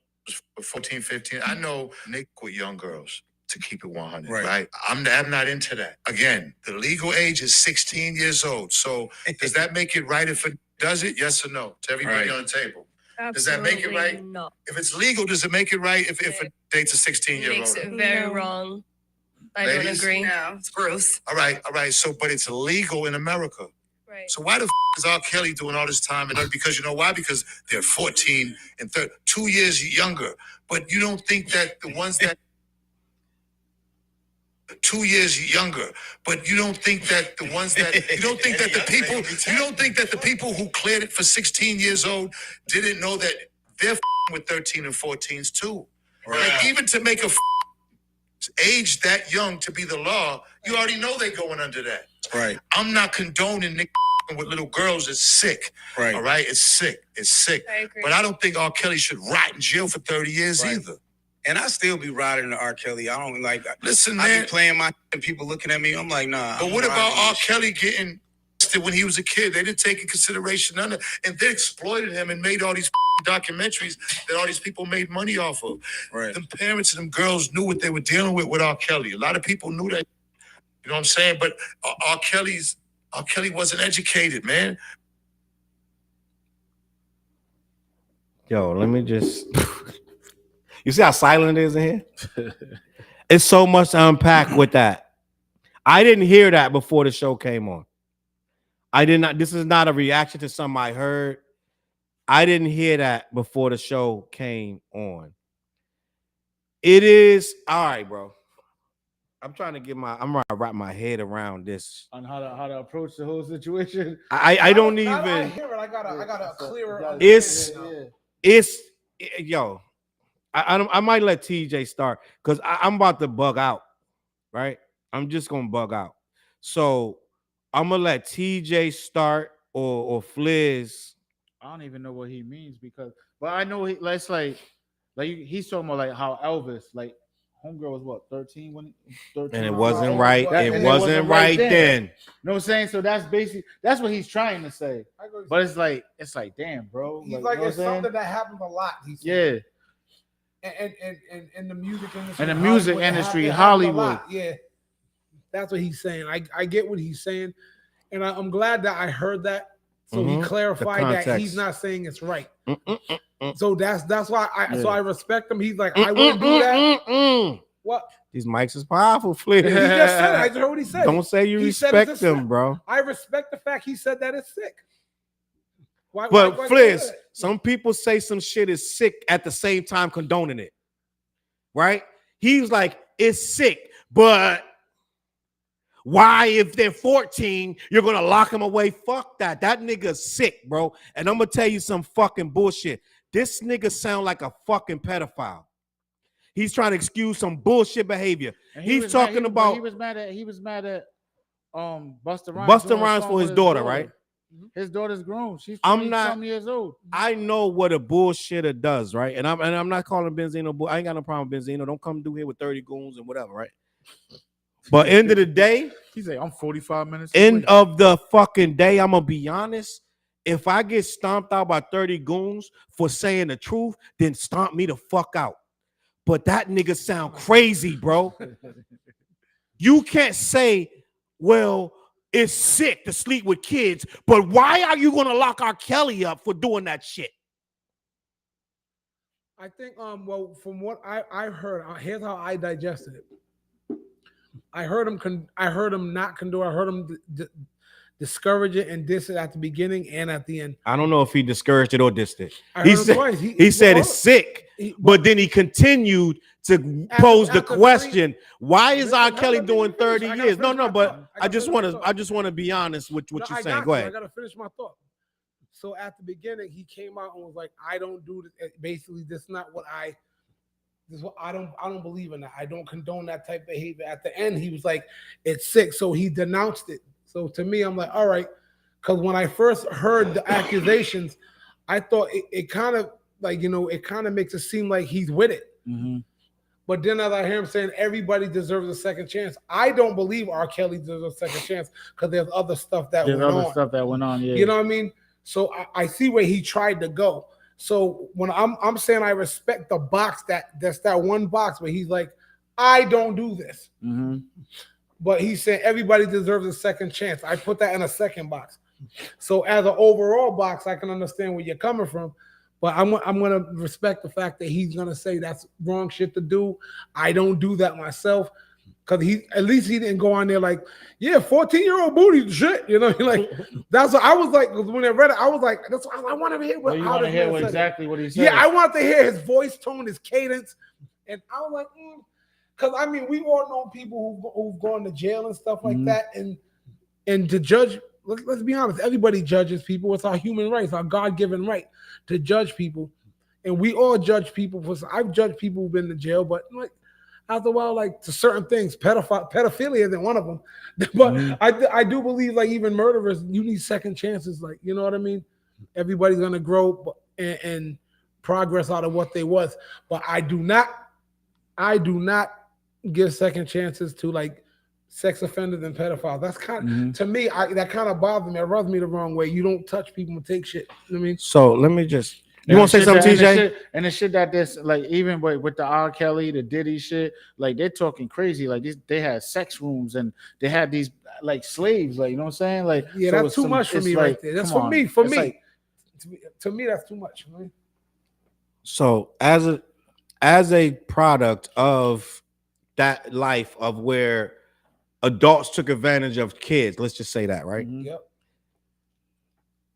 were 14, 15. I know Nick with young girls. To keep it 100, right? I'm not into that. Again, the legal age is 16 years old. So does that make it right if it does it? Yes or no? To everybody on the table. Absolutely does that make it right? No. If it's legal, does it make it right if it dates a 16-year-old? It makes it very wrong. I don't agree. No, it's gross. All right. So, but it's illegal in America. Right. So why the is R. Kelly doing all this time? And because you know why? Because they're 14 and 30, 2 years younger. But you don't think that the ones that 2 years younger, but you don't think that the ones that you don't think that the people who cleared it for 16 years old didn't know that they're with 13 and 14s too. Like even to make a age that young to be the law, you already know they're going under that. Right. I'm not condoning Nick with little girls. It's sick. Right. All right. It's sick. I agree. But I don't think R. Kelly should rot in jail for 30 years either. And I still be riding to R. Kelly. I don't like. Listen, I man. be playing my and people looking at me. I'm like, nah. But what about R. Kelly getting when he was a kid. They didn't take in consideration none of, and they exploited him and made all these documentaries that all these people made money off of. Right. Them parents and them girls knew what they were dealing with R. Kelly. A lot of people knew that. You know what I'm saying? But R. Kelly wasn't educated, man. Yo, let me just. You see how silent it is in here? It's so much to unpack with that. I didn't hear that before the show came on. I did not. This is not a reaction to something I heard. I didn't hear that before the show came on. It is all right, bro. I'm trying to wrap my head around this On how to approach the whole situation. I don't even. I hear it. I got a clearer. Yo. I might let TJ start because I'm about to bug out, right? I'm just gonna bug out. So I'm gonna let TJ start or Flizz. I don't even know what he means but I know it's like he's talking about like how Elvis, like homegirl was what 13 when 13, and it wasn't right. It wasn't right then. You know what I'm saying? So that's what he's trying to say. But it's like damn, bro. He's like it's something that happens a lot. Yeah. And in the music industry. In the music industry, Hollywood. Yeah. That's what he's saying. I get what he's saying. And I'm glad that I heard that. So he clarified that he's not saying it's right. So that's why I respect him. He's like, I wouldn't do that. What? These mics is powerful, Flizz. He just said it. I just heard what he said. Don't say you respect them, bro. I respect the fact he said that it's sick. Why Flizz, some people say some shit is sick at the same time condoning it. Right? He's like, it's sick, but why, if they're 14, you're gonna lock them away? Fuck that. That nigga's sick, bro. And I'm gonna tell you some fucking bullshit. This nigga sound like a fucking pedophile. He's trying to excuse some bullshit behavior. He's talking about he was mad at Busta Rhymes. Busta Rhymes for his daughter, right? His daughter's grown. She's 20 years old. I know what a bullshitter does, right? And I'm not calling Benzino bull. I ain't got no problem with Benzino. Don't come do here with 30 goons and whatever, right? But end of the day, he's like, I'm 45 minutes. End of the fucking day, I'm gonna be honest. If I get stomped out by 30 goons for saying the truth, then stomp me the fuck out. But that nigga sound crazy, bro. You can't say, well, it's sick to sleep with kids, but why are you gonna lock R. Kelly up for doing that shit? I think, well, from what I heard, here's how I digested it. I heard him not condone. I heard him discourage it and diss it at the beginning and at the end. I don't know if he discouraged it or dissed it. He said it's sick, but then he continued to pose the question: why is R. Kelly doing 30 years? But I just want to be honest with what you're saying. Go ahead. I gotta finish my thought. So at the beginning, he came out and was like, "I don't do this. Basically, this is not what I." This is what I don't believe in that. I don't condone that type of behavior. At the end, he was like, "It's sick," so he denounced it. So to me, I'm like, all right, because when I first heard the accusations, I thought it kind of like, it kind of makes it seem like he's with it. Mm-hmm. But then as I hear him saying everybody deserves a second chance, I don't believe R. Kelly deserves a second chance because there's other stuff that went on. Yeah. You know what I mean? So I see where he tried to go. So when I'm saying I respect the box that's that one box where he's like, I don't do this. Mm-hmm. But he said everybody deserves a second chance. I put that in a second box. So as an overall box, I can understand where you're coming from. But I'm going to respect the fact that he's going to say that's wrong shit to do. I don't do that myself. Because at least he didn't go on there like, yeah, 14-year-old booty shit. Like that's what I was like. Because when I read it, I was like, that's what I want to hear. Exactly what he said. Yeah, I want to hear his voice tone, his cadence. And I was like, because I mean, we all know people who've gone to jail and stuff like that, and to judge. Let's be honest, everybody judges people. It's our human rights, our God-given right to judge people, and we all judge people. I've judged people who've been to jail, but like after a while, like to certain things, pedophilia isn't one of them. But I do believe like even murderers, you need second chances. Like you know what I mean? Everybody's gonna grow and progress out of what they was, but I do not give second chances to like sex offenders and pedophiles. That's kind of to me. That kind of bothers me. It rubs me the wrong way. You don't touch people and take shit. You know what I mean? So let me just. You want to say something, TJ? And the shit that this, like, even with the R. Kelly, the Diddy shit, like, they're talking crazy. Like, they had sex rooms and they had these, like, slaves. Like, you know what I'm saying? Like, yeah, so that's too much for me right there. That's for me. For me, like, to me, that's too much. Right? So as a product of that life of where adults took advantage of kids, let's just say that, right? Yep.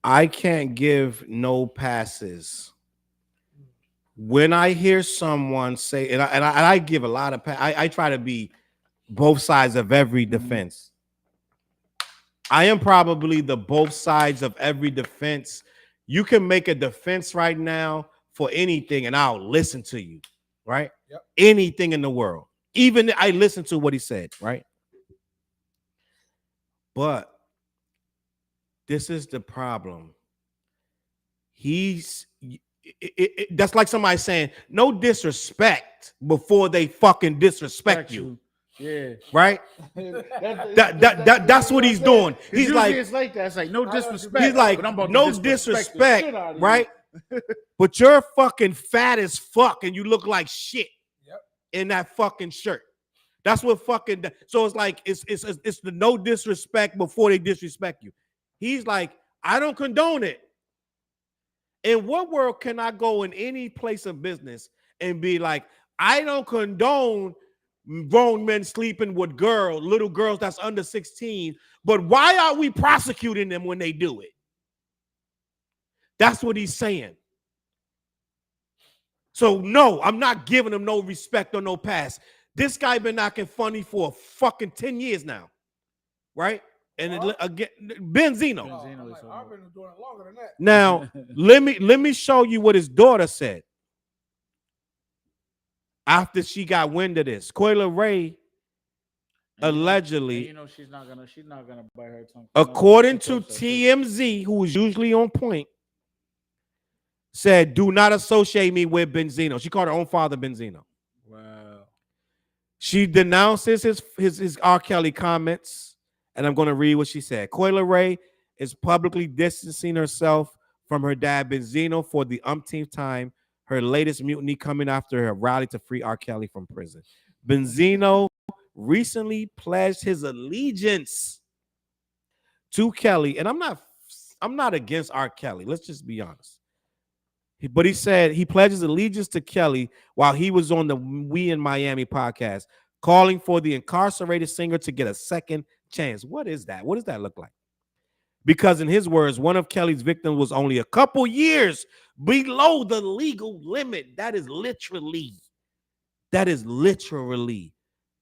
I can't give no passes when I hear someone say, and I give a lot of I try to be both sides of every defense. I am probably the both sides of every defense. You can make a defense right now for anything, and I'll listen to you, right? Yep. Anything in the world. Even I listened to what he said, right? But this is the problem. That's like somebody saying no disrespect before they fucking disrespect you. Yeah. Right? That's what he's doing. He's like, it's like that. It's like no disrespect. He's like, no disrespect, right? But you're fucking fat as fuck and you look like shit in that fucking shirt. That's what fucking. So it's like it's the no disrespect before they disrespect you. He's like, I don't condone it. In what world can I go in any place of business and be like, I don't condone grown men sleeping with little girls that's under 16, but why are we prosecuting them when they do it? That's what he's saying. So no, I'm not giving him no respect or no pass. This guy been acting funny for fucking 10 years now, right? And again, Benzino. I've been doing it longer than that. Now, let me show you what his daughter said after she got wind of this. Leray allegedly, she's not gonna bite her tongue. According to TMZ, who is usually on point, said, "Do not associate me with Benzino." She called her own father Benzino. Wow. She denounces his R. Kelly comments. And I'm going to read what she said. Leray is publicly distancing herself from her dad, Benzino, for the umpteenth time, her latest mutiny coming after her rally to free R. Kelly from prison. Benzino recently pledged his allegiance to Kelly. And I'm not against R. Kelly. Let's just be honest. But he said he pledges allegiance to Kelly while he was on the We in Miami podcast, calling for the incarcerated singer to get a second chance. What is that? What does that look like? Because in his words, one of Kelly's victims was only a couple years below the legal limit. That is literally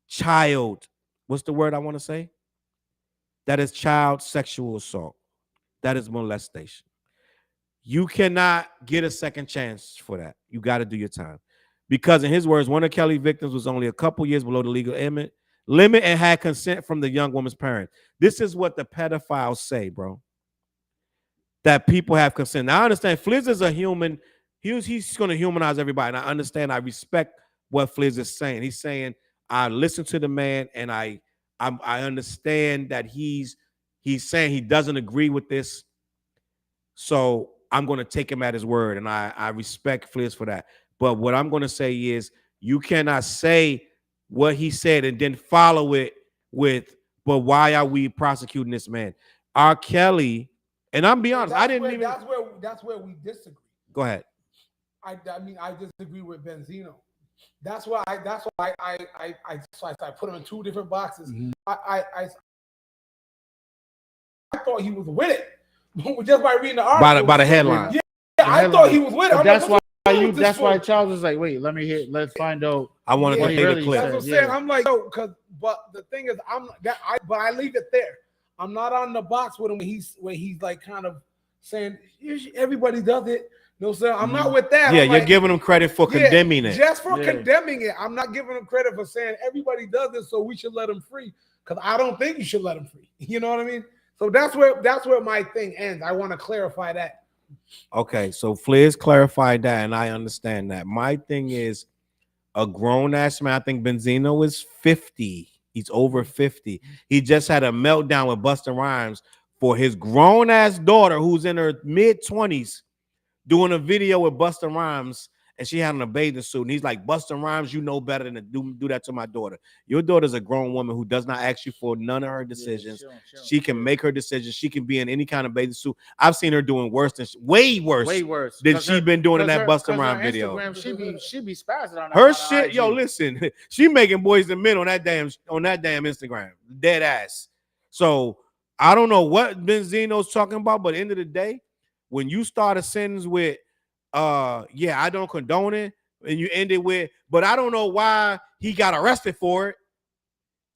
child. What's the word I want to say? That is child sexual assault. That is molestation. You cannot get a second chance for that. You got to do your time. Because in his words, one of Kelly's victims was only a couple years below the legal limit and had consent from the young woman's parents. This is what the pedophiles say, bro. That people have consent. Now, I understand Flizz is a human. He's going to humanize everybody. And I understand. I respect what Flizz is saying. He's saying, I listen to the man and I understand that he's saying he doesn't agree with this. So I'm going to take him at his word. And I respect Flizz for that. But what I'm going to say is you cannot say what he said and then follow it with, but why are we prosecuting this man? R. Kelly, and I'm be honest, that's where we disagree. Go ahead. I mean, I disagree with Benzino. That's why I put him in two different boxes. Mm-hmm. I thought he was with it just by reading the article. By the headline. Yeah, I thought he was with it. That's why Challz was like, wait, let's find out. I want to complete the clip. That's what I'm saying. I'm like, but the thing is, but I leave it there. I'm not on the box with him when he's like kind of saying everybody does it. No, sir, I'm not with that. Yeah, I'm you're like, giving him credit for condemning it. Just for condemning it. I'm not giving him credit for saying everybody does this, so we should let him free. Because I don't think you should let him free. You know what I mean? So that's where my thing ends. I want to clarify that. Okay, so Flizz clarified that, and I understand that. My thing is a grown-ass man. I think Benzino is 50. He's over 50. He just had a meltdown with Busta Rhymes for his grown-ass daughter who's in her mid-20s doing a video with Busta Rhymes, and she had on a bathing suit. And he's like, Busta Rhymes, you know better than to do that to my daughter. Your daughter's a grown woman who does not ask you for none of her decisions. She can make her decisions. She can be in any kind of bathing suit. I've seen her doing worse than way worse than she been doing in that Busta Rhymes video. She be spazzing on that her shit, yo, listen, she making boys and men on that damn Instagram, dead ass. So I don't know what Benzino's talking about, but at the end of the day, when you start a sentence with yeah, I don't condone it, and you end it with, but I don't know why he got arrested for it.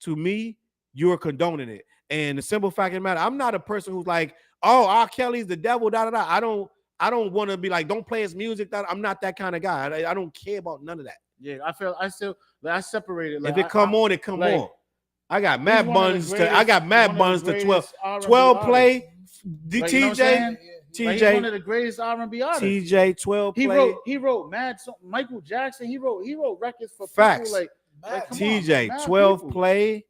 To me, you're condoning it. And the simple fact of the matter, I'm not a person who's like, oh, R. Kelly's the devil, da da da. I don't want to be like, don't play his music. I'm not that kind of guy. I don't care about none of that. Yeah, I separated. Like, if it come on, it come on. I got mad buns to 12 play. Like, TJ. TJ, like, he's one of the greatest R&B artists. TJ 12 play. He wrote mad song. Michael Jackson. He wrote records for facts. People like TJ on, 12 people. play.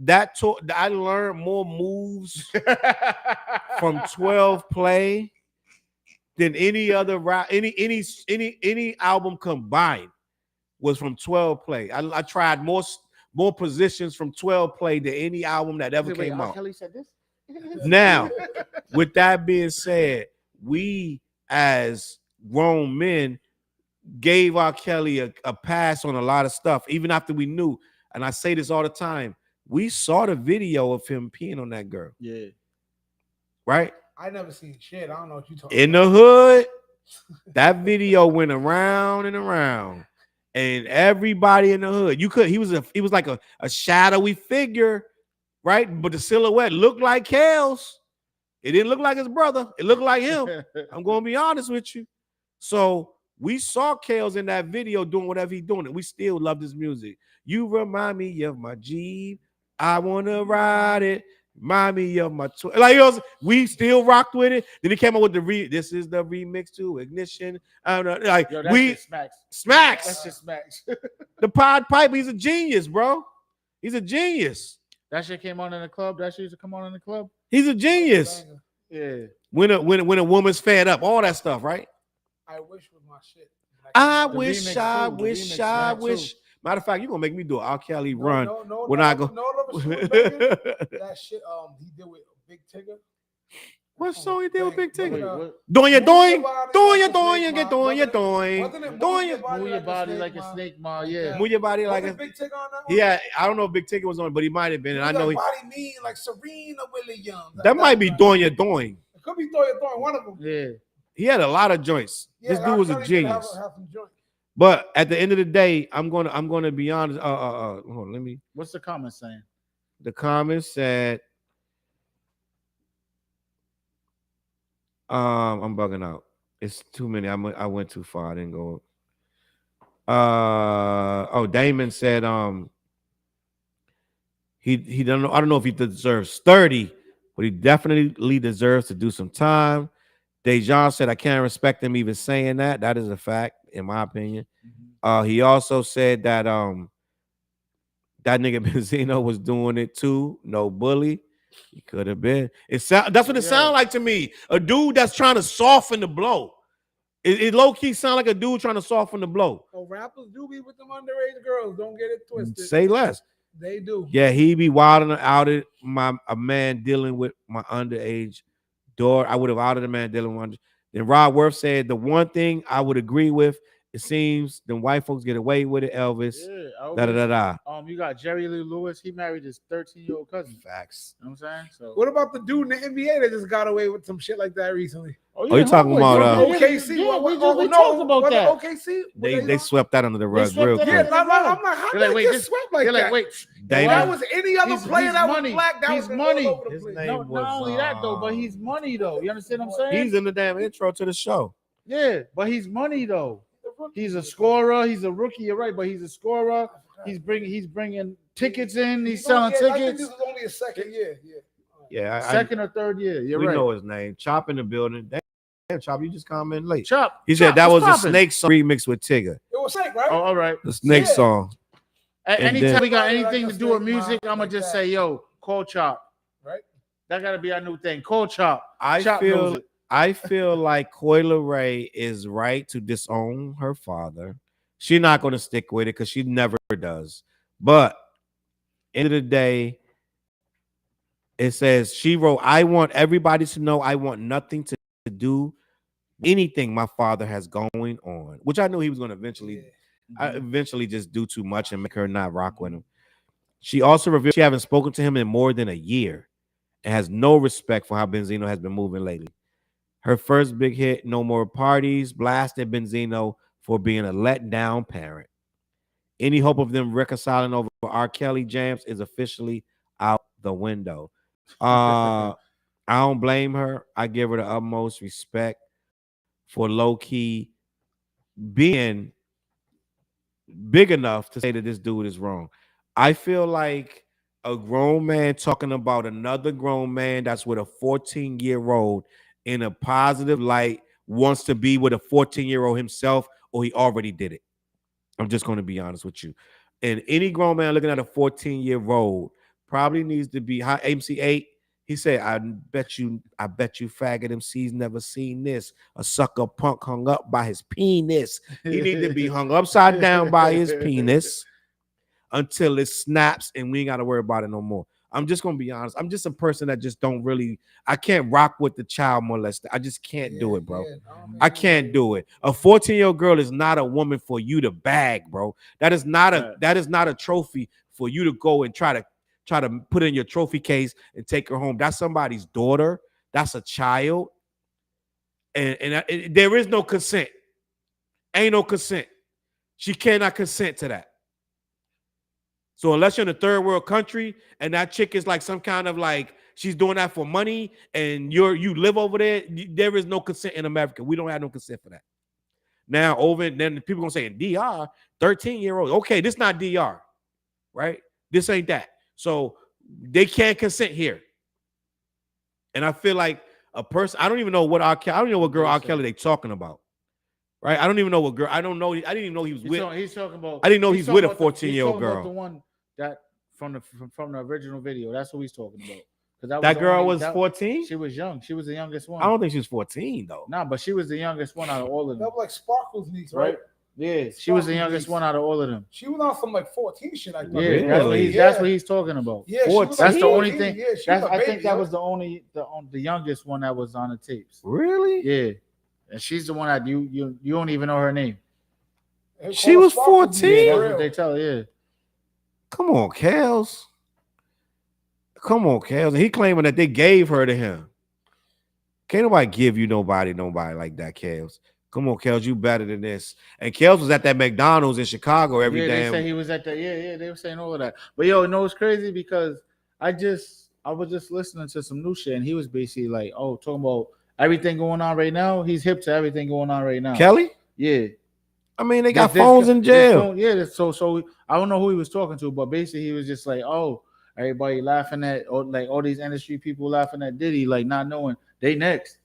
I learned more moves from 12 play than any other any album combined was from 12 play. I tried more positions from 12 play than any album that ever came out. Kelly said this. Now, with that being said, we as grown men gave R. Kelly a pass on a lot of stuff, even after we knew. And I say this all the time. We saw the video of him peeing on that girl. Yeah. Right? I never seen shit. I don't know what you talking in about. the hood. That video went around and around. And everybody in the hood, he was like a shadowy figure. Right, but the silhouette looked like Kale's. It didn't look like his brother. It looked like him. I'm gonna be honest with you. So we saw Kale's in that video doing whatever he's doing, and we still love his music. You remind me of my Jeep. I wanna ride it. Remind me of my we still rocked with it. Then he came up with this is the remix to Ignition. I don't know, like Yo, smacks. That's just smacks. The Pied Piper. He's a genius, bro. He's a genius. That shit came on in the club. That shit used to come on in the club. He's a genius. Yeah. When a woman's fed up, all that stuff, right? I wish with my shit. I wish. Matter of fact, you're gonna make me do an R. Kelly run. When I go. That shit he did with Big Tigger. What song he did with Big Tigger? Doing your Move your body like a snake, ma. Yeah. Move your body like a Big Tigger on that one? Yeah, I don't know if Big Tigger was on it, but he might have been. And I know body mean like Serena Williams. That might be doing your doing. It could be doing one of them. Yeah. He had a lot of joints. This dude was a genius. But at the end of the day, I'm gonna be honest. Hold on, let me. What's the comment saying? The comment said, I'm bugging out. It's too many. I went too far. I didn't go. Damon said, he don't know. I don't know if he deserves 30, but he definitely deserves to do some time. Dejan said, I can't respect him even saying that. That is a fact, in my opinion. He also said that that nigga Benzino was doing it too. No bully. He could have been. That's what it sounds like to me. A dude that's trying to soften the blow. It low key sound like a dude trying to soften the blow. Oh, rappers do be with them underage girls. Don't get it twisted. Say less. They do. Yeah, he be wilding out at a man dealing with my underage daughter. I would have outed a man dealing with. Then Rod Worth said the one thing I would agree with. It seems them white folks get away with it, Elvis. Yeah, you got Jerry Lee Lewis. He married his 13-year-old cousin. Facts. You know what I'm saying? So what about the dude in the NBA that just got away with some shit like that recently? Oh, you talking about OKC? Yeah, we talked about that. OKC? They swept that under the rug real quick. Yeah, I'm like, how did they get swept like that? Wait, that was any other player that was black. That was money. Not only that though, but he's money though. You understand what I'm saying? He's in the damn intro to the show. Yeah, but he's money though. He's a scorer. He's a rookie. You're right, but he's a scorer. He's bringing tickets in. He's selling tickets. I think this was only his second year. Yeah, second or third year. You're we right. know his name. Chop in the building. Damn, Chop, you just commented late. Chop. He said that was a Snake song remixed with Tigger. It was Snake, right? Oh, all right. The Snake song. Anytime we got Somebody anything like to do with us, music, like I'm gonna just that. say, yo, call Chop. Right? That gotta be our new thing. Call Chop. I Chop knows it. feel like Leray is right to disown her father. She's not going to stick with it because she never does. But end of the day, it says she wrote, "I want everybody to know I want nothing to do anything my father has going on," which I knew he was going to eventually just do too much and make her not rock with him. She also revealed she haven't spoken to him in more than a year and has no respect for how Benzino has been moving lately. Her first big hit, No More Parties, blasted Benzino for being a let-down parent. Any hope of them reconciling over R. Kelly jams is officially out the window. I don't blame her. I give her the utmost respect for low-key being big enough to say that this dude is wrong. I feel like a grown man talking about another grown man that's with a 14-year-old in a positive light wants to be with a 14-year-old himself, or he already did it. I'm just going to be honest with you. And any grown man looking at a 14-year-old probably needs to be high. MC8, he said, I bet you faggot MC's never seen this. A sucker punk hung up by his penis. He need to be hung upside down by his penis until it snaps and we ain't got to worry about it no more. I'm just going to be honest. I'm just a person that just don't really, I can't rock with the child molester. I just can't do it, bro. I can't do it. A 14-year-old girl is not a woman for you to bag, bro. That is not a trophy for you to go and try to put in your trophy case and take her home. That's somebody's daughter. That's a child. And there is no consent. Ain't no consent. She cannot consent to that. So unless you're in a third world country and that chick is like some kind of like she's doing that for money and you live over there, there is no consent in America. We don't have no consent for that. Now then people gonna say in DR, 13-year-old. Okay, this not DR, right? This ain't that. So they can't consent here. And I feel like a person, I don't even know what I don't even know what girl R. Kelly they talking about. Right? I don't even know what girl. I didn't even know he was with. He's talking about. I didn't know he's with a 14-year-old girl. About the one that from the original video. That's what he's talking about. That girl was 14. She was young. She was the youngest one. I don't think she was 14 though. Nah, but she was the youngest one out of all of them. That was like Sparkle's niece, right? Yeah, she was the youngest one out of all of them. She was on some like 14 shit. I thought. Yeah, that's what he's talking about. Yeah, 14. That's the only thing. Yeah, I think that was the youngest one that was on the tapes. Really? Yeah, and she's the one that you don't even know her name. She was 14. Yeah, that's what they tell her. Yeah. Come on, Challz. And he claiming that they gave her to him. Can't nobody give you nobody like that, Challz. Come on, Challz, you better than this. And Challz was at that McDonald's in Chicago every day. They say he was at that. Yeah, they were saying all of that. But yo, you know it's crazy because I was just listening to some new shit and he was basically like, oh, talking about everything going on right now. He's hip to everything going on right now. Kelly? Yeah. I mean, they got phones in jail. So I don't know who he was talking to, but basically he was just like, oh, everybody laughing at, or like all these industry people laughing at Diddy, like not knowing they next.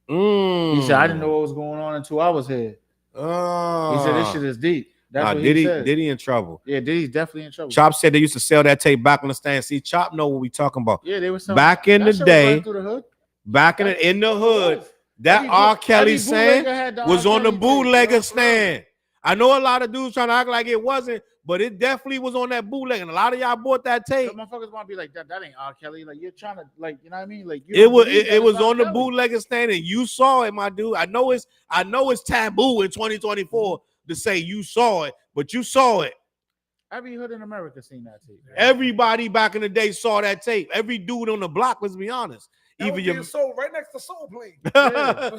He said, I didn't know what was going on until I was here. He said, this shit is deep. That's what he said. Diddy in trouble. Yeah, Diddy's definitely in trouble. Chop said they used to sell that tape back on the stand. See, Chop know what we talking about. Yeah, they were selling. Back in the day, back in the hood, that R. Kelly stand was on the bootlegger stand. I know a lot of dudes trying to act like it wasn't, but it definitely was on that bootleg, and a lot of y'all bought that tape. Some motherfuckers want to be like that. That ain't R. Kelly. Like you're trying to, like, you know what I mean? Like it was on the bootlegger stand, and you saw it, my dude. I know it's taboo in 2024 to say you saw it, but you saw it. Every hood in America seen that tape. Everybody back in the day saw that tape. Every dude on the block, let's be honest. Even your soul right next to Soul Plane.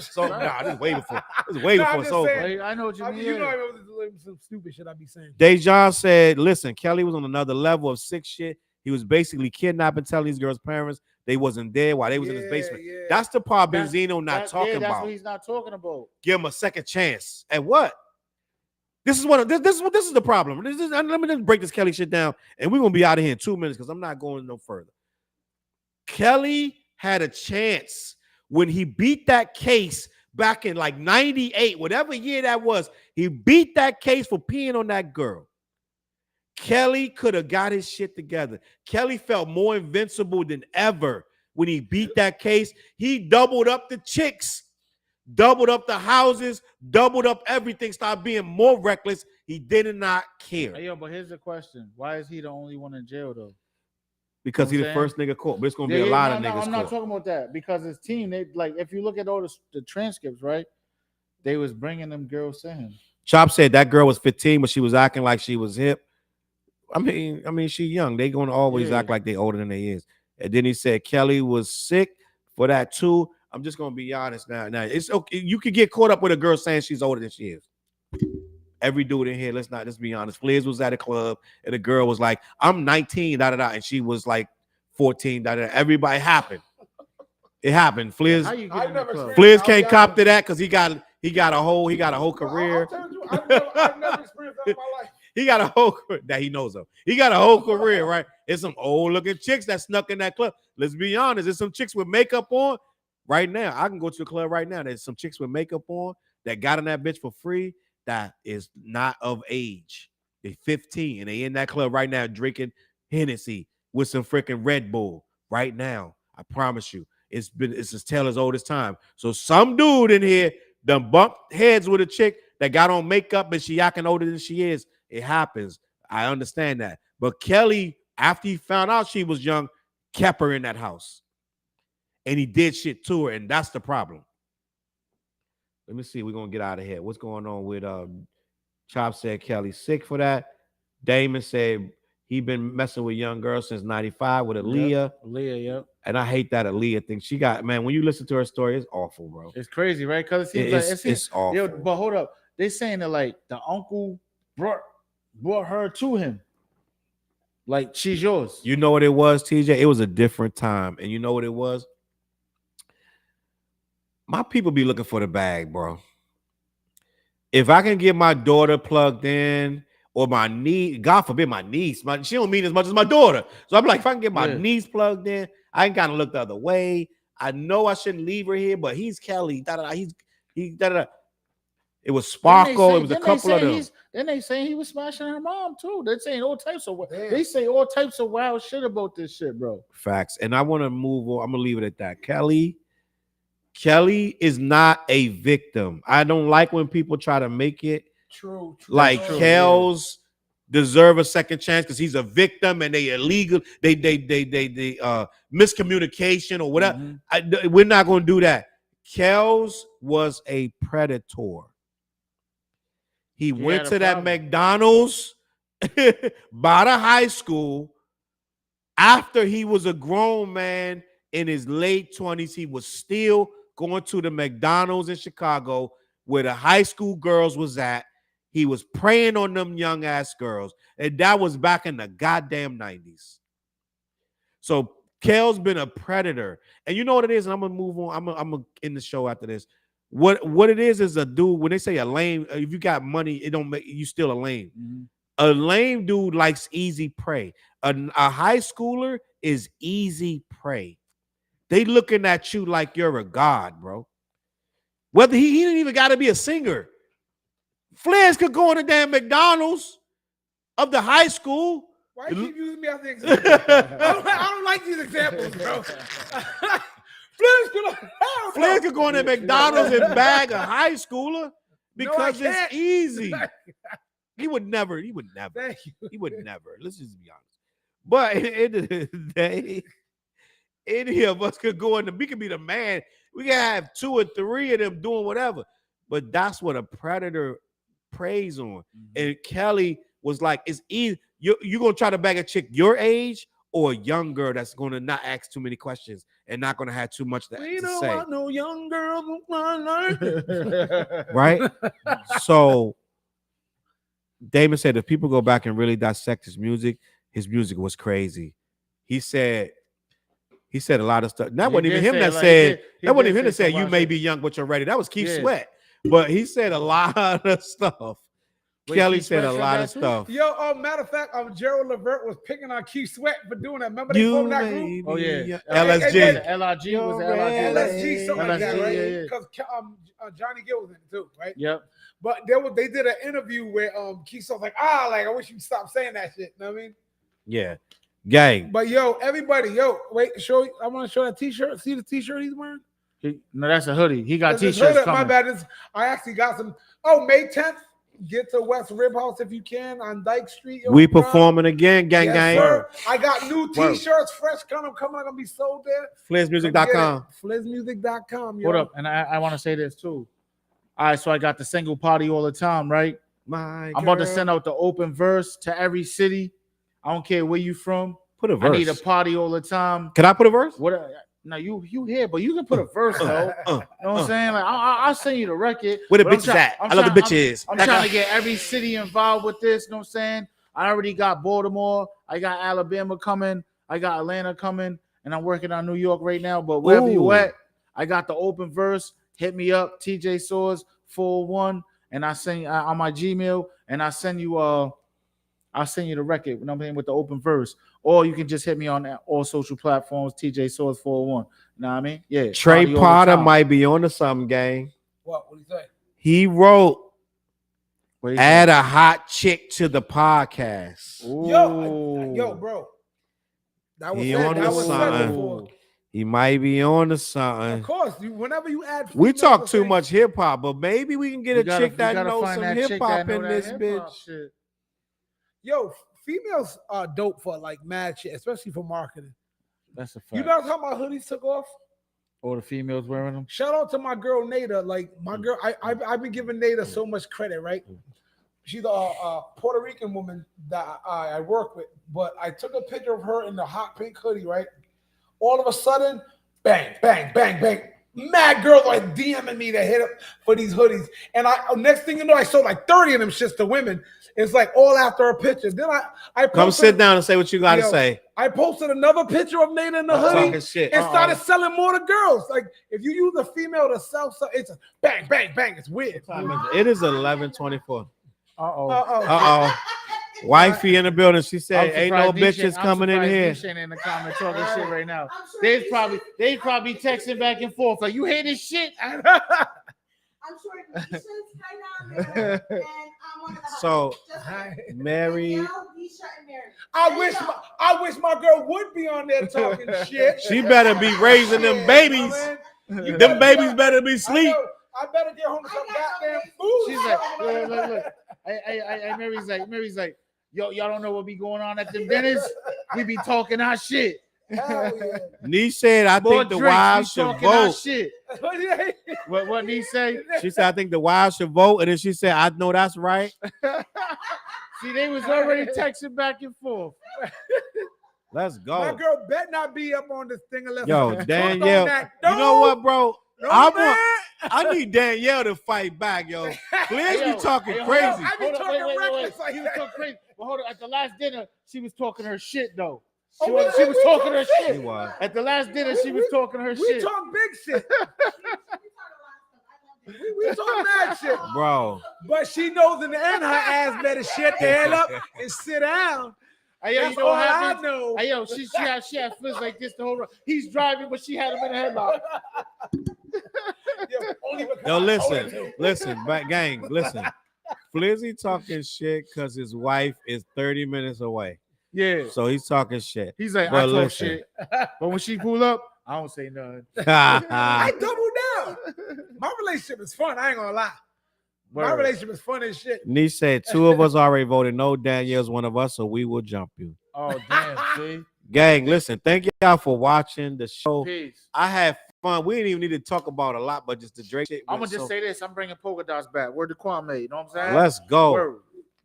So nah, this way before Soul Plane. I know what you mean. You know, I was some stupid shit I be saying. Dejan said, "Listen, Kelly was on another level of sick shit. He was basically kidnapping, telling these girls' parents they wasn't there while they was in his basement. Yeah. That's the part Benzino not talking about. That's what he's not talking about. Give him a second chance. At what? This is the problem. Let me just break this Kelly shit down, and we're gonna be out of here in 2 minutes because I'm not going no further. Kelly had a chance when he beat that case back in like 98, whatever year that was. He beat that case for peeing on that girl. Kelly could have got his shit together. Kelly felt more invincible than ever when he beat that case. He doubled up the chicks, doubled up the houses, doubled up everything, started being more reckless. He did not care. Hey, yo, but here's the question. Why is he the only one in jail, though? Because he's the first nigga caught. But it's going to be a lot of niggas I'm not caught. talking about that. Because his team, they like, if you look at all the transcripts, right? They was bringing them girls to him. Chop said that girl was 15, but she was acting like she was hip. I mean, she young. They going to always act like they older than they is. And then he said Kelly was sick for that too. I'm just gonna be honest now. Now it's okay. You could get caught up with a girl saying she's older than she is. Every dude in here, let's be honest. Flizz was at a club and the girl was like, "I'm 19," and she was like 14. Everybody happened. It happened. Flizz can't cop to that because he got a whole career. I've never experienced that in my life. He got a whole that he knows of. He got a whole career, right? It's some old looking chicks that snuck in that club. Let's be honest. There's some chicks with makeup on right now. I can go to the club right now. There's some chicks with makeup on that got in that bitch for free that is not of age. They 15 and they in that club right now drinking Hennessy with some freaking Red Bull right now. I promise you. It's as tale as old as time. So some dude in here done bumped heads with a chick that got on makeup and she acting older than she is. It happens. I understand that. But Kelly, after he found out she was young, kept her in that house. And he did shit to her, and that's the problem. Let me see. We're going to get out of here. What's going on with Chop said Kelly's sick for that. Damon said he been messing with young girls since 95 with Aaliyah. Aaliyah, yep. And I hate that Aaliyah thing. She got, man, when you listen to her story, it's awful, bro. It's crazy, right? Because it's awful. Yo, but hold up. They saying that, like, the uncle brought her to him. Like, she's yours. You know what it was, TJ? It was a different time. And you know what it was? My people be looking for the bag, bro. If I can get my daughter plugged in or my niece, God forbid my niece, she don't mean as much as my daughter. So I'm like, if I can get my niece plugged in, I ain't gotta look the other way. I know I shouldn't leave her here, but he's Kelly. It was Sparkle. It was a couple of them. Then they saying he was smashing her mom too. They're saying all types of they say all types of wild shit about this shit, bro. Facts. And I want to move on. I'm gonna leave it at that. Kelly is not a victim. I don't like when people try to make it true like Challz deserve a second chance because he's a victim and they illegal. They miscommunication or whatever. We're not gonna do that. Challz was a predator. He went to that McDonald's by the high school after he was a grown man in his late 20s. He was still going to the McDonald's in Chicago where the high school girls was at. He was preying on them young ass girls. And that was back in the goddamn 90s. So Kel's been a predator. And you know what it is? And I'm going to move on. I'm going to end the show after this. What it is a dude, when they say a lame, if you got money, it don't make you still a lame. Mm-hmm. A lame dude likes easy prey. A high schooler is easy prey. They looking at you like you're a god, bro. Whether he didn't even got to be a singer. Flizz could go in the damn McDonald's of the high school. Why you keep using me as the example? I don't like these examples, bro. Flizz could go in the McDonald's and bag a high schooler because it's easy. He would never. He would never. Let's just be honest. But at the end of the day, any of us could go in we could be the man. We can have 2 or 3 of them doing whatever. But that's what a predator preys on. Mm-hmm. And Kelly was like, it's easy. You're going to try to bag a chick your age or a young girl that's going to not ask too many questions and not going to have too much to say. Want no young girl. Right? So Damon said if people go back and really dissect his music was crazy. He said a lot of stuff. That wasn't even him that said you may be young, but you're ready. That was Keith Sweat. But he said a lot of stuff Wait, Kelly Keith said Sweat a said lot that of too? stuff. Yo, matter of fact, Gerald Levert was picking on Keith Sweat for doing that. Remember they formed that group? Oh yeah, LSG. LRG was the You're LRG. LSG, something like that, LSG, right? yeah, yeah. Because Johnny Gill was in it too, right? Yep. But they did an interview where Keith was like, I wish you'd stop saying that shit. You know what I mean? Yeah. Gang. But yo, everybody, wait, I want to show that t-shirt. See the t-shirt he's wearing? No, that's a hoodie. He got This t-shirts hoodie, coming. my bad. I actually got some. Oh, May 10th. Get to West Rib House if you can on Dyke Street. We performing again, gang, Yes, gang. sir. I got new t-shirts, fresh coming. Gonna be sold there. FlizzMusic.com. FlizzMusic.com. Hold up, and I want to say this too. All right, so I got the single party all the time, right? I'm about to send out the open verse to every city. I don't care where you from. Put a verse. I need a party all the time. Can I put a verse? What? No, you here, but you can put a verse though. You know what I'm saying? Like I'll send you the record. Where the but I'm bitches try- at? I'm I love the trying- bitches. I'm trying to get every city involved with this. You know what I'm saying? I already got Baltimore. I got Alabama coming. I got Atlanta coming, and I'm working on New York right now. But wherever you at, I got the open verse. Hit me up, TJ Swords 401, and I send you on my Gmail, and I send you I'll send you the record. You know what I'm saying, with the open verse, or you can just hit me on all social platforms. TJ Swords 401. You know what I mean? Yeah. Trey party all the Potter time. might be on to something, gang. What do you say? He wrote, What do you add say? a hot chick to the podcast. Yo, bro. That was He said. on That to was said something. before. He might be on to Of something. course, whenever you add, We females talk to too things- much hip hop, but maybe we can get We a gotta- chick that we gotta knows find some that hip chick hop that know in that this hip-hop bitch. shit. Yo, females are dope for like mad shit, especially for marketing. That's a fact. You know how my hoodies took off? All the females wearing them. Shout out to my girl Nada. Like my girl, I've been giving Nada so much credit, right? She's a Puerto Rican woman that I work with, but I took a picture of her in the hot pink hoodie, right? All of a sudden, bang, bang, bang, bang. Mad girls like DMing me to hit up for these hoodies. And next thing you know, I sold like 30 of them shits to women. It's like all after a picture. Then I Come posted, sit down and say what you got to Yo, say. I posted another picture of Nada in the I'm hoodie talking shit. and started selling more to girls. Like if you use a female to sell something, it's a bang, bang, bang. It's weird. It is 11:24. Uh-oh. Wifey in the building. She said, I'm "Ain't no surprised bitches I'm coming in surprised here." Nisha ain't in the comment talking shit right now. sure They probably texting back and forth like, "You hear this shit?" I'm sure Nisha's kind of there, and I'm one of the So, just like Mary, Danielle, Nisha, and Mary. I wish my girl would be on there talking shit. she better be raising them babies. You Them better babies better be I asleep. know. I better get home with some goddamn food. She's like, look. I Mary's like, yo, y'all don't know what be going on at the dinners. We be talking our shit. Hell yeah. Nee said, "I More think the drinks, wives we should talking our vote." shit. What Nee say? She said, "I think the wives should vote," and then she said, "I know that's right." See, they was already texting back and forth. Let's go. My girl bet not be up on this thing unless Yo, I Danielle, you know what, bro? I need Danielle to fight back, yo. Please be talking crazy. I be talking reckless like She was that. talking crazy. But hold on, at the last dinner, she was talking her shit though. Oh, She was we talking her talk shit. She was. At the last dinner, she was talking her We shit. talk big shit. We talk mad shit. Bro. But she knows in the end her ass better shut the hell up and sit down. Hey, yo, That's you know all what I happened? know. Hey, yo, she had Flizz like this the whole run. He's driving, but she had him in a headlock. Yo, listen, back gang, listen. Flizzy talking shit because his wife is 30 minutes away. Yeah. So he's talking shit. He's like, But I talk listen. shit. But when she pull up, I don't say nothing. I double down. My relationship is fun. I ain't gonna lie. My Word. relationship is fun as shit. Nee said 2 of us already voted no. Danielle's one of us, so we will jump you. Oh, damn, see? Gang, listen, thank y'all for watching the show. Peace. I had fun. We didn't even need to talk about a lot, but just the Drake shit. I'm going to just say this. I'm bringing polka dots back. Word to Kwame. You know what I'm saying? Let's go. Word.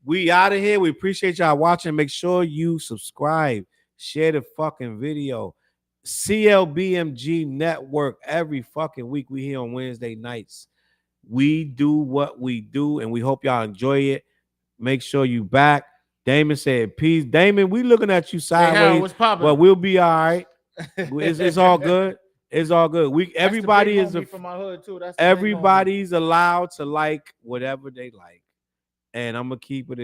We out of here. We appreciate y'all watching. Make sure you subscribe, share the fucking video. CLBMG Network every fucking week. We here on Wednesday nights. We do what we do, and we hope y'all enjoy it. Make sure you back. Damon said, "Peace." Damon, we looking at you Hey, Harold, sideways, what's poppin'? but we'll be all right. It's all good. It's all good. Everybody is from my hood too. That's everybody's allowed to like whatever they like. and I'm gonna keep it.